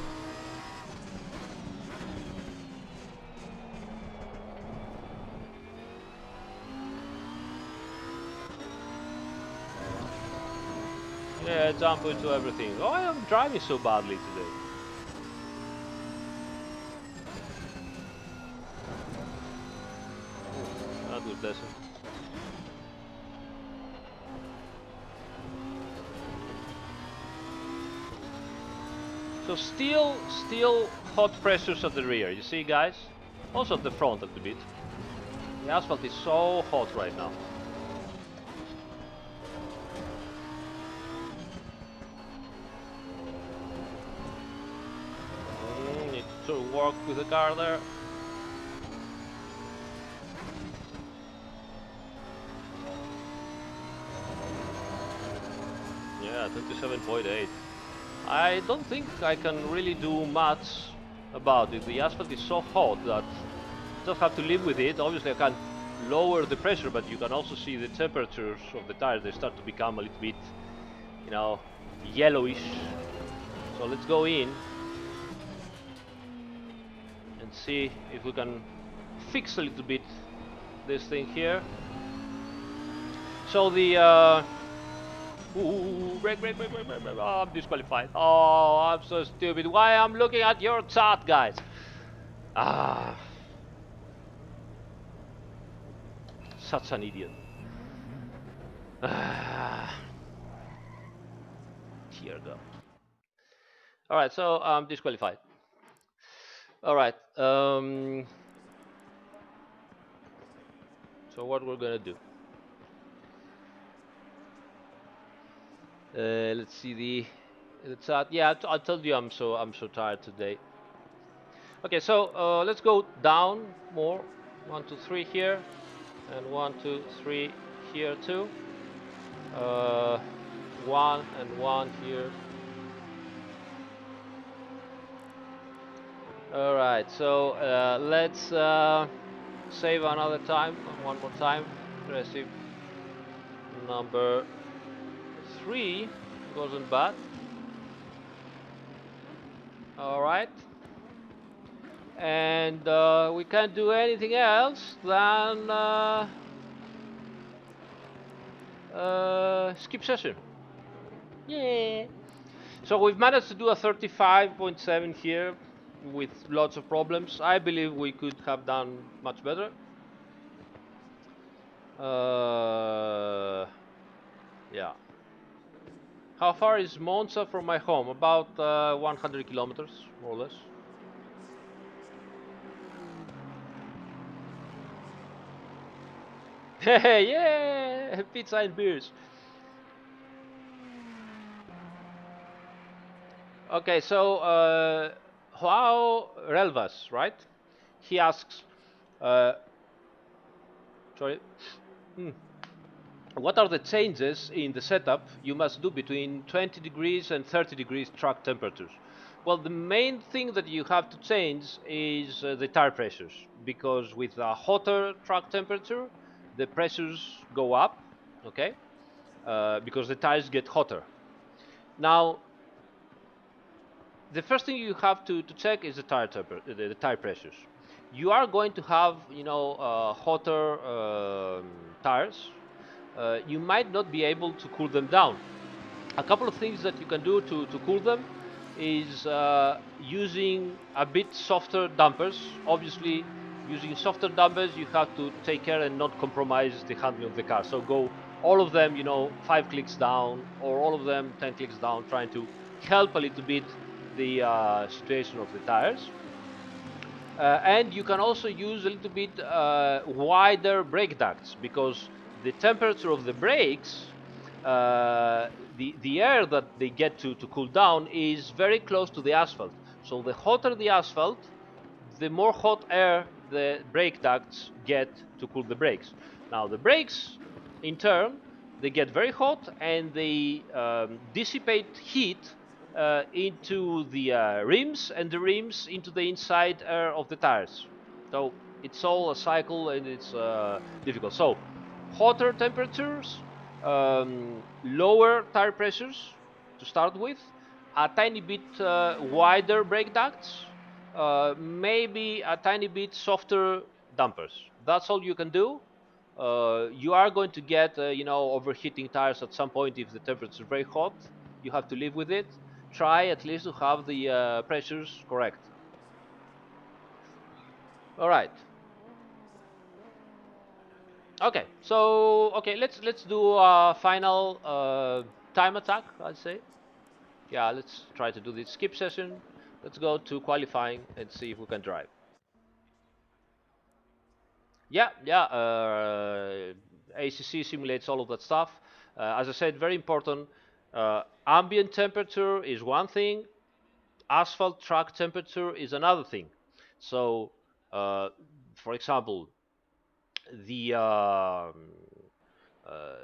Yeah, jump into everything. Oh, I am driving so badly today. That was decent. So still hot pressures at the rear, you see guys? Also at the front a little bit. The asphalt is so hot right now. Need to work with the car there. Yeah, 27.8. I don't think I can really do much about it. The asphalt is so hot that I just have to live with it. Obviously I can't lower the pressure, but you can also see the temperatures of the tires. They start to become a little bit, you know, yellowish. So let's go in and see if we can fix a little bit this thing here. So the break. Oh, I'm disqualified. Oh, I'm so stupid. Why I'm looking at your chart, guys? Ah, such an idiot. Dear God. All right, so I'm disqualified. All right. So what we're gonna do? Let's see the chart. Yeah, I told you I'm so tired today. Okay, so let's go down more. 1, 2, 3 here, and 1, 2, 3 here too. 1 and 1 here. All right, so let's save another time, one more time. Aggressive. Number 3 wasn't bad. All right. And we can't do anything else than skip session. Yeah. So we've managed to do a 35.7 here with lots of problems. I believe we could have done much better. Uh, yeah. How far is Monza from my home? About 100 kilometers, more or less. Hey, yeah! Pizza and beers. Okay, so Joao Relvas, right? He asks, uh, sorry, hmm, what are the changes in the setup you must do between 20 degrees and 30 degrees track temperatures? Well, the main thing that you have to change is the tire pressures, because with a hotter track temperature, the pressures go up, okay? Because the tires get hotter. Now, the first thing you have to check is the tire pressures. You are going to have, hotter tires. You might not be able to cool them down. A couple of things that you can do to cool them is using a bit softer dampers. Obviously, using softer dampers, you have to take care and not compromise the handling of the car. So go all of them, 5 clicks down, or all of them 10 clicks down, trying to help a little bit the situation of the tires. And you can also use a little bit wider brake ducts, because the temperature of the brakes, the air that they get to cool down is very close to the asphalt. So the hotter the asphalt, the more hot air the brake ducts get to cool the brakes. Now the brakes, in turn, they get very hot and they dissipate heat into the rims, and the rims into the inside air of the tires. So it's all a cycle, and it's difficult. So hotter temperatures, lower tire pressures to start with, a tiny bit wider brake ducts, maybe a tiny bit softer dampers. That's all you can do. You are going to get, overheating tires at some point if the temperature is very hot. You have to live with it. Try at least to have the pressures correct. All right. Okay. So let's do a final time attack. I'd say. Yeah. Let's try to do this skip session. Let's go to qualifying and see if we can drive. Yeah, yeah. ACC simulates all of that stuff. As I said, very important. Ambient temperature is one thing. Asphalt track temperature is another thing. So, uh, for example, the um, uh,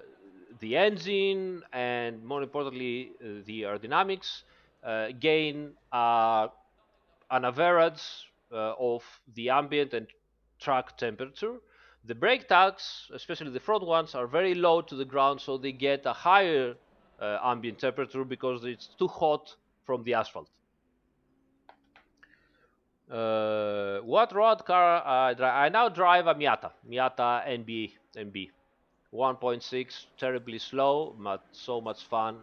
the engine and more importantly the aerodynamics gain an average of the ambient and track temperature. The brake tanks, especially the front ones, are very low to the ground, so they get a higher ambient temperature because it's too hot from the asphalt. What road car I drive? I now drive a Miata NB 1.6, terribly slow, but so much fun.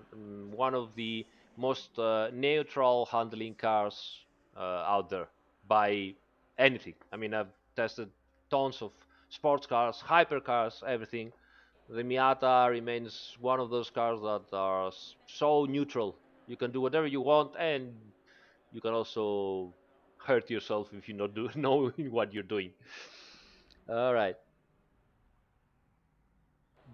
One of the most neutral handling cars out there by anything. I mean, I've tested tons of sports cars, hypercars, everything. The Miata remains one of those cars that are so neutral. You can do whatever you want, and you can also hurt yourself if you not do knowing what you're doing. All right.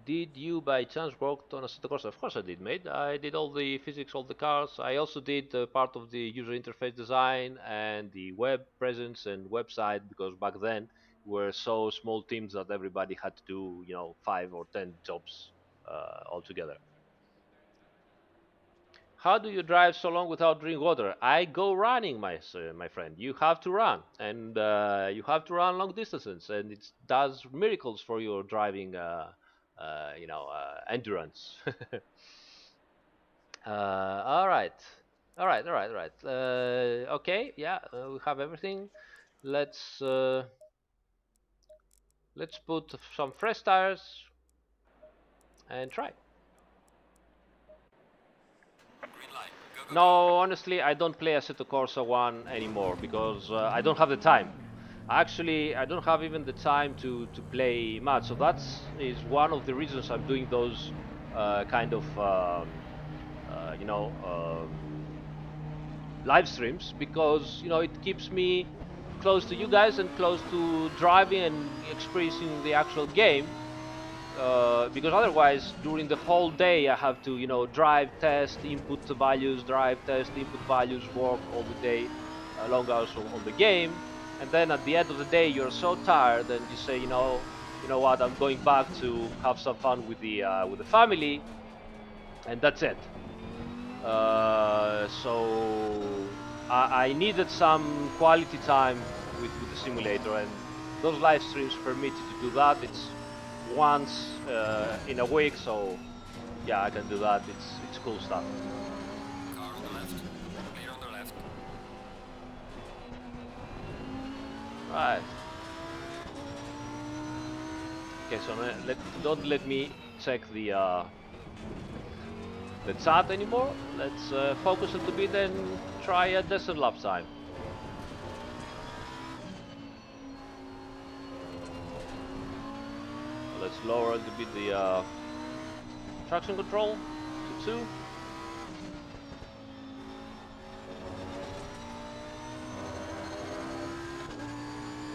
Did you by chance work on Assetto Corsa? Of course I did, mate. I did all the physics, all the cars. I also did part of the user interface design and the web presence and website, because back then we were so small teams that everybody had to do, 5 or 10 jobs altogether. How do you drive so long without drinking water? I go running, my friend. You have to run, and you have to run long distances, and it does miracles for your driving endurance. All right, all right, all right, all right. Okay, yeah, we have everything. Let's uh, let's put some fresh tires and try. Green light. Go, go, go. No, honestly, I don't play Assetto Corsa 1 anymore because I don't have the time. Actually, I don't have even the time to play much. So that's is one of the reasons I'm doing those kind of uh, you know um, live streams, because it keeps me close to you guys and close to driving and experiencing the actual game, because otherwise during the whole day I have to drive, test, input values, drive, test, input values, work all the day, long hours on the game. And then at the end of the day you're so tired and you say, what, I'm going back to have some fun with the family, and that's it. So I needed some quality time with the simulator, and those live streams permit you to do that. It's once in a week, so yeah, I can do that. It's cool stuff. Car on the left. Clear on the left. Right. Okay, so don't let me check the chat anymore. Let's focus a little bit and try a decent lap time. Let's lower a little bit the traction control to 2.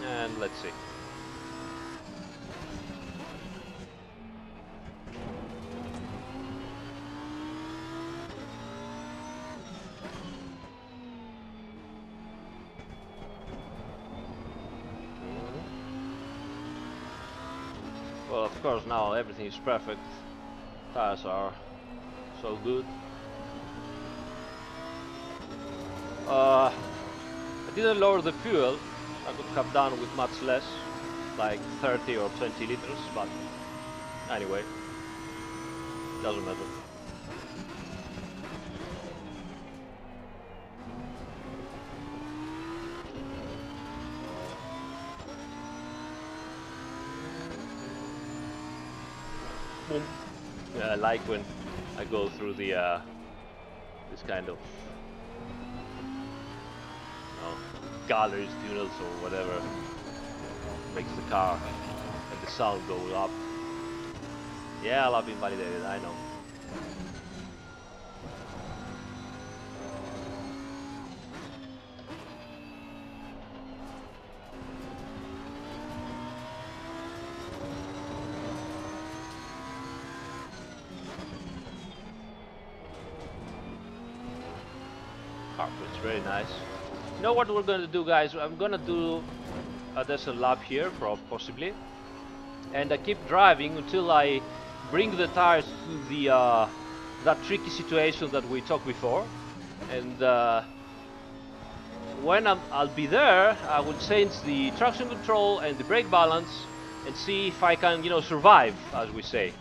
And let's see. Well, of course, now everything is perfect. Tires are so good. I didn't lower the fuel. I could have done with much less, like 30 or 20 liters, but anyway, doesn't matter. Boom. Yeah, I like when I go through the this kind of galleries, tunnels, or whatever, makes the car and the sound go up. Yeah, I'll be invalidated, I know. Carpet's very nice. You know what we're gonna do, guys? I'm gonna do a decent lap here, possibly, and I keep driving until I bring the tires to the that tricky situation that we talked before, and when I'll be there, I will change the traction control and the brake balance and see if I can, survive, as we say.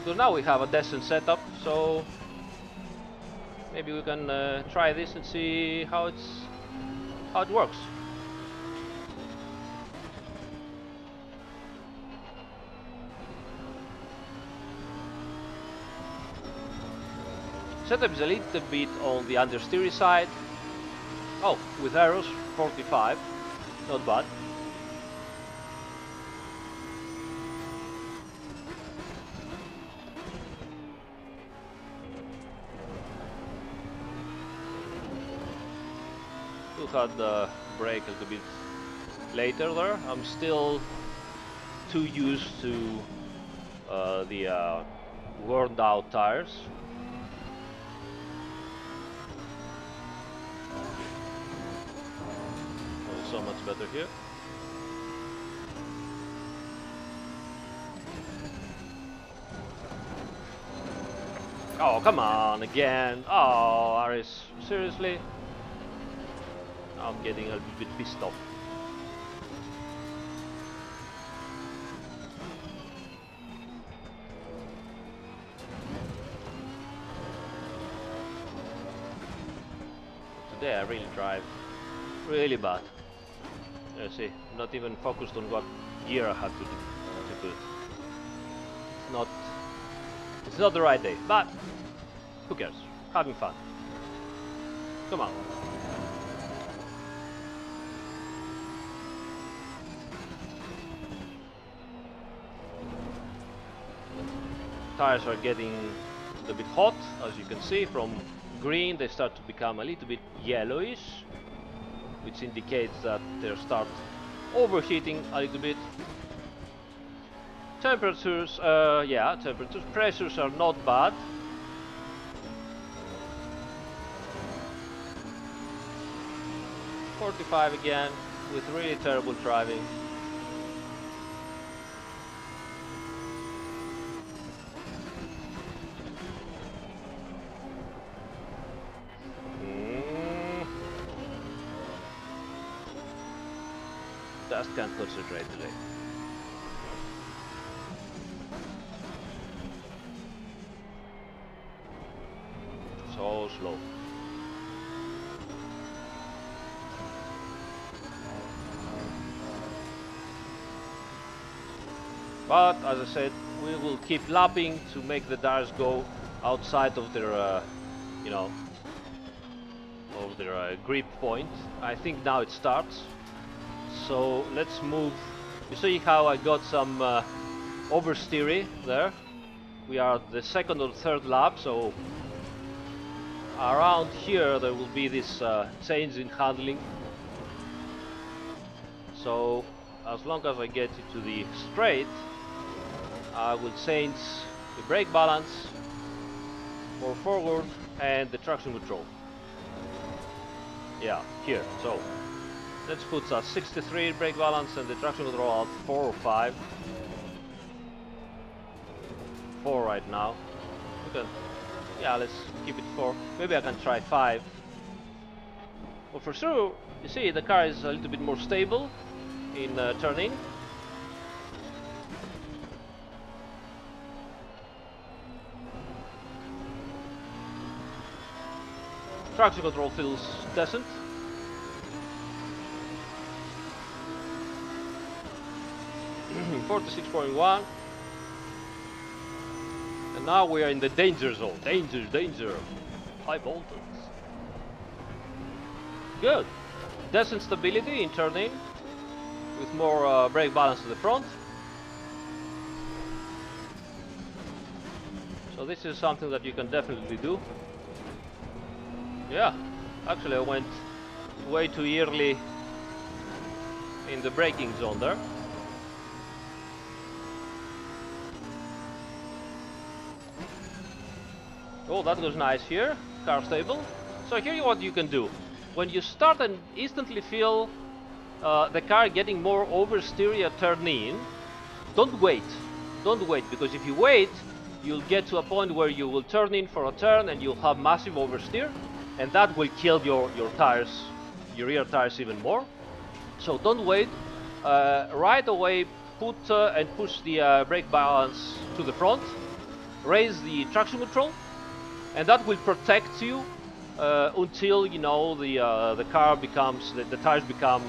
So now we have a decent setup, so maybe we can try this and see how it works. Setup is a little bit on the understeery side. Oh, with arrows, 45, not bad. Still had the brake a little bit later there. I'm still too used to the worn out tires. Oh, so much better here. Oh, come on again. Oh, Aris, seriously? I'm getting a little bit pissed off. Yeah, really drive really bad. You see, not even focused on what gear I had to do to put. It's not. It's not the right day, but who cares? Having fun. Come on. Tires are getting a bit hot, as you can see. From green, they start to become a little bit yellowish, which indicates that they start overheating a little bit. Temperatures, yeah, temperatures, pressures are not bad. .45 again, with really terrible driving. Just can't concentrate today. So slow. But as I said, we will keep lapping to make the tires go outside of their, you know, of their grip point. I think now it starts. So let's move. You see how I got some oversteery there? We are the second or third lap, so around here there will be this change in handling. So as long as I get it to the straight, I will change the brake balance for forward and the traction control. Yeah, here. So let's put a 63 brake balance and the traction control at 4 or 5. 4 right now. Okay. Yeah, let's keep it 4. Maybe I can try 5. Well, for sure, you see the car is a little bit more stable in turning. Traction control feels decent. .46.1. And now we are in the danger zone. Danger, danger. High voltage. Good. Decent stability in turning, with more brake balance to the front. So this is something that you can definitely do. Yeah, actually I went way too early in the braking zone there. Oh, that was nice here. Car stable. So here's what you can do. When you start and instantly feel the car getting more oversteery at turn in, don't wait. Don't wait, because if you wait, you'll get to a point where you will turn in for a turn and you'll have massive oversteer, and that will kill your tires, your rear tires even more. So don't wait. Right away, put and push the brake balance to the front. Raise the traction control, and that will protect you until you know the car becomes the tires become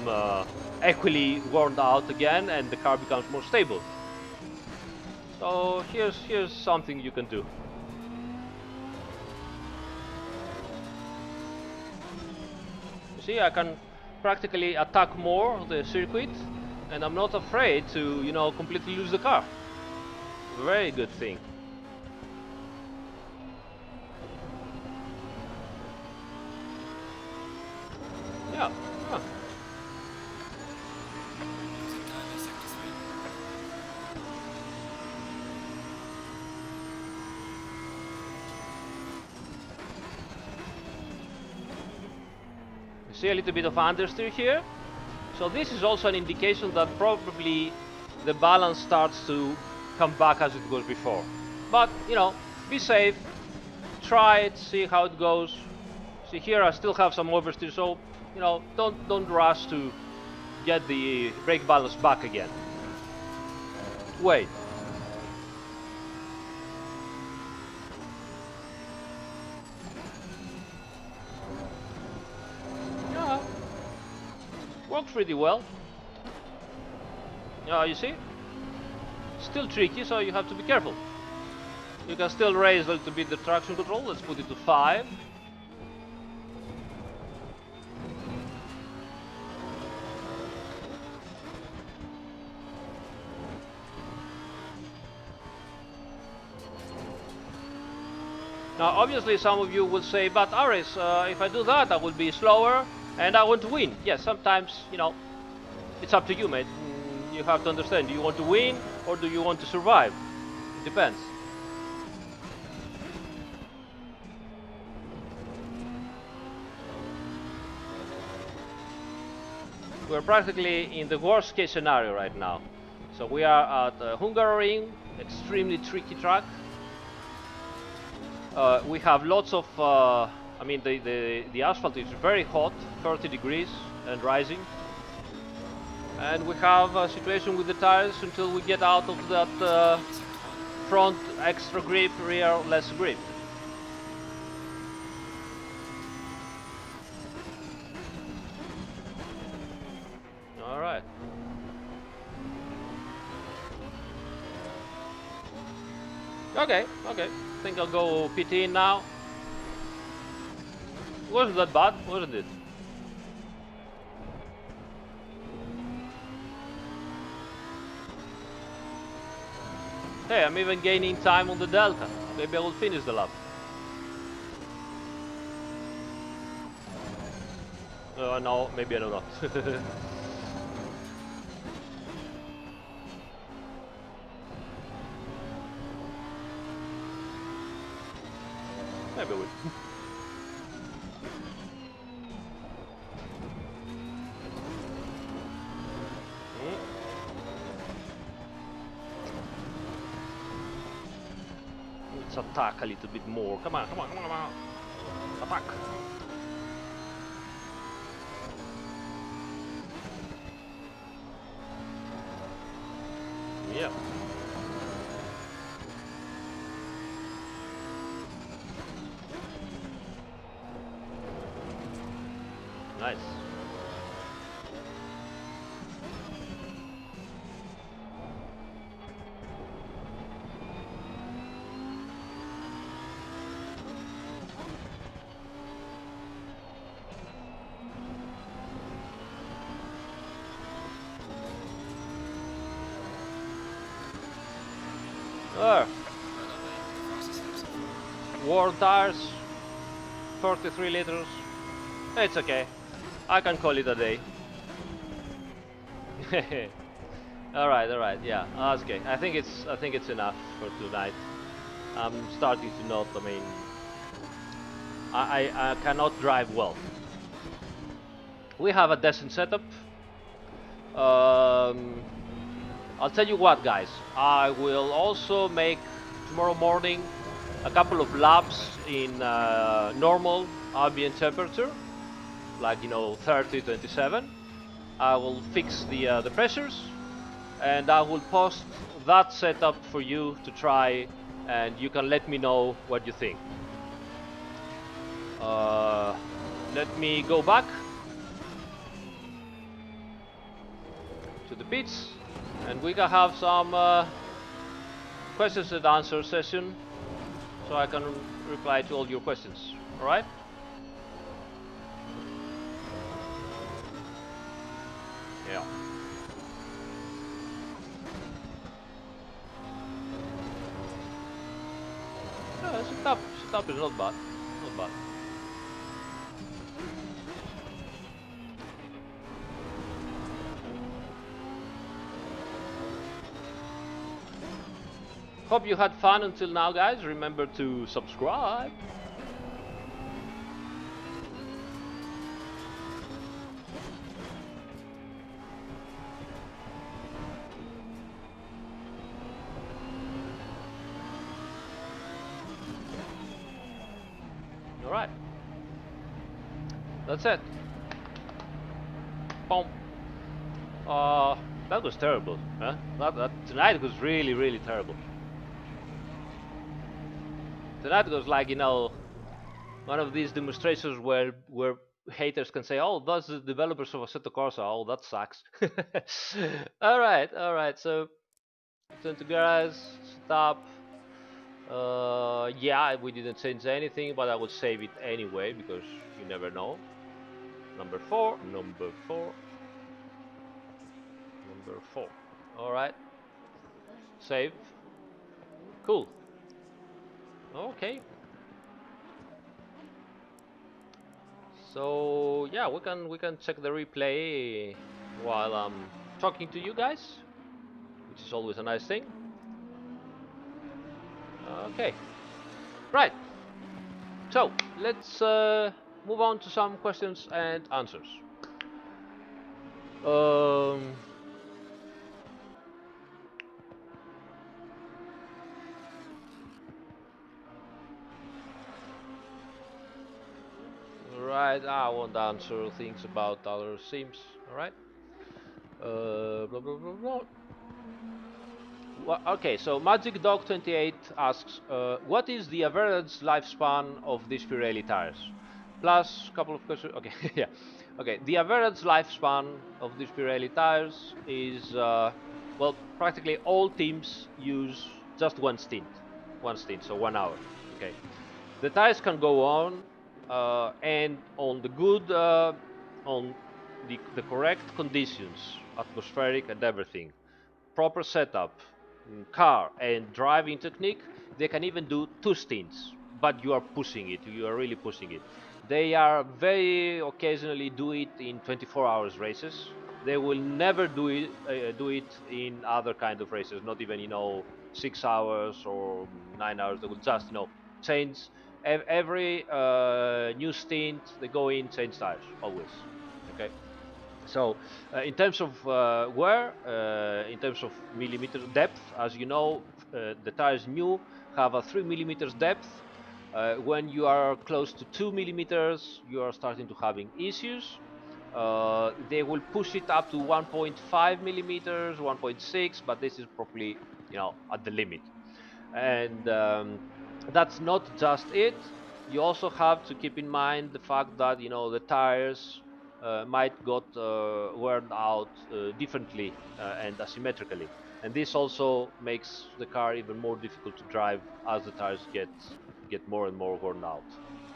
equally worn out again, and the car becomes more stable. So here's something you can do. You see, I can practically attack more the circuit, and I'm not afraid to completely lose the car. Very good thing. Yeah. Yeah. You see a little bit of understeer here. So this is also an indication that probably the balance starts to come back as it was before. But be safe. Try it, see how it goes. See here, I still have some oversteer, so don't rush to get the brake balance back again. Wait. works pretty well. You see? Still tricky, so you have to be careful. You can still raise a little bit the traction control. Let's put it to 5. Now, obviously, some of you will say, but Aris, if I do that, I will be slower and I want to win. Yes, sometimes, it's up to you, mate. You have to understand, do you want to win or do you want to survive? It depends. We're practically in the worst case scenario right now. So we are at Hungaroring, extremely tricky track. We have lots of, I mean, the asphalt is very hot, 30 degrees and rising. And we have a situation with the tires until we get out of that front extra grip, rear less grip. All right. Okay. I think I'll go PT in now. Wasn't that bad, wasn't it? Hey, I'm even gaining time on the Delta. Maybe I will finish the lap. No, maybe I do not. Maybe I will. Let's attack a little bit more. Come on. Attack. Yeah. Nice. World tires, 43 liters. It's okay. I can call it a day. Alright, yeah, that's okay. I think it's enough for tonight. I'm starting to not, I mean, I cannot drive well. We have a decent setup. I'll tell you what, guys. I will also make tomorrow morning a couple of laps in normal ambient temperature, like 30, 27. I will fix the pressures, and I will post that setup for you to try, and you can let me know what you think. Let me go back to the pits, and we can have some questions and answer session, so I can reply to all your questions. All right? Yeah. Yeah, setup is not bad. Not bad. Hope you had fun until now, guys. Remember to subscribe. All right. That's it. Boom. That was terrible, huh? Tonight was really, really terrible. Tonight was like, one of these demonstrations where haters can say, "Oh, that's the developers of Assetto Corsa. Oh, that sucks." All right, all right. So turn to garage, stop. Yeah, we didn't change anything, but I would save it anyway because you never know. Number four, number four, number four. All right, save. Cool. Okay. So yeah, we can check the replay while I'm talking to you guys, which is always a nice thing. Okay. Right. So let's move on to some questions and answers. Um, right. I won't answer things about other sims. All right. Blah blah blah blah. Okay, so Magic Dog 28 asks, what is the average lifespan of these Pirelli tires? Plus, a couple of questions. Okay, yeah. Okay, the average lifespan of these Pirelli tires is, well, practically all teams use just one stint, so 1 hour. Okay, the tires can go on, and on the good, on the correct conditions, atmospheric and everything, proper setup, car, and driving technique, they can even do two stints. But you are pushing it. You are really pushing it. They are very occasionally do it in 24 hours races. They will never do it in other kind of races. Not even 6 hours or 9 hours. They will just change every new stint. They go in, change tires always. Okay. So, in terms of wear, in terms of millimeter depth, as you know, the tires new have a 3 millimeters depth. When you are close to 2 millimeters, you are starting to having issues. They will push it up to 1.5 millimeters, 1.6, but this is probably at the limit. And that's not just it. You also have to keep in mind the fact that the tires might got worn out differently and asymmetrically, and this also makes the car even more difficult to drive as the tires get more and more worn out.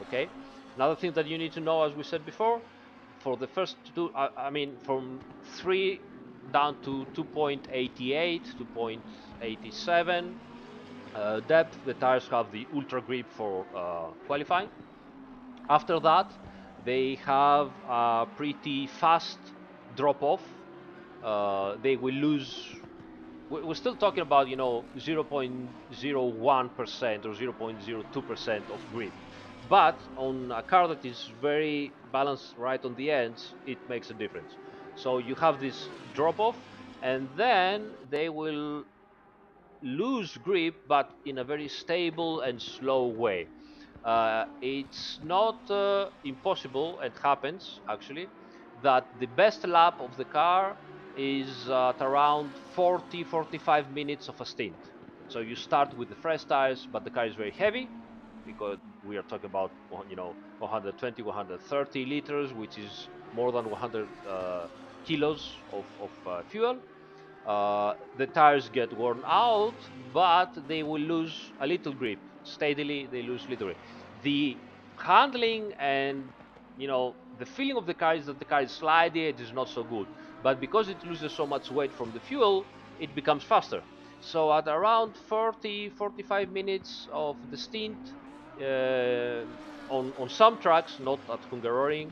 Okay. Another thing that you need to know, as we said before, for the first two, I mean, from 3 down to 2.88, 2.87 depth, the tires have the ultra grip for qualifying. After that, they have a pretty fast drop off. They will lose. We're still talking about 0.01% or 0.02% of grip, but on a car that is very balanced right on the ends, it makes a difference. So you have this drop off, and then they will lose grip, but in a very stable and slow way. It's not impossible, it happens actually, that the best lap of the car is at around 40-45 minutes of a stint. So you start with the fresh tires, but the car is very heavy because we are talking about 120, 130 liters, which is more than 100 kilos of fuel. The tires get worn out, but they will lose a little grip. Steadily, they lose little grip. The handling and the feeling of the car is that the car is slidey. It is not so good, but because it loses so much weight from the fuel, it becomes faster. So at around 40-45 minutes of the stint, uh, on some tracks, not at Hungaroring,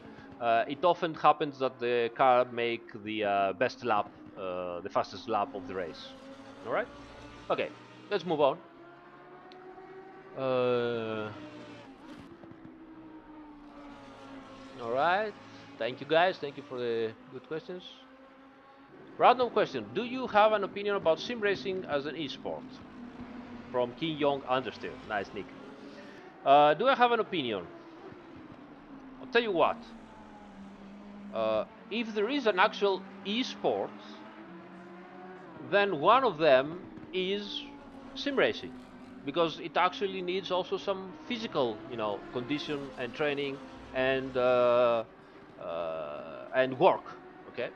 it often happens that the car make the best lap, the fastest lap of the race. All right. Okay. Let's move on. Uh, all right. Thank you, guys. Thank you for the good questions. Random question: do you have an opinion about sim racing as an e-sport? From King Yong Understeer. Nice nick. Do I have an opinion? I'll tell you what. If there is an actual e-sport, then one of them is sim racing, because it actually needs also some physical condition and training, and and work. Okay,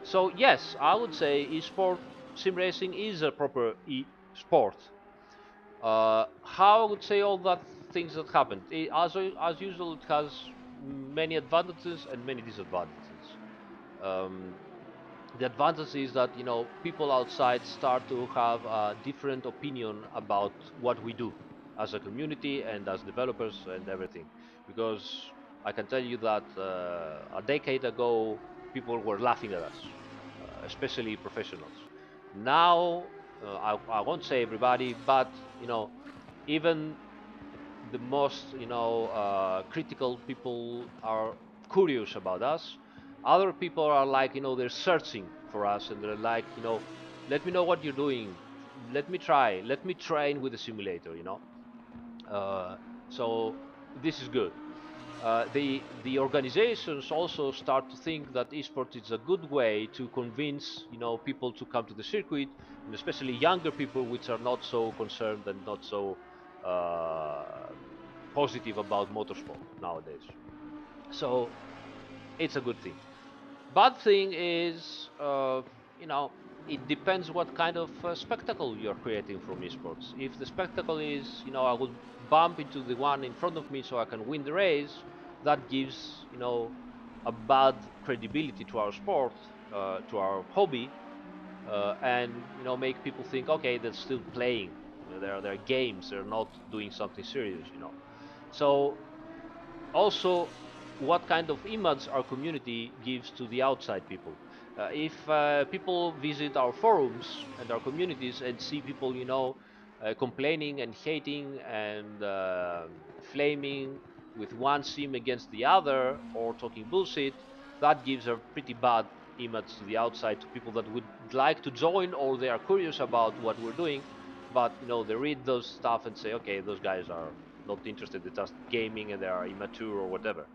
so yes, I would say e-sport sim racing is a proper e-sport. How I would say all that things that happened. As usual, it has many advantages and many disadvantages. Um, the advantage is that people outside start to have a different opinion about what we do as a community and as developers and everything, because I can tell you that a decade ago people were laughing at us, especially professionals. Now I won't say everybody, but even the most critical people are curious about us. Other people are like, they're searching for us, and they're like, let me know what you're doing, let me try, let me train with the simulator, uh, so this is good. The organizations also start to think that esports is a good way to convince people to come to the circuit, and especially younger people, which are not so concerned and not so uh, positive about motorsport nowadays. So it's a good thing. Bad thing is, you know, it depends what kind of spectacle you're creating from esports. If the spectacle is, I will bump into the one in front of me so I can win the race, that gives, a bad credibility to our sport, to our hobby, and make people think, okay, they're still playing. They're games. They're not doing something serious. So also what kind of image our community gives to the outside people. If people visit our forums and our communities and see people, complaining and hating and flaming with one sim against the other or talking bullshit, that gives a pretty bad image to the outside, to people that would like to join or they are curious about what we're doing, but they read those stuff and say, okay, those guys are not interested, they're just gaming and they are immature or whatever.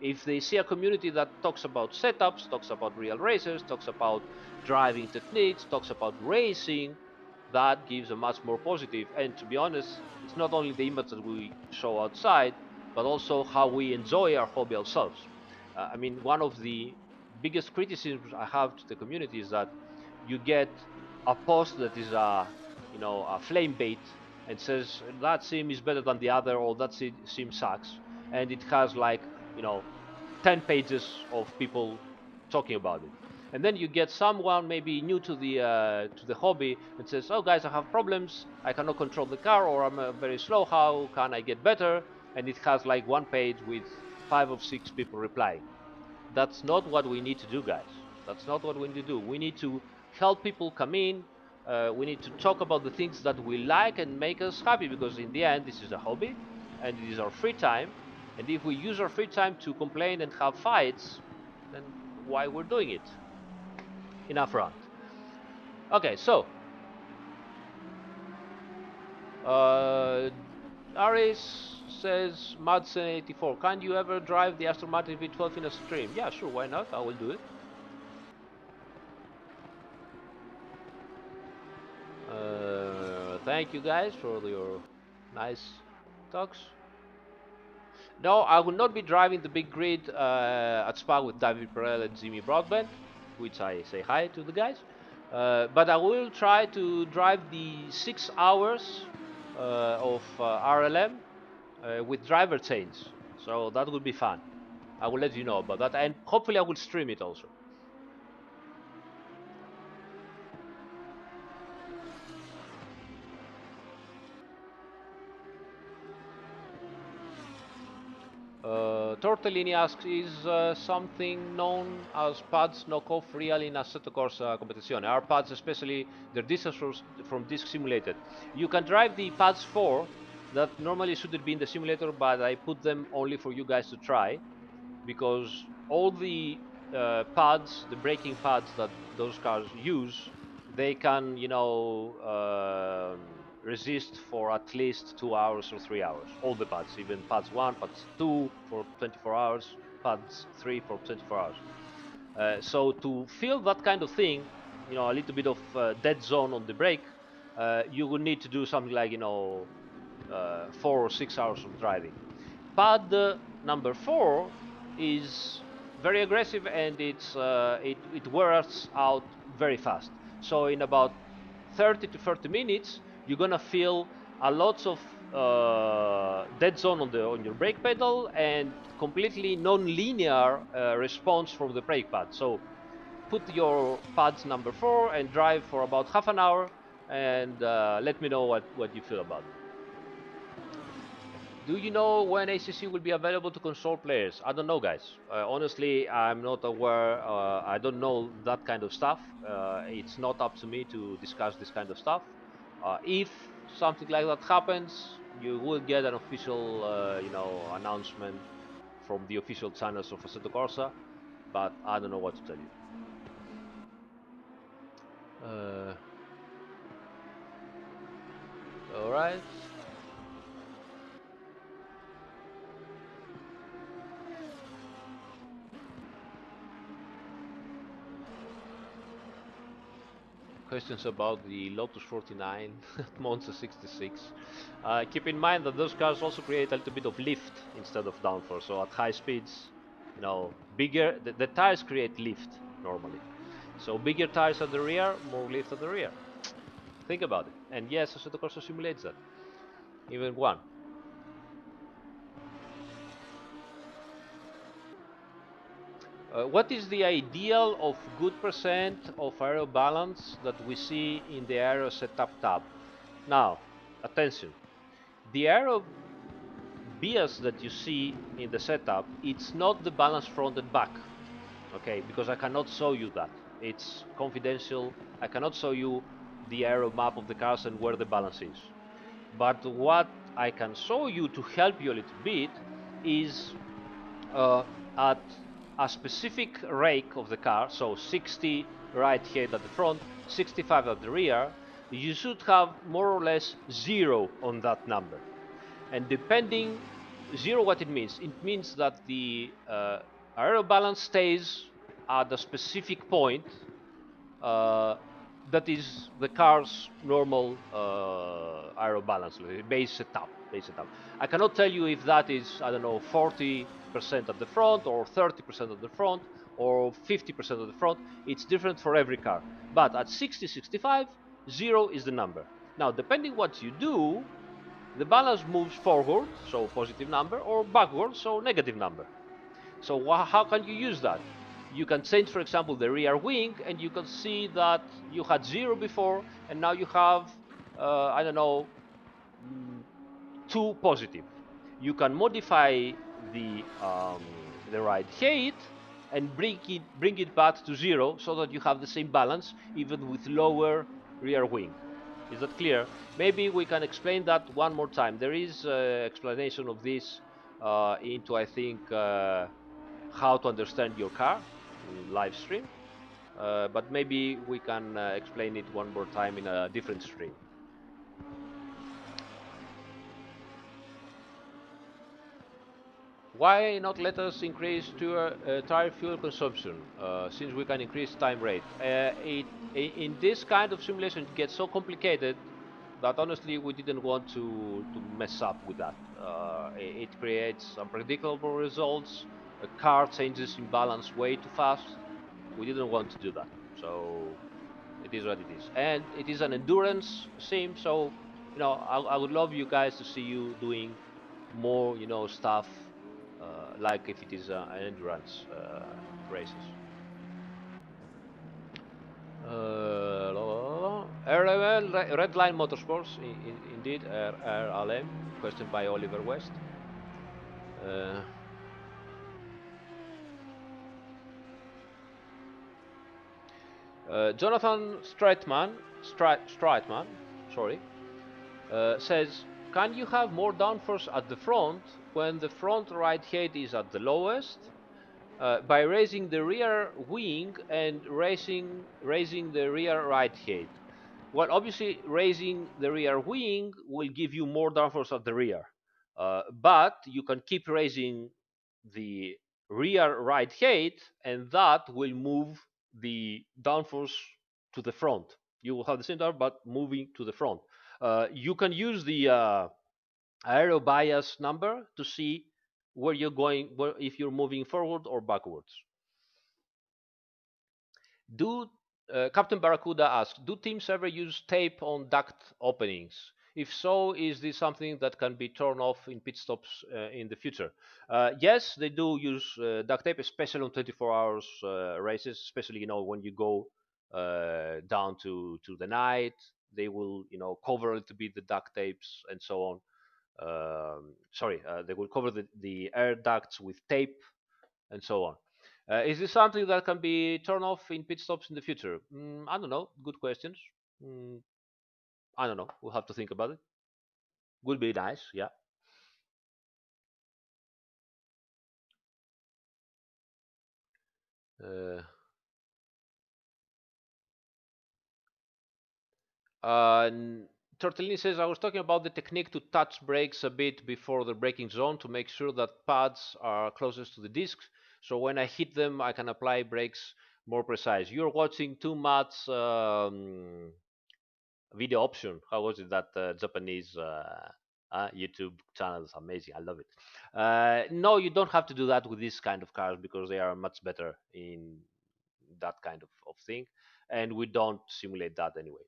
If they see a community that talks about setups, talks about real racers, talks about driving techniques, talks about racing, that gives a much more positive. And to be honest, it's not only the image that we show outside, but also how we enjoy our hobby ourselves. I mean, one of the biggest criticisms I have to the community is that you get a post that is a flame bait and says that sim is better than the other, or that sim sucks, and it has like, 10 pages of people talking about it. And then you get someone maybe new to the hobby and says, oh guys, I have problems, I cannot control the car, or I'm very slow, how can I get better? And it has like one page with 5 or 6 people replying. That's not what we need to do, guys. That's not what we need to do. We need to help people come in. We need to talk about the things that we like and make us happy, because in the end this is a hobby and it is our free time. And if we use our free time to complain and have fights, then why we're doing it? Enough rant. Okay, so uh, Aris says Madsen84, can you ever drive the Aston Martin V12 in a stream? Yeah, sure, why not? I will do it. Thank you guys for your nice talks. No, I will not be driving the big grid at Spa with David Perel and Jimmy Broadbent, which I say hi to the guys. But I will try to drive the 6 hours of RLM with driver change. So that will be fun. I will let you know about that, and hopefully I will stream it also. Tortellini asks, is something known as pads knockoff real in Assetto Corsa competizione? Are pads, especially their distance from disc simulated? You can drive the pads 4 that normally shouldn't be in the simulator, but I put them only for you guys to try, because all the pads, the braking pads that those cars use, they can, resist for at least 2 hours or 3 hours. All the pads, even pads 1, pads 2 for 24 hours, pads 3 for 24 hours. So to feel that kind of thing, a little bit of dead zone on the brake, you would need to do something like, 4 or 6 hours of driving. Pad number 4 is very aggressive, and it wears out very fast. So in about 30 to 30 minutes, you're gonna feel a lot of dead zone on your brake pedal and completely non-linear response from the brake pad. So put your pads number 4 and drive for about half an hour, and let me know what you feel about it. Do you know when ACC will be available to console players? I don't know, guys. Honestly, I'm not aware. I don't know that kind of stuff. It's not up to me to discuss this kind of stuff. If something like that happens, you will get an official, announcement from the official channels of Assetto Corsa. But I don't know what to tell you. Uh, all right. Questions about the Lotus 49 at Monza 66. Keep in mind that those cars also create a little bit of lift instead of downforce. So at high speeds, bigger the tires create lift normally. So bigger tires at the rear, more lift at the rear. Think about it. And yes, Assetto Corsa simulates that. Even one. What is the ideal of good percent of aero balance that we see in the aero setup tab? Now, attention. The aero bias that you see in the setup, it's not the balance front and back, okay? Because I cannot show you that. It's confidential. I cannot show you the aero map of the cars and where the balance is. But what I can show you to help you a little bit is uh, at a specific rake of the car, so 60 right head at the front, 65 at the rear, you should have more or less zero on that number. And depending zero, what it means that the aero balance stays at a specific point uh, that is the car's normal aero balance, base setup. I cannot tell you if that is, I don't know, 40% at the front or 30% at the front or 50% at the front. It's different for every car. But at 60, 65, zero is the number. Now, depending what you do, the balance moves forward, so positive number, or backward, so negative number. So how can you use that? You can change, for example, the rear wing, and you can see that you had zero before, and now you have, I don't know, 2 positive. You can modify the right height and bring it back to zero, so that you have the same balance even with lower rear wing. Is that clear? Maybe we can explain that one more time. There is explanation of this into, I think, how to understand your car live stream. But maybe we can explain it one more time in a different stream. Why not let us increase tire fuel consumption since we can increase time rate? In this kind of simulation, it gets so complicated that honestly we didn't want to mess up with that. It creates unpredictable results. A car changes in balance way too fast. We didn't want to do that. So it is what it is, and it is an endurance sim. So I would love you guys to see you doing more stuff like if it is an endurance races. RLM, Red Line Motorsports, indeed, RLM. Question by Oliver West. Uh, Jonathan Streitman, sorry, says, can you have more downforce at the front when the front right head is at the lowest by raising the rear wing and raising the rear right head? Well, obviously, raising the rear wing will give you more downforce at the rear, but you can keep raising the rear right head, and that will move the downforce to the front. You will have the same downforce, but moving to the front. You can use the aero bias number to see where you're going, if you're moving forward or backwards. Do Captain Barracuda asks, do teams ever use tape on duct openings? If so, is this something that can be torn off in pit stops in the future? Yes, they do use duct tape, especially on 24 hours races, especially when you go down to the night. They will cover a little bit the duct tapes and so on. Sorry, they will cover the air ducts with tape and so on. Is this something that can be turned off in pit stops in the future? I don't know. Good questions. Mm, I don't know. We'll have to think about it. Would be nice, yeah. Uh, and Tortellini says, I was talking about the technique to touch brakes a bit before the braking zone to make sure that pads are closest to the discs. So when I hit them, I can apply brakes more precise. You're watching too much video option. How was it that Japanese YouTube channel is amazing. I love it. No, you don't have to do that with this kind of cars because they are much better in that kind of thing, and we don't simulate that anyway.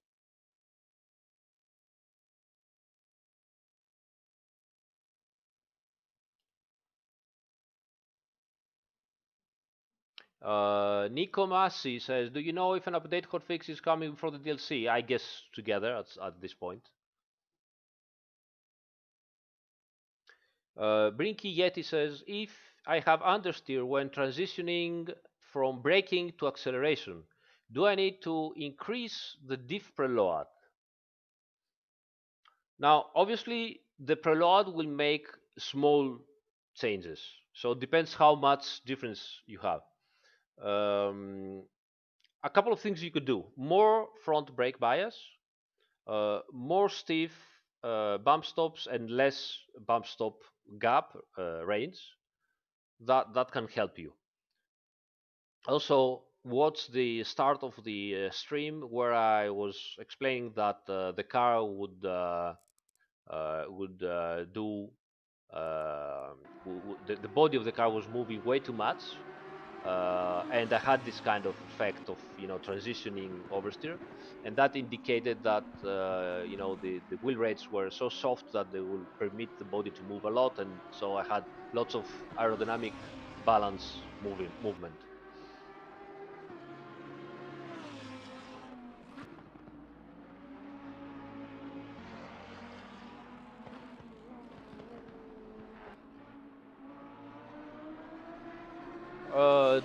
Nico Massi says, "Do you know if an update hotfix is coming for the DLC?" I guess together at this point. Brinky Yeti says, if I have understeer when transitioning from braking to acceleration, do I need to increase the diff preload? Now, obviously, the preload will make small changes. So it depends how much difference you have. Um, a couple of things you could do. More front brake bias, more stiff bump stops, and less bump stop gap range. That can help you. Also, watch the start of the stream where I was explaining that the car would do the body of the car was moving way too much, and I had this kind of effect of transitioning oversteer, and that indicated that the wheel rates were so soft that they will permit the body to move a lot, and so I had lots of aerodynamic balance movement.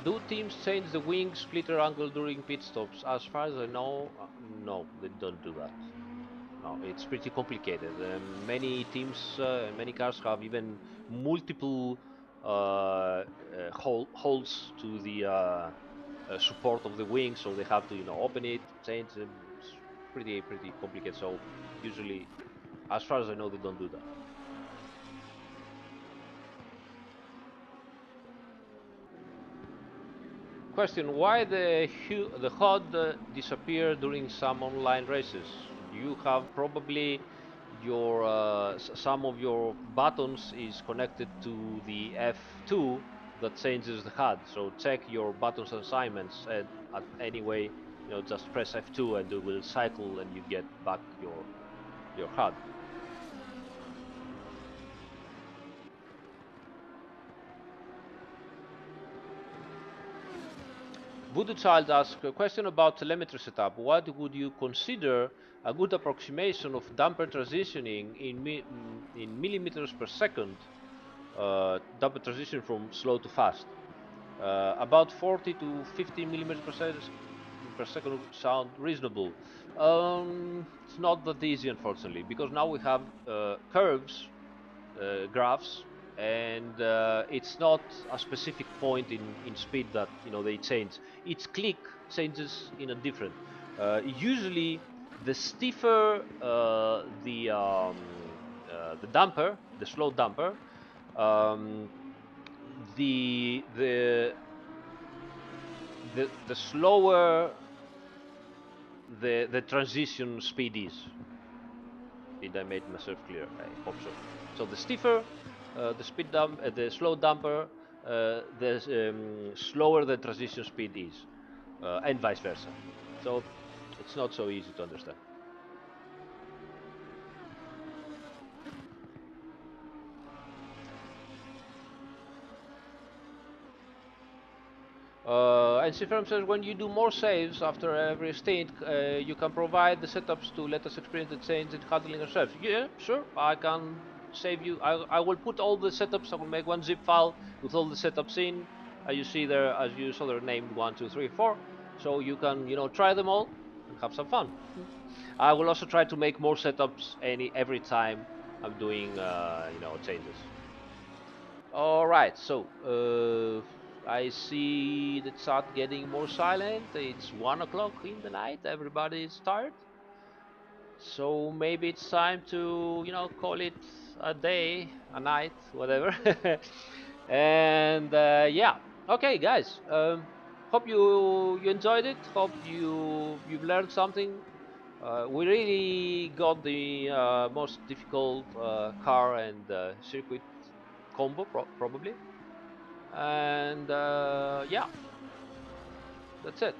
Do teams change the wing splitter angle during pit stops? As far as I know, no, they don't do that. No, it's pretty complicated. Many teams, many cars have even multiple holes to the support of the wing, so they have to, open it, change them. It's pretty complicated. So usually, as far as I know, they don't do that. Question: why the HUD disappear during some online races? You have probably some of your buttons is connected to the F2 that changes the HUD. So check your buttons assignments, and anyway, just press F2 and it will cycle, and you get back your HUD. Voodoo Child asks a question about telemetry setup. What would you consider a good approximation of damper transitioning in millimeters per second? Damper transition from slow to fast. About 40 to 50 millimeters per second sound reasonable. It's not that easy, unfortunately, because now we have curves graphs, and it's not a specific point in speed that they change. Each click changes in a different. Usually, the stiffer the damper, the slow damper, um, the slower the transition speed is. Did I make myself clear? I hope so. So the stiffer the slow damper, the slower the transition speed is. and vice versa. So it's not so easy to understand. And Cfirm says when you do more saves after every stint, you can provide the setups to let us experience the change in handling ourselves. Yeah, sure, I can save you. I will put all the setups. I will make one zip file with all the setups in. As you see there, as you saw, they're named 1, 2, 3, 4. So you can, try them all and have some fun. I will also try to make more setups every time I'm doing, changes. All right, so I see the chat getting more silent. It's 1 o'clock in the night. Everybody's tired, so maybe it's time to call it a day, a night, whatever. And yeah, okay, guys. Hope you enjoyed it. Hope you've learned something. We really got the most difficult car and circuit combo, probably. And yeah, that's it.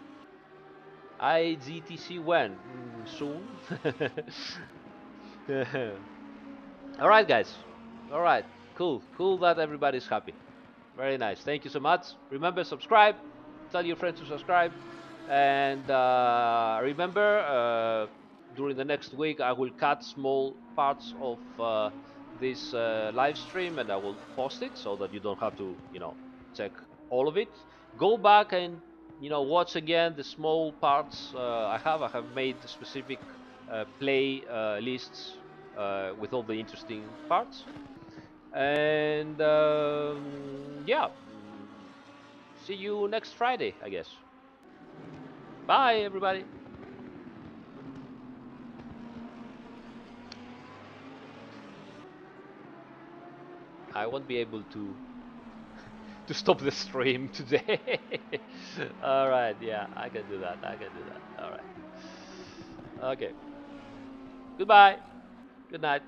IGTC when? Soon. All right, guys. All right. Cool. Cool that everybody's happy. Very nice. Thank you so much. Remember, subscribe. Tell your friends to subscribe. And remember, during the next week, I will cut small parts of this live stream and I will post it so that you don't have to, check all of it. Go back and, watch again the small parts I have. I have made specific play lists with all the interesting parts. And yeah, see you next Friday, I guess. Bye, everybody. I won't be able to stop the stream today. All right, yeah, I can do that. I can do that. All right. Okay. Goodbye. Good night.